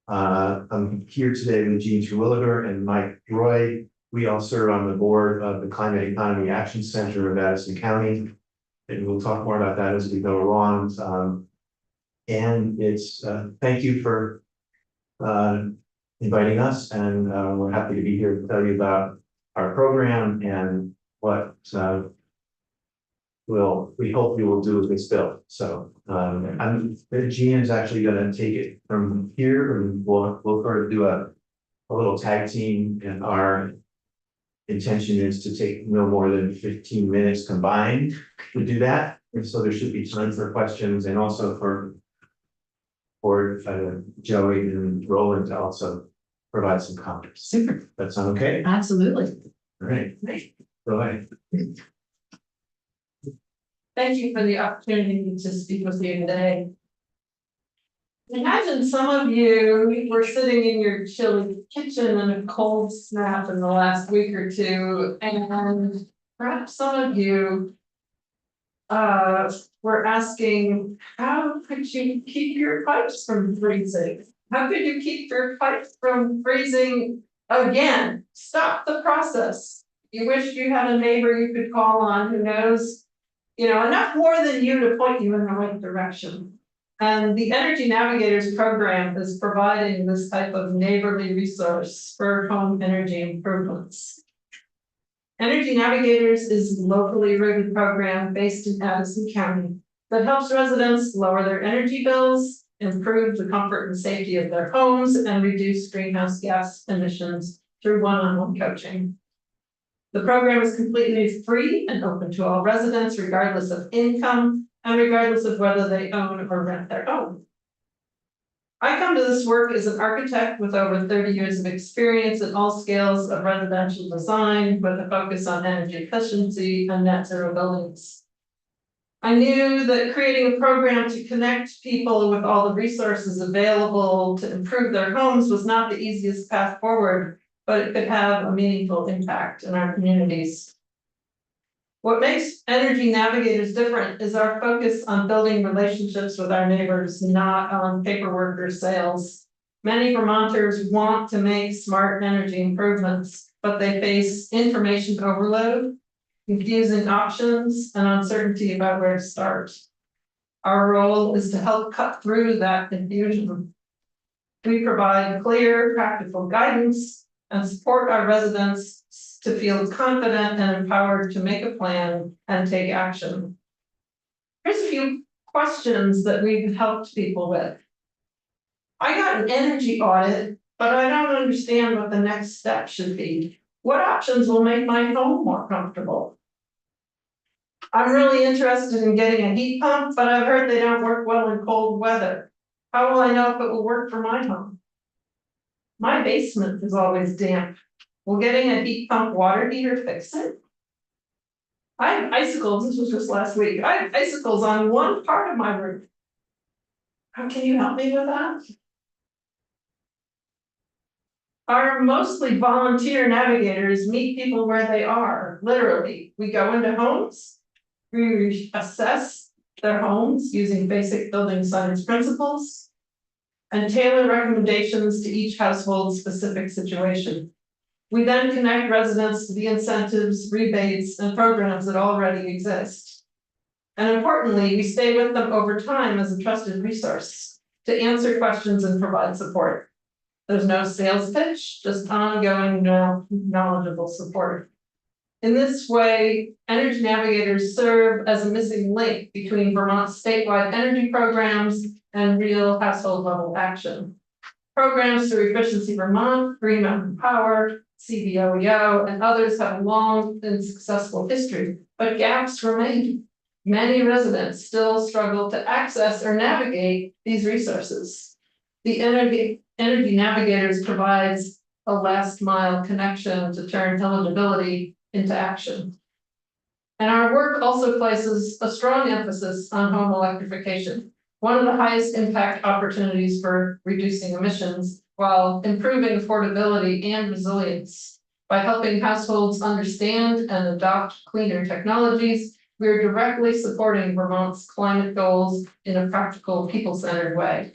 I'm here today with Jean Terwilliger and Mike Roy. We all serve on the board of the Climate Economy Action Center of Addison County. And we'll talk more about that as we go along. And it's thank you for inviting us, and we're happy to be here to tell you about our program and what we hope you will do with this bill. So Jean is actually going to take it from here, and we'll sort of do a little tag team, and our intention is to take no more than 15 minutes combined to do that. And so there should be time for questions and also for Joey and Roland to also provide some comments. Super, That sound okay? absolutely. All right, go ahead. Thank you for the opportunity to speak with you today. Imagine some of you were sitting in your chilly kitchen in a cold snap in the last week or two, and perhaps some of you were asking, how could you keep your pipes from freezing? How could you keep your pipes from freezing again? Stop the process. You wish you had a neighbor you could call on who knows, enough more than you to point you in the right direction. And the Energy Navigators program is providing this type of neighborly resource for home energy improvements. Energy Navigators is a locally rooted program based in Addison County that helps residents lower their energy bills, improve the comfort and safety of their homes, and reduce greenhouse gas emissions through one-on-one coaching. The program is completely free and open to all residents, regardless of income and regardless of whether they own or rent their home. I come to this work as an architect with over 30 years of experience in all scales of residential design with a focus on energy efficiency and net zero buildings. I knew that creating a program to connect people with all the resources available to improve their homes was not the easiest path forward, but it could have a meaningful impact in our communities. What makes Energy Navigators different is our focus on building relationships with our neighbors, not on paperwork or sales. Many Vermonters want to make smart energy improvements, but they face information overload, confusing options, and uncertainty about where to start. Our role is to help cut through that confusion. We provide clear, practical guidance and support our residents to feel confident and empowered to make a plan and take action. Here's a few questions that we've helped people with. I got an energy audit, but I don't understand what the next step should be. What options will make my home more comfortable? I'm really interested in getting a heat pump, but I've heard they don't work well in cold weather. How will I know if it will work for my home? My basement is always damp. Will getting a heat pump water heater fix it? I have icicles, this was just last week. I have icicles on one part of my roof. How can you help me with that? Our mostly volunteer navigators meet people where they are, literally. We go into homes, we assess their homes using basic building science principles, and tailor recommendations to each household's specific situation. We then connect residents to the incentives, rebates, and programs that already exist. And importantly, we stay with them over time as a trusted resource to answer questions and provide support. There's no sales pitch, just ongoing knowledgeable support. In this way, Energy Navigators serve as a missing link between Vermont's statewide energy programs and real household level action. Programs through Efficiency Vermont, Green Mountain Power, CBOEO, and others have a long and successful history, but gaps remain. Many residents still struggle to access or navigate these resources. The Energy Navigators provides a last mile connection to turn eligibility into action. And our work also places a strong emphasis on home electrification, one of the highest impact opportunities for reducing emissions while improving affordability and resilience. By helping households understand and adopt cleaner technologies, we are directly supporting Vermont's climate goals in a practical, people-centered way.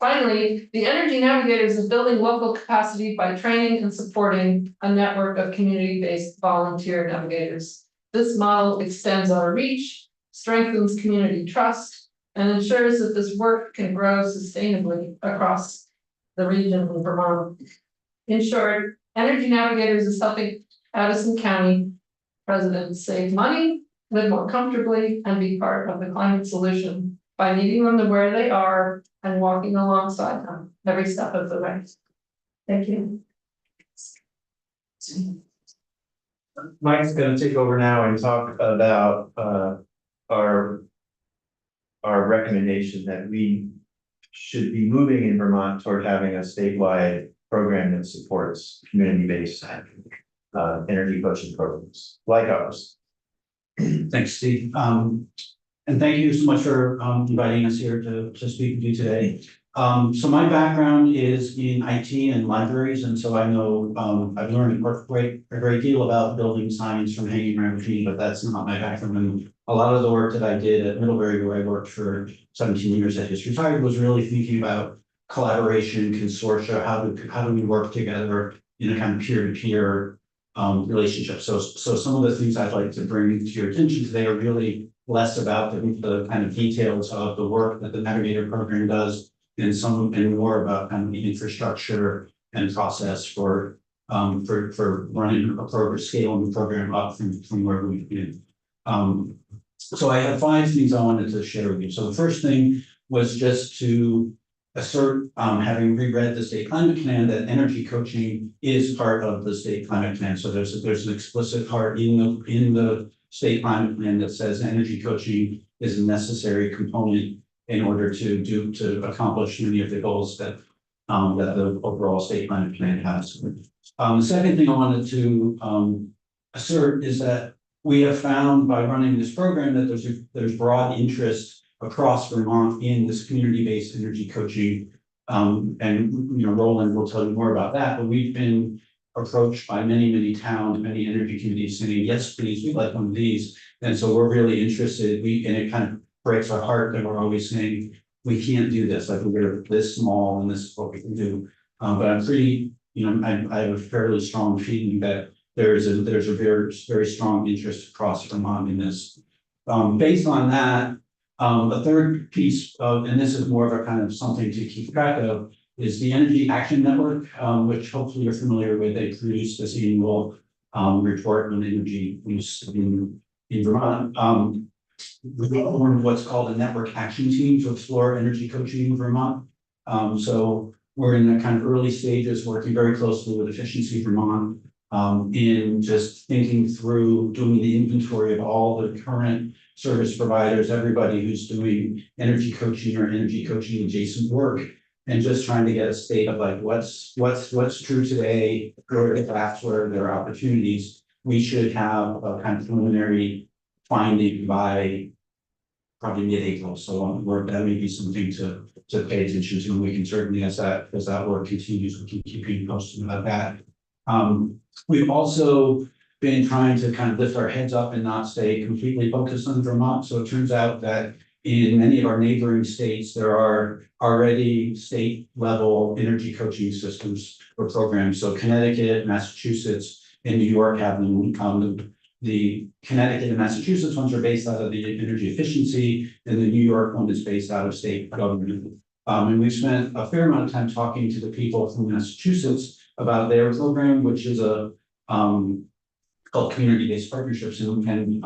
Finally, the Energy Navigators is building local capacity by training and supporting a network of community-based volunteer navigators. This model extends our reach, strengthens community trust, and ensures that this work can grow sustainably across the region of Vermont. In short, Energy Navigators is helping Addison County residents save money, live more comfortably, and be part of the climate solution by meeting them where they are and walking alongside them every step of the way. Thank you. Mike's gonna take over now and talk about our recommendation that we should be moving in Vermont toward having a statewide program that supports community-based energy coaching programs like ours. Thanks, Steve. And thank you so much for inviting us here to speak with you today. So my background is in IT and libraries, and so I know I've learned a great deal about building science from hanging around with me, but that's not my background. And a lot of the work that I did at Middlebury, where I worked for 17 years at History Retired, was really thinking about collaboration, consortia, how do we work together in a kind of peer-to-peer relationship. So some of the things I'd like to bring to your attention today are really less about the kind of details of the work that the Navigator program does, and more about kind of the infrastructure and process for running a program, scaling the program up from where we've been. So I have 5 things I wanted to share with you. So the first thing was just to assert, having reread the state climate plan, that energy coaching is part of the state climate plan. So there's an explicit part in the state climate plan that says energy coaching is a necessary component in order to accomplish many of the goals that the overall state climate plan has. The second thing I wanted to assert is that we have found by running this program that there's broad interest across Vermont in this community-based energy coaching. And Roland will tell you more about that, but we've been approached by many towns, many energy committees saying, yes, please, we'd like one of these. And so we're really interested. And it kind of breaks our heart that we're always saying, we can't do this, like we're this small and this is what we can do. But I'm pretty, I have a fairly strong feeling that there's a very strong interest across Vermont in this. Based on that, the third piece of, and this is more of a kind of something to keep track of, is the Energy Action Network, which hopefully you're familiar with. They produce this annual report on energy use in Vermont. We formed what's called a network action team to explore energy coaching in Vermont. So we're in the kind of early stages, working very closely with Efficiency Vermont in just thinking through doing the inventory of all the current service providers, everybody who's doing energy coaching or energy coaching adjacent work, and just trying to get a state of like what's true today, where are the gaps, where there are opportunities. We should have a kind of preliminary finding by probably mid-April. So that may be something to pay attention to, and we can certainly, as that work continues, we can keep you posted about that. We've also been trying to kind of lift our heads up and not stay completely focused on Vermont. So it turns out that in many of our neighboring states, there are already state level energy coaching systems or programs. So Connecticut, Massachusetts, and New York have them. The Connecticut and Massachusetts ones are based out of the energy efficiency, and the New York one is based out of state government. And we've spent a fair amount of time talking to the people from Massachusetts about their program, which is called community-based partnerships. And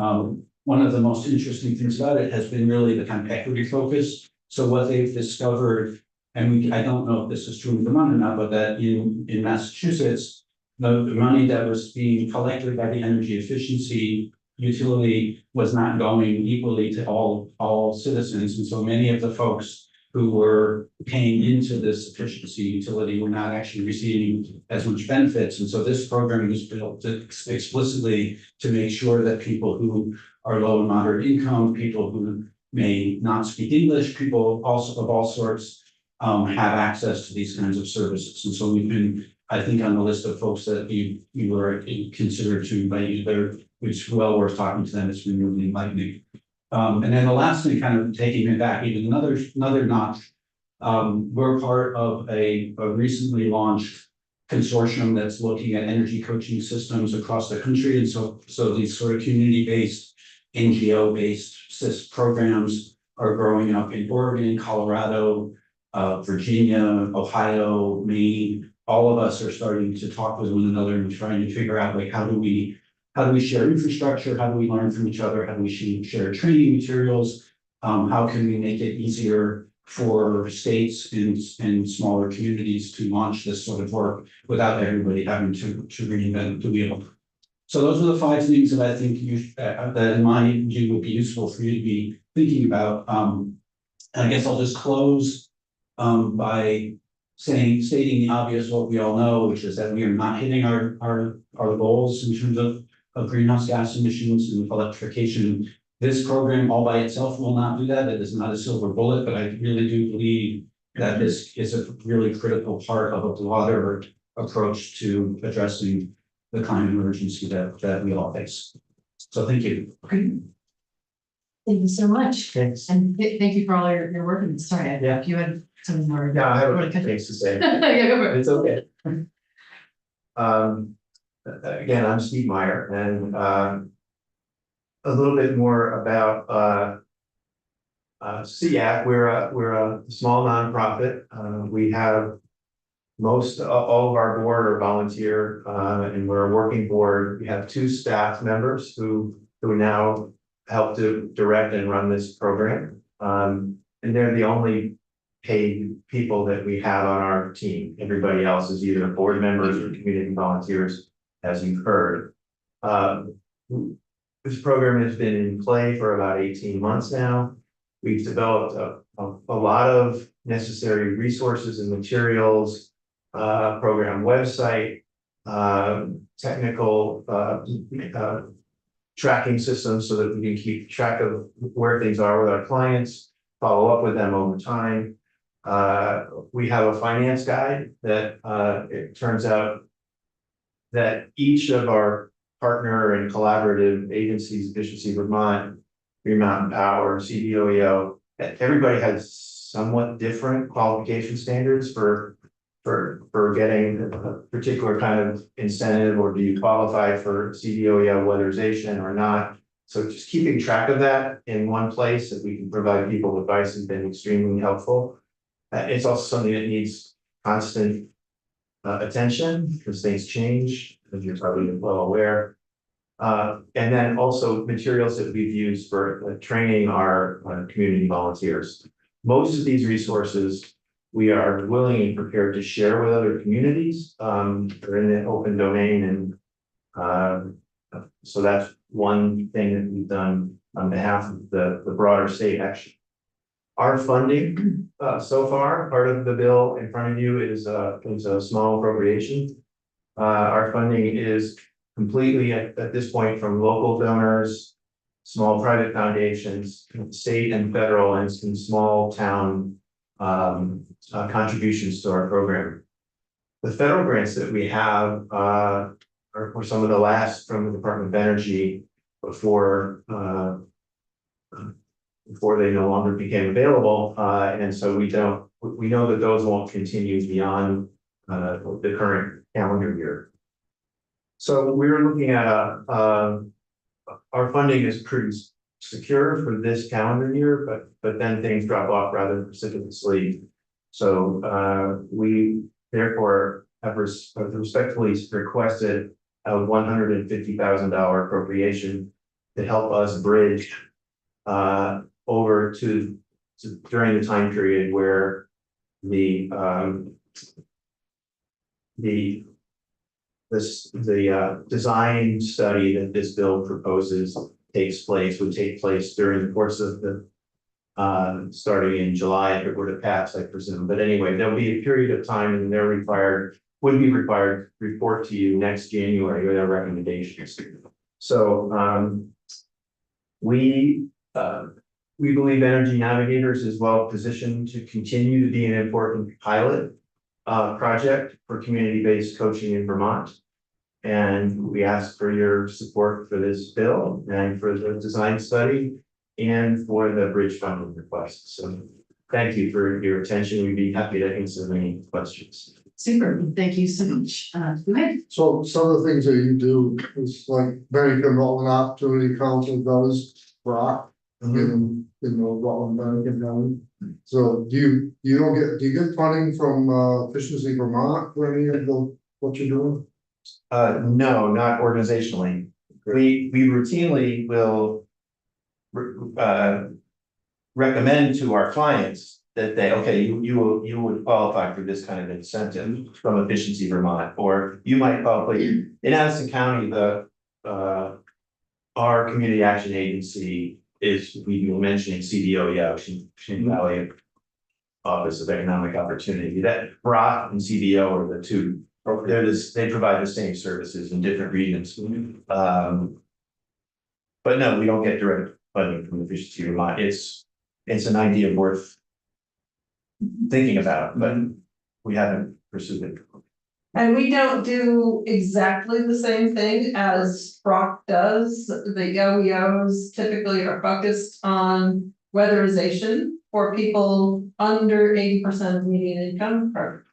one of the most interesting things about it has been really the kind of equity focus. So what they've discovered, and I don't know if this is true in Vermont or not, but that in Massachusetts, the money that was being collected by the energy efficiency utility was not going equally to all citizens. And so many of the folks who were paying into this efficiency utility were not actually receiving as much benefits. And so this program was built explicitly to make sure that people who are low and moderate income, people who may not speak English, people also of all sorts have access to these kinds of services. And so we've been, I think, on the list of folks that you were considered to by you there, which is well worth talking to them. It's been really enlightening. And then the last thing, kind of taking it back even another notch, we're part of a recently launched consortium that's looking at energy coaching systems across the country. And so these sort of community-based, NGO-based programs are growing up in Oregon, Colorado, Virginia, Ohio, Maine. All of us are starting to talk with one another and trying to figure out, like, how do we share infrastructure? How do we learn from each other? How do we share training materials? How can we make it easier for states and smaller communities to launch this sort of work without everybody having to reinvent the wheel? So those are the 5 things that I think that in my view would be useful for you to be thinking about. And I guess I'll just close by stating the obvious, what we all know, which is that we are not hitting our goals in terms of greenhouse gas emissions and electrification. This program all by itself will not do that. It is not a silver bullet, but I really do believe that this is a really critical part of a broader approach to addressing the climate emergency that we all face. So thank you. Thank you so much. Thanks. And thank you for all your work. And sorry, if you had some more. Yeah, I have a few things to say. Yeah, go for it. It's okay. Again, I'm Steve Meyer, and a little bit more about SEAC. We're a small nonprofit. We have all of our board are volunteer, and we're a working board. We have 2 staff members who now help to direct and run this program. And they're the only paid people that we have on our team. Everybody else is either board members or community volunteers, as you've heard. This program has been in play for about 18 months now. We've developed a lot of necessary resources and materials, program website, technical tracking systems so that we can keep track of where things are with our clients, follow up with them over time. We have a finance guide that it turns out that each of our partner and collaborative agencies, Efficiency Vermont, Green Mountain Power, CDOEO, everybody has somewhat different qualification standards for getting a particular kind of incentive, or do you qualify for CDOEO weatherization or not? So just keeping track of that in one place that we can provide people advice has been extremely helpful. It's also something that needs constant attention because things change, as you're probably well aware. And then also materials that we've used for training our community volunteers. Most of these resources we are willing and prepared to share with other communities. They're in the open domain, and so that's one thing that we've done on behalf of the broader state action. Our funding so far, part of the bill in front of you is a small appropriation. Our funding is completely at this point from local donors, small private foundations, state and federal, and some small town contributions to our program. The federal grants that we have are some of the last from the Department of Energy before they no longer became available, and so we know that those won't continue beyond the current calendar year. So we're looking at our funding is pretty secure for this calendar year, but then things drop off rather precipitously. So we therefore have respectfully requested a $150,000 appropriation to help us bridge over to during the time period where the design study that this bill proposes would take place during the course of the starting in July if it were to pass, I presume. But anyway, there'll be a period of time, and would be required to report to you next January with our recommendations. So we believe Energy Navigators is well positioned to continue to be an important pilot project for community-based coaching in Vermont. And we ask for your support for this bill and for the design study and for the bridge funding request. So thank you for your attention. We'd be happy to answer any questions. Super, thank you so much. Go ahead. So some of the things that you do is like Bennington Rutland Opportunity Council does rock in the Rutland Bennington County. So do you get funding from Efficiency Vermont for any of what you're doing? No, not organizationally. We routinely will recommend to our clients that you would qualify for this kind of incentive from Efficiency Vermont, or you might qualify. In Addison County, the our community action agency is, we were mentioning CDO, Shin Valley Office of Economic Opportunity, that BROC and CDO are the two, they provide the same services in different regions. But no, we don't get direct funding from Efficiency Vermont. It's an idea worth thinking about, but we haven't pursued it. And we don't do exactly the same thing as Brock does. The OEOs typically are focused on weatherization for people under 80% of median income, or,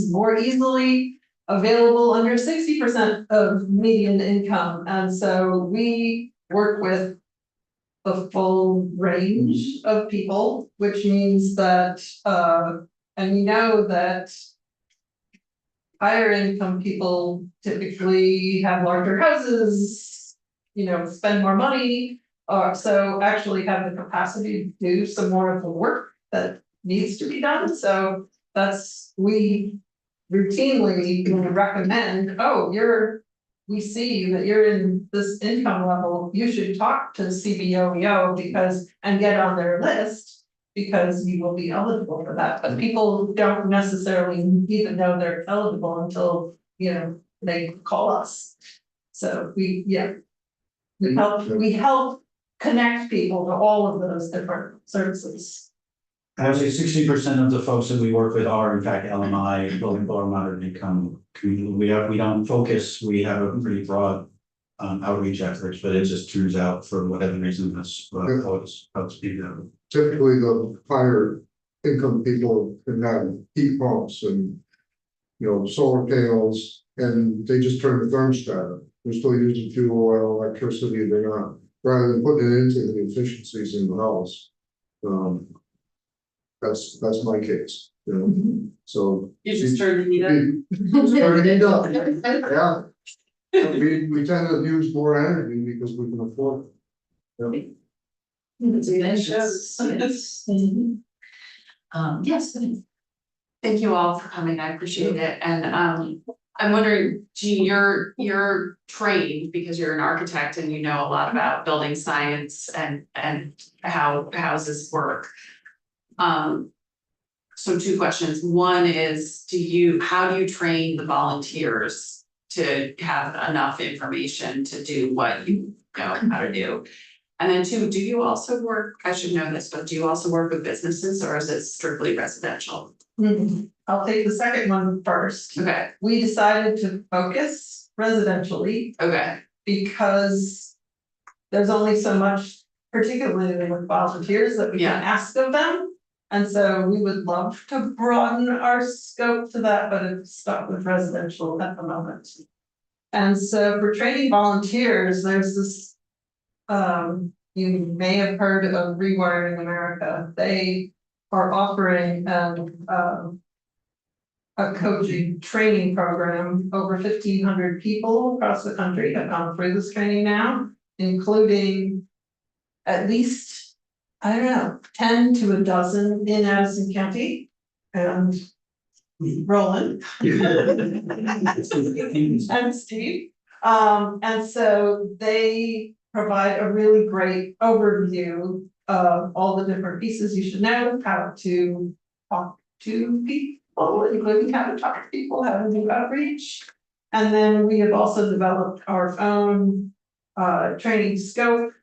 more easily available under 60% of median income. And so we work with the full range of people, which means that, and we know that higher income people typically have larger houses, spend more money, or so actually have the capacity to do some more of the work that needs to be done. So we routinely recommend, we see that you're in this income level, you should talk to CBOEO and get on their list, because you will be eligible for that, but people don't necessarily even know they're eligible until, they call us. So we help connect people to all of those different services. I would say 60% of the folks that we work with are in fact LMI, low and moderate income. We don't focus, we have a pretty broad outreach efforts, but it just turns out for whatever reason this helps people. Typically, the higher income people can have heat pumps and, solar panels, and they just turn the thermostat up. They're still using fuel oil, electricity, they're not, rather than putting it into the efficiencies in the house. That's my case, so. You just turn the heat up. Turn the heat up, yeah. We tend to use more energy because we can afford it. Yes. Thank you all for coming, I appreciate it, and I'm wondering, Jean, you're trained because you're an architect and you know a lot about building science and how houses work. So two questions. One is, how do you train the volunteers to have enough information to do what you know how to do? And then two, do you also work, I should know this, but do you also work with businesses, or is it strictly residential? I'll take the second one first. Okay. We decided to focus residentially. Okay. Because there's only so much, particularly with volunteers, that we can ask of them. And so we would love to broaden our scope to that, but it's stuck with residential at the moment. And so for training volunteers, there's this, you may have heard of Rewiring America. They are offering a coaching training program. Over 1,500 people across the country have gone through this training now, including at least, 10 to a dozen in Addison County and Roland. And Steve. And so they provide a really great overview of all the different pieces you should know, how to talk to people, including how to talk to people, how to do outreach. And then we have also developed our own training scope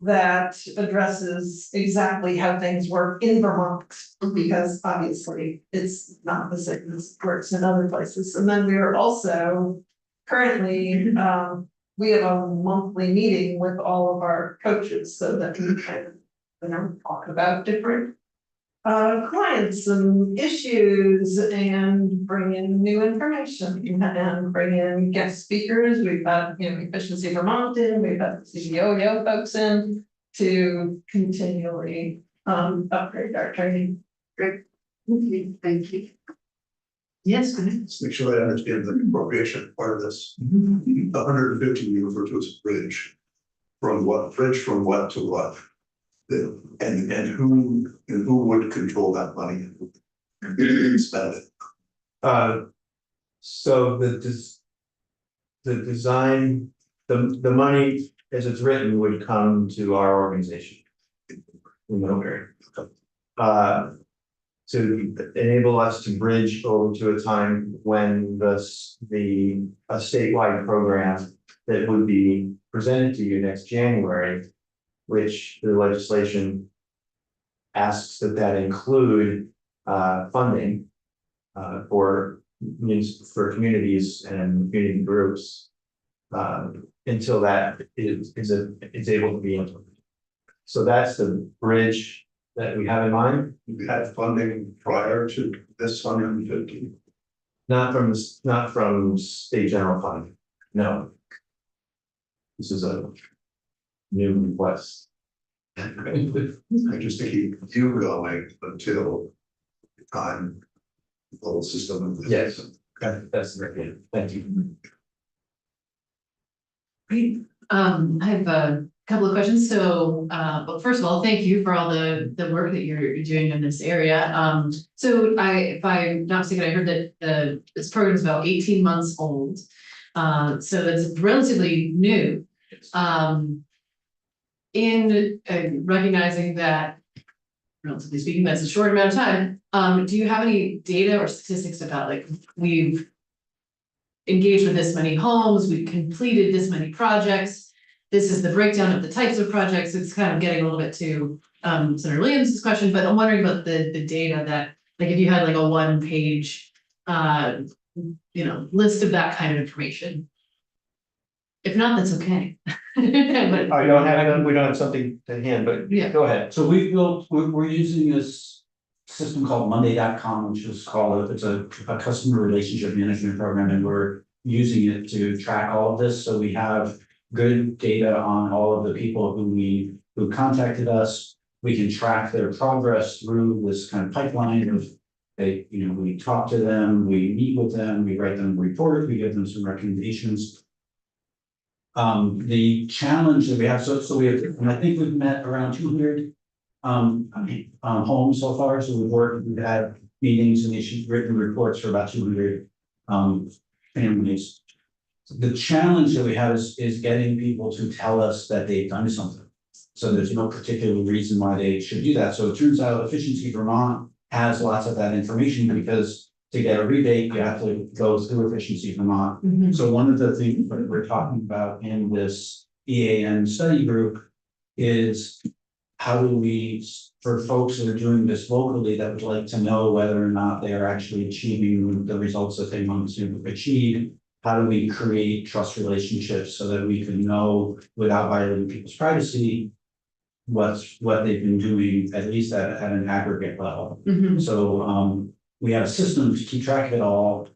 that addresses exactly how things work in Vermont, because obviously it's not the same as works in other places. And then we are also currently, we have a monthly meeting with all of our coaches so that we can, talk about different clients and issues and bring in new information and bring in guest speakers. We've had, Efficiency Vermont in, we've had CBOEO folks in to continually upgrade our training. Great. Thank you. Yes, go ahead. Let's make sure I understand the appropriation part of this. 150 you refer to as a bridge. From what to what? And who would control that money and spend it? So the design the money, as it's written, would come to our organization. In Middlebury. To enable us to bridge over to a time when a statewide program that would be presented to you next January, which the legislation asks that include funding for communities and community groups until that is able to be implemented. So that's the bridge that we have in mind. We had funding prior to this 150. Not from state general fund, no. This is a new request. Just to keep you going until the time the whole system. Yes, that's the right. Thank you. Great. I have a couple of questions. So, well, first of all, thank you for all the work that you're doing in this area. So if I'm not mistaken, I heard that this program is about 18 months old. So that's relatively new. In recognizing that, relatively speaking, that's a short amount of time, do you have any data or statistics about, like, we've engaged with this many homes, we've completed this many projects, this is the breakdown of the types of projects? It's kind of getting a little bit to Senator Williams' question, but I'm wondering about the data that, like, if you had like a 1-page list of that kind of information. If not, that's okay. But I don't have, we don't have something to hand, but Yeah. go ahead. So we're using this system called Monday.com, which is it's a customer relationship management program, and we're using it to track all of this. So we have good data on all of the people who contacted us. We can track their progress through this kind of pipeline of we talk to them, we meet with them, we write them a report, we give them some recommendations. The challenge that we have, so we have, and I think we've met around 200 homes so far. So we've had meetings and issued written reports for about 200 families. The challenge that we have is getting people to tell us that they've done something. So there's no particular reason why they should do that. So it turns out Efficiency Vermont has lots of that information, because to get a rebate, you have to go through Efficiency Vermont. Mhm. So one of the things that we're talking about in this EAN study group is how do we, for folks that are doing this locally that would like to know whether or not they are actually achieving the results that they want to achieve, how do we create trust relationships so that we can know without violating people's privacy what they've been doing, at least at an aggregate level. Mhm. So we have a system to keep track of it all,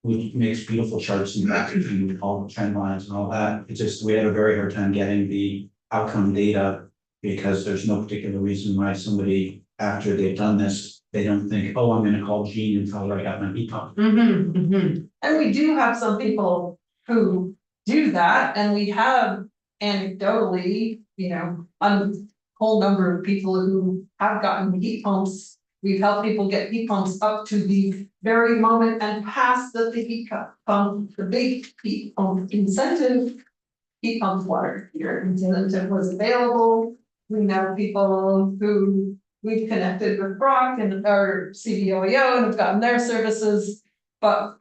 which makes beautiful charts and graphs and all the trend lines and all that. It's just, we had a very hard time getting the outcome data, because there's no particular reason why somebody, after they've done this, they don't think, oh, I'm gonna call Gene and tell her I got my heat pump. Mhm, mhm. And we do have some people who do that, and we have anecdotally, a whole number of people who have gotten heat pumps. We've helped people get heat pumps up to the very moment and past the heat pump, the big heat pump incentive. Heat pump water heater incentive was available. We know people who we've connected with Brock and our CBOEO and have gotten their services, but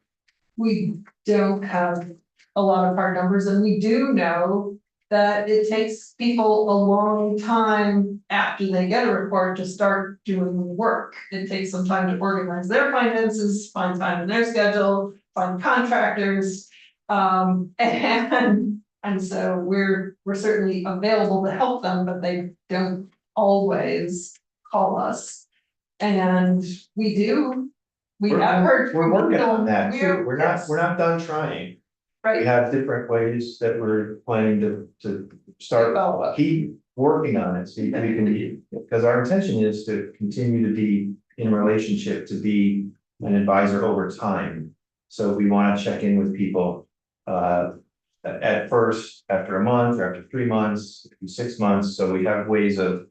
we don't have a lot of hard numbers, and we do know that it takes people a long time after they get a report to start doing the work. It takes some time to organize their finances, find time in their schedule, find contractors. And so we're certainly available to help them, but they don't always call us. And we have heard. We're working on that We're- too. We're not done trying. Right. We have different ways that we're planning to start, keep working on it, so we can, because our intention is to continue to be in relationship, to be an advisor over time. So we want to check in with people, at first, after a month, or after 3 months, 6 months, so we have ways of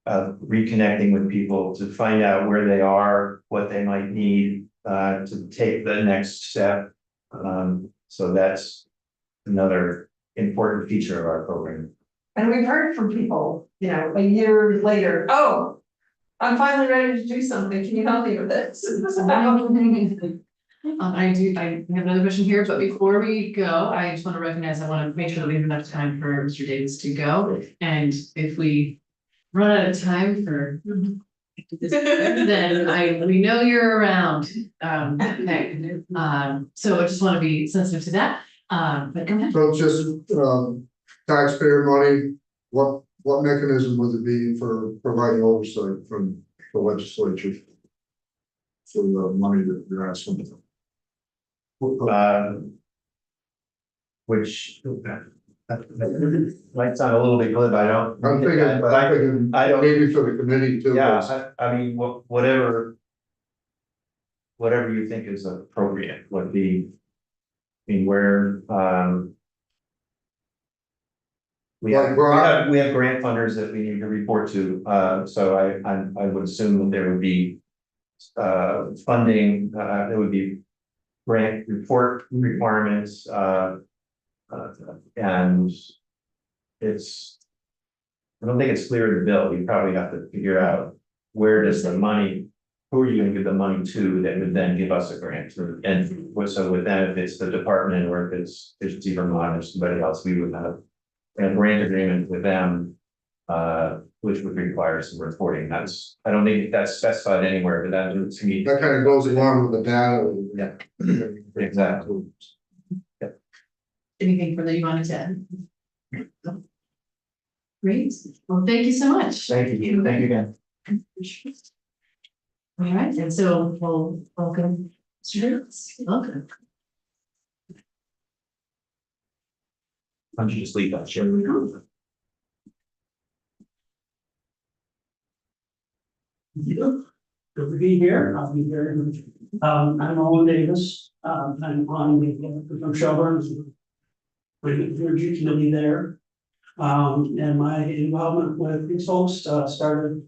reconnecting with people to find out where they are, what they might need, to take the next step. So that's another important feature of our program. And we've heard from people, you know, a year later, oh, I'm finally ready to do something, can you help me with this? I have another question here, but before we go, I just want to recognize, I want to make sure that we have enough time for Mr. Davis to go. And if we run out of time for this, then we know you're around. Okay. So I just want to be sensitive to that. But go ahead. So just, taxpayer money, what mechanism would it be for providing oversight from the legislature? For the money that you're asking for? Which might sound a little bit glib, I don't. I'm thinking, but I'm thinking I don't. maybe for the committee too. Yeah, I mean, whatever you think is appropriate would be, I mean, where, we have grant funders that we need to report to, so I would assume that there would be funding, there would be grant report requirements, and it's, I don't think it's clear in the bill. You probably have to figure out where does the money, who are you gonna give the money to that would then give us a grant? And so with that, if it's the department or if it's Vermont or somebody else, we would have a grant agreement with them, which would require some reporting. I don't think that's specified anywhere, but that to me. That kind of goes along with the data. Yeah, exactly. Anything further you wanted to add? Great. Well, thank you so much. Thank you. Thank you again. All right, and so we'll welcome Mr. Davis. Welcome. Why don't you just leave that chair? Good to be here. I'll be very much. I'm Owen Davis. I'm on the from Shelburne. With the energy committee there. And my involvement with these folks started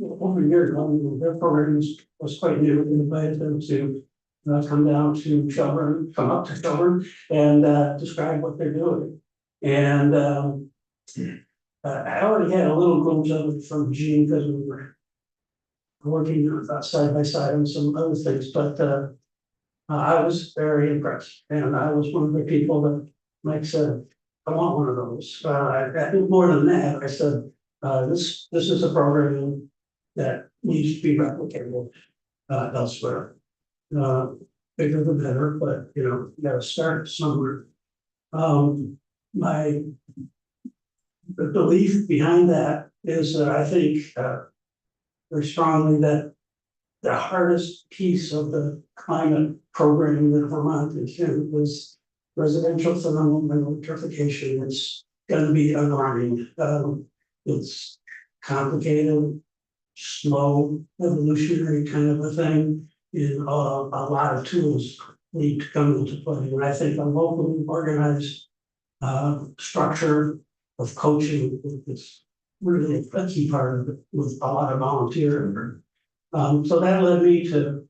over a year ago. Their program was quite new. We invited them to come down to Shelburne, come up to Shelburne and describe what they're doing. And I already had a little glimpse of it from Gene because we were working side by side on some other things, but I was very impressed. And I was one of the people that Mike said, I want one of those. I think more than that, I said, this is a program that needs to be replicated elsewhere. Bigger the better, but you gotta start somewhere. My belief behind that is that I think very strongly that the hardest piece of the climate program that Vermont is in was residential thermal electrification. Is going to be alarming. It's complicated, slow, evolutionary kind of a thing. And a lot of tools need to come into play. And I think a locally organized structure of coaching is really a key part of it, with a lot of volunteer. So that led me to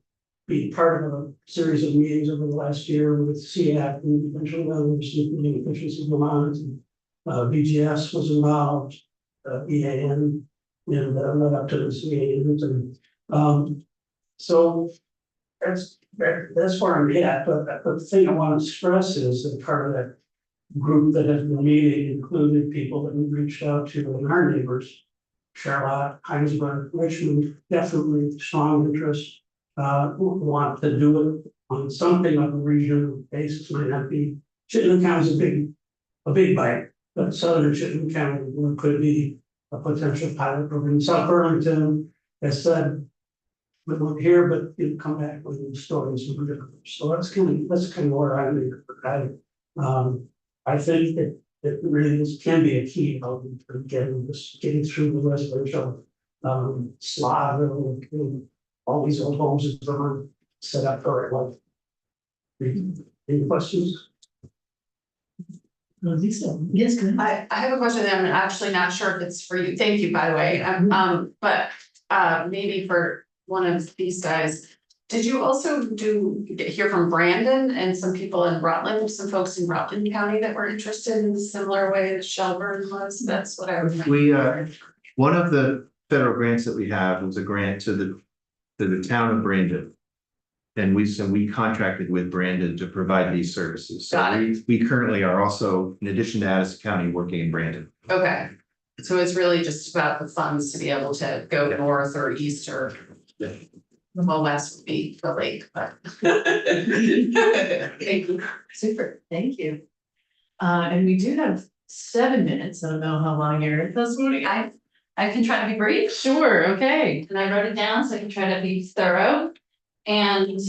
be part of a series of meetings over the last year with CAC and eventually others, including Efficiency Vermont, and BGS was involved, EAN, and led up to the CAN. And so that's where I'm at. But the thing I want to stress is that part of that group that has been meeting included people that we reached out to and our neighbors, Charlotte, Heinsberg, Richmond, definitely strong interest. Want to do it on something of a regional basis. Might not be, Chittenden County is a big bite, but southern Chittenden County could be a potential pilot program. South Burlington has said, we won't hear, but you come back with new stories. So that's kind of where I'm at. I think that it really can be a key of getting through the residential slot. All these old homes in Vermont set up for it. Like, any questions? Yes, go ahead. I have a question that I'm actually not sure if it's for you. Thank you, by the way. But maybe for one of these guys. Did you also hear from Brandon and some people in Rutland, some folks in Rutland County that were interested in a similar way that Shelburne was? That's what I was. We, one of the federal grants that we have was a grant to the town of Brandon. And we contracted with Brandon to provide these services. So Got it. we currently are also, in addition to Addison County, working in Brandon. Okay, so it's really just about the funds to be able to go north or east or. Yeah. Well, west would be the lake, but. Thank you. Super, thank you. And we do have 7 minutes. I don't know how long you're this morning. I can try to be brief. Sure, okay. And I wrote it down so I can try to be thorough. And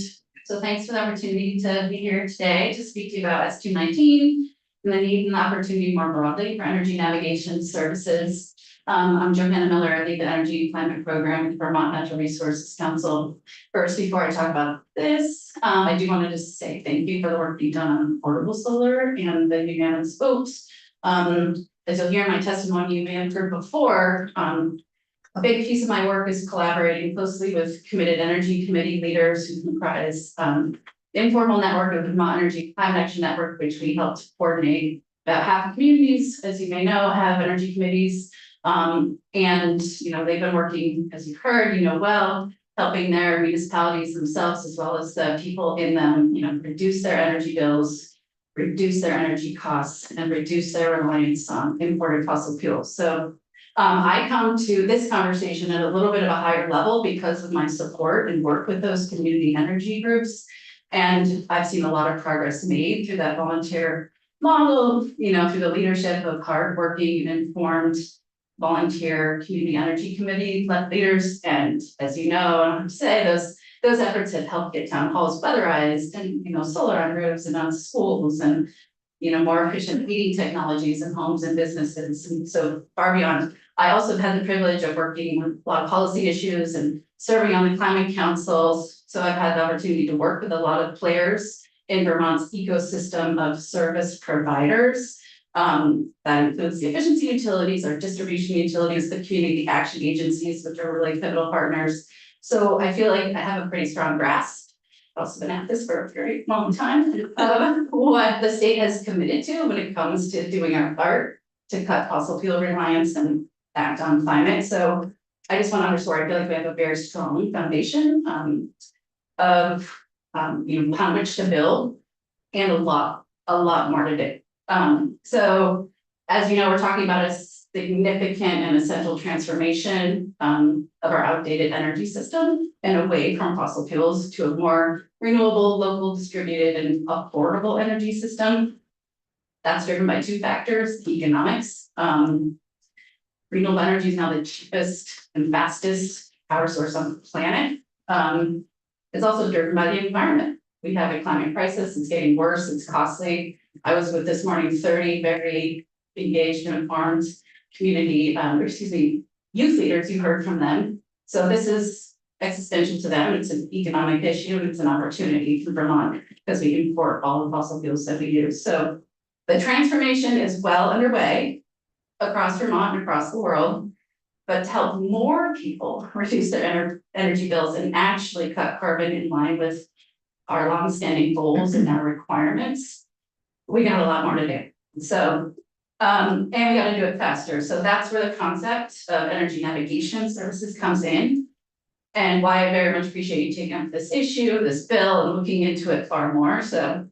so thanks for the opportunity to be here today to speak to you about S219 and the need and the opportunity more broadly for energy navigation services. I'm Johanna Miller. I lead the Energy and Climate Program at Vermont Natural Resources Council. First, before I talk about this, I do want to just say thank you for the work you've done on portable solar and the unanimous votes. As you'll hear in my testimony, you may have heard before, a big piece of my work is collaborating closely with committed energy committee leaders who comprise the informal network of Vermont Energy Climate Action Network, which we helped coordinate. About half of communities, as you may know, have energy committees. And they've been working, as you've heard, well, helping their municipalities themselves, as well as the people in them, reduce their energy bills, reduce their energy costs, and reduce their reliance on imported fossil fuels. So I come to this conversation at a little bit of a higher level because of my support and work with those community energy groups. And I've seen a lot of progress made through that volunteer model, through the leadership of hardworking and informed volunteer community energy committee leaders. And as you know, I don't have to say, those efforts have helped get town halls weatherized and, solar on roofs and on schools and, more efficient heating technologies in homes and businesses. And so far beyond, I also have had the privilege of working with a lot of policy issues and serving on the climate councils. So I've had the opportunity to work with a lot of players in Vermont's ecosystem of service providers. That includes the efficiency utilities, our distribution utilities, the community action agencies, which are really pivotal partners. So I feel like I have a pretty strong grasp. I've also been at this for a very long time of what the state has committed to when it comes to doing our part to cut fossil fuel reliance and act on climate. So I just want to underscore, I feel like we have a very strong foundation of how much to build and a lot more to do. So as you know, we're talking about a significant and essential transformation of our outdated energy system and away from fossil fuels to a more renewable, local, distributed, and affordable energy system. That's driven by 2 factors: economics. Renewable energy is now the cheapest and fastest power source on the planet. It's also driven by the environment. We have a climate crisis. It's getting worse. It's costly. I was with this morning 30 very engaged and informed community, youth leaders. You heard from them. So this is existential to them. It's an economic issue and it's an opportunity for Vermont because we import all the fossil fuels that we use. So the transformation is well underway across Vermont and across the world, but to help more people reduce their energy bills and actually cut carbon in line with our longstanding goals and our requirements, we got a lot more to do. So, and we got to do it faster. So that's where the concept of energy navigation services comes in, and why I very much appreciate you taking up this issue, this bill, and looking into it far more. So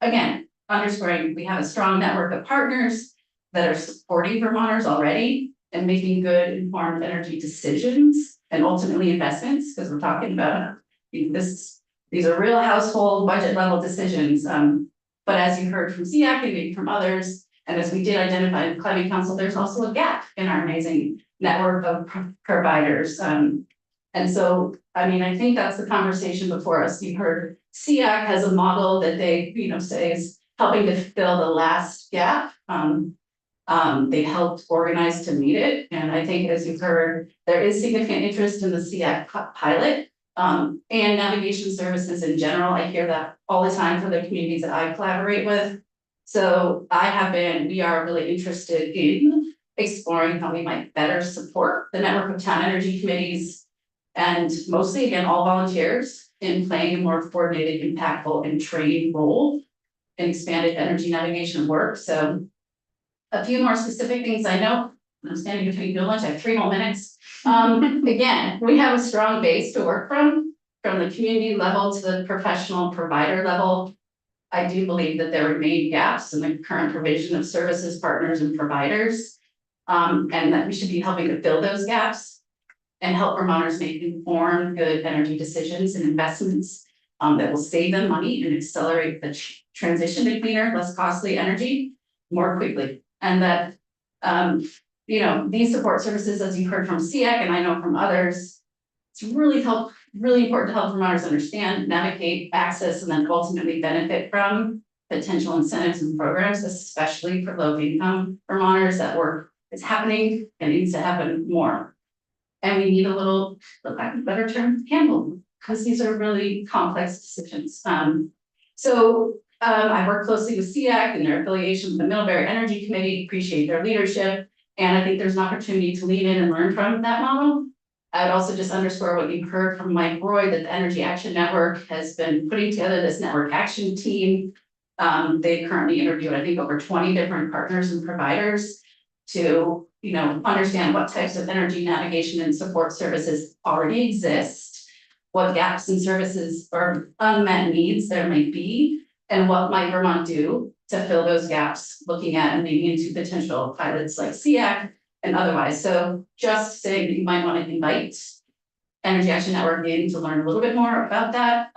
again, underscoring, we have a strong network of partners that are supporting Vermonters already and making good informed energy decisions and ultimately investments, because we're talking about these are real household budget level decisions. But as you heard from SEAC and maybe from others, and as we did identify in the Climate Council, there's also a gap in our amazing network of providers. And so, I think that's the conversation before us. You heard SEAC has a model that they, say is helping to fill the last gap. They helped organize to meet it. And I think, as you've heard, there is significant interest in the SEAC pilot. And navigation services in general. I hear that all the time from the communities that I collaborate with. So we are really interested in exploring how we might better support the network of town energy committees And mostly, again, all volunteers in playing a more coordinated, impactful, and trained role in expanded energy navigation work. So a few more specific things I know. I'm standing between good lunch, I have 3 more minutes. Again, we have a strong base to work from the community level to the professional provider level. I do believe that there remain gaps in the current provision of services, partners, and providers. And that we should be helping to fill those gaps and help Vermonters make informed, good energy decisions and investments that will save them money and accelerate the transition to cleaner, less costly energy more quickly. And that, you know, these support services, as you heard from SEAC, and I know from others, it's really important to help Vermonters understand, navigate, access, and then ultimately benefit from potential incentives and programs, especially for low income Vermonters. That work is happening and needs to happen more. And we need a little, for lack of a better term, handle, because these are really complex decisions. I work closely with SEAC and their affiliation with the Middlebury Energy Committee, appreciate their leadership. And I think there's an opportunity to lean in and learn from that model. I would also just underscore what you heard from Mike Roy, that the Energy Action Network has been putting together this network action team. They currently interviewed, I think, over 20 different partners and providers to, you know, understand what types of energy navigation and support services already exist, what gaps in services or unmet needs there might be, and what might Vermont do to fill those gaps, looking at and maybe into potential pilots like SEAC and otherwise. So just saying that you might want to invite Energy Action Network in to learn a little bit more about that.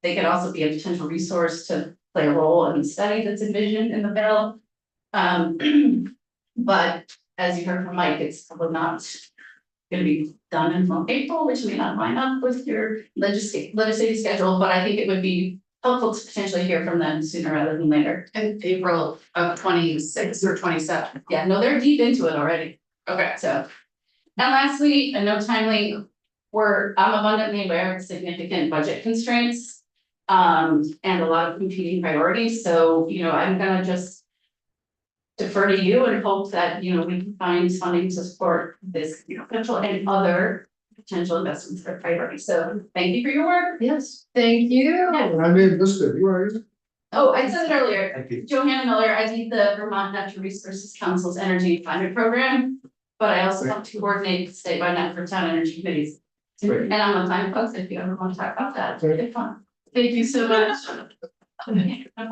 They could also be a potential resource to play a role in the study that's envisioned in the bill. But as you heard from Mike, it's probably not going to be done until April, which may not line up with your legislative schedule, but I think it would be helpful to potentially hear from them sooner rather than later. In April of 26 or 27. Yeah, no, they're deep into it already. Okay. So, and lastly, and no timely, I'm abundantly aware of significant budget constraints and a lot of competing priorities. So, you know, I'm gonna just defer to you and hope that, you know, we can find funding to support this, you know, potential and other potential investments for priority. So thank you for your work. Yes, thank you. And I may have missed it, you are, Oh, I said it earlier. Thank you. Johanna Miller, I lead the Vermont Natural Resources Council's Energy and Climate Program, but I also help to coordinate statewide network town energy committees. And I'm a climate folks, if you ever want to talk about that, it's really fun. Thank you so much. Okay, no problem.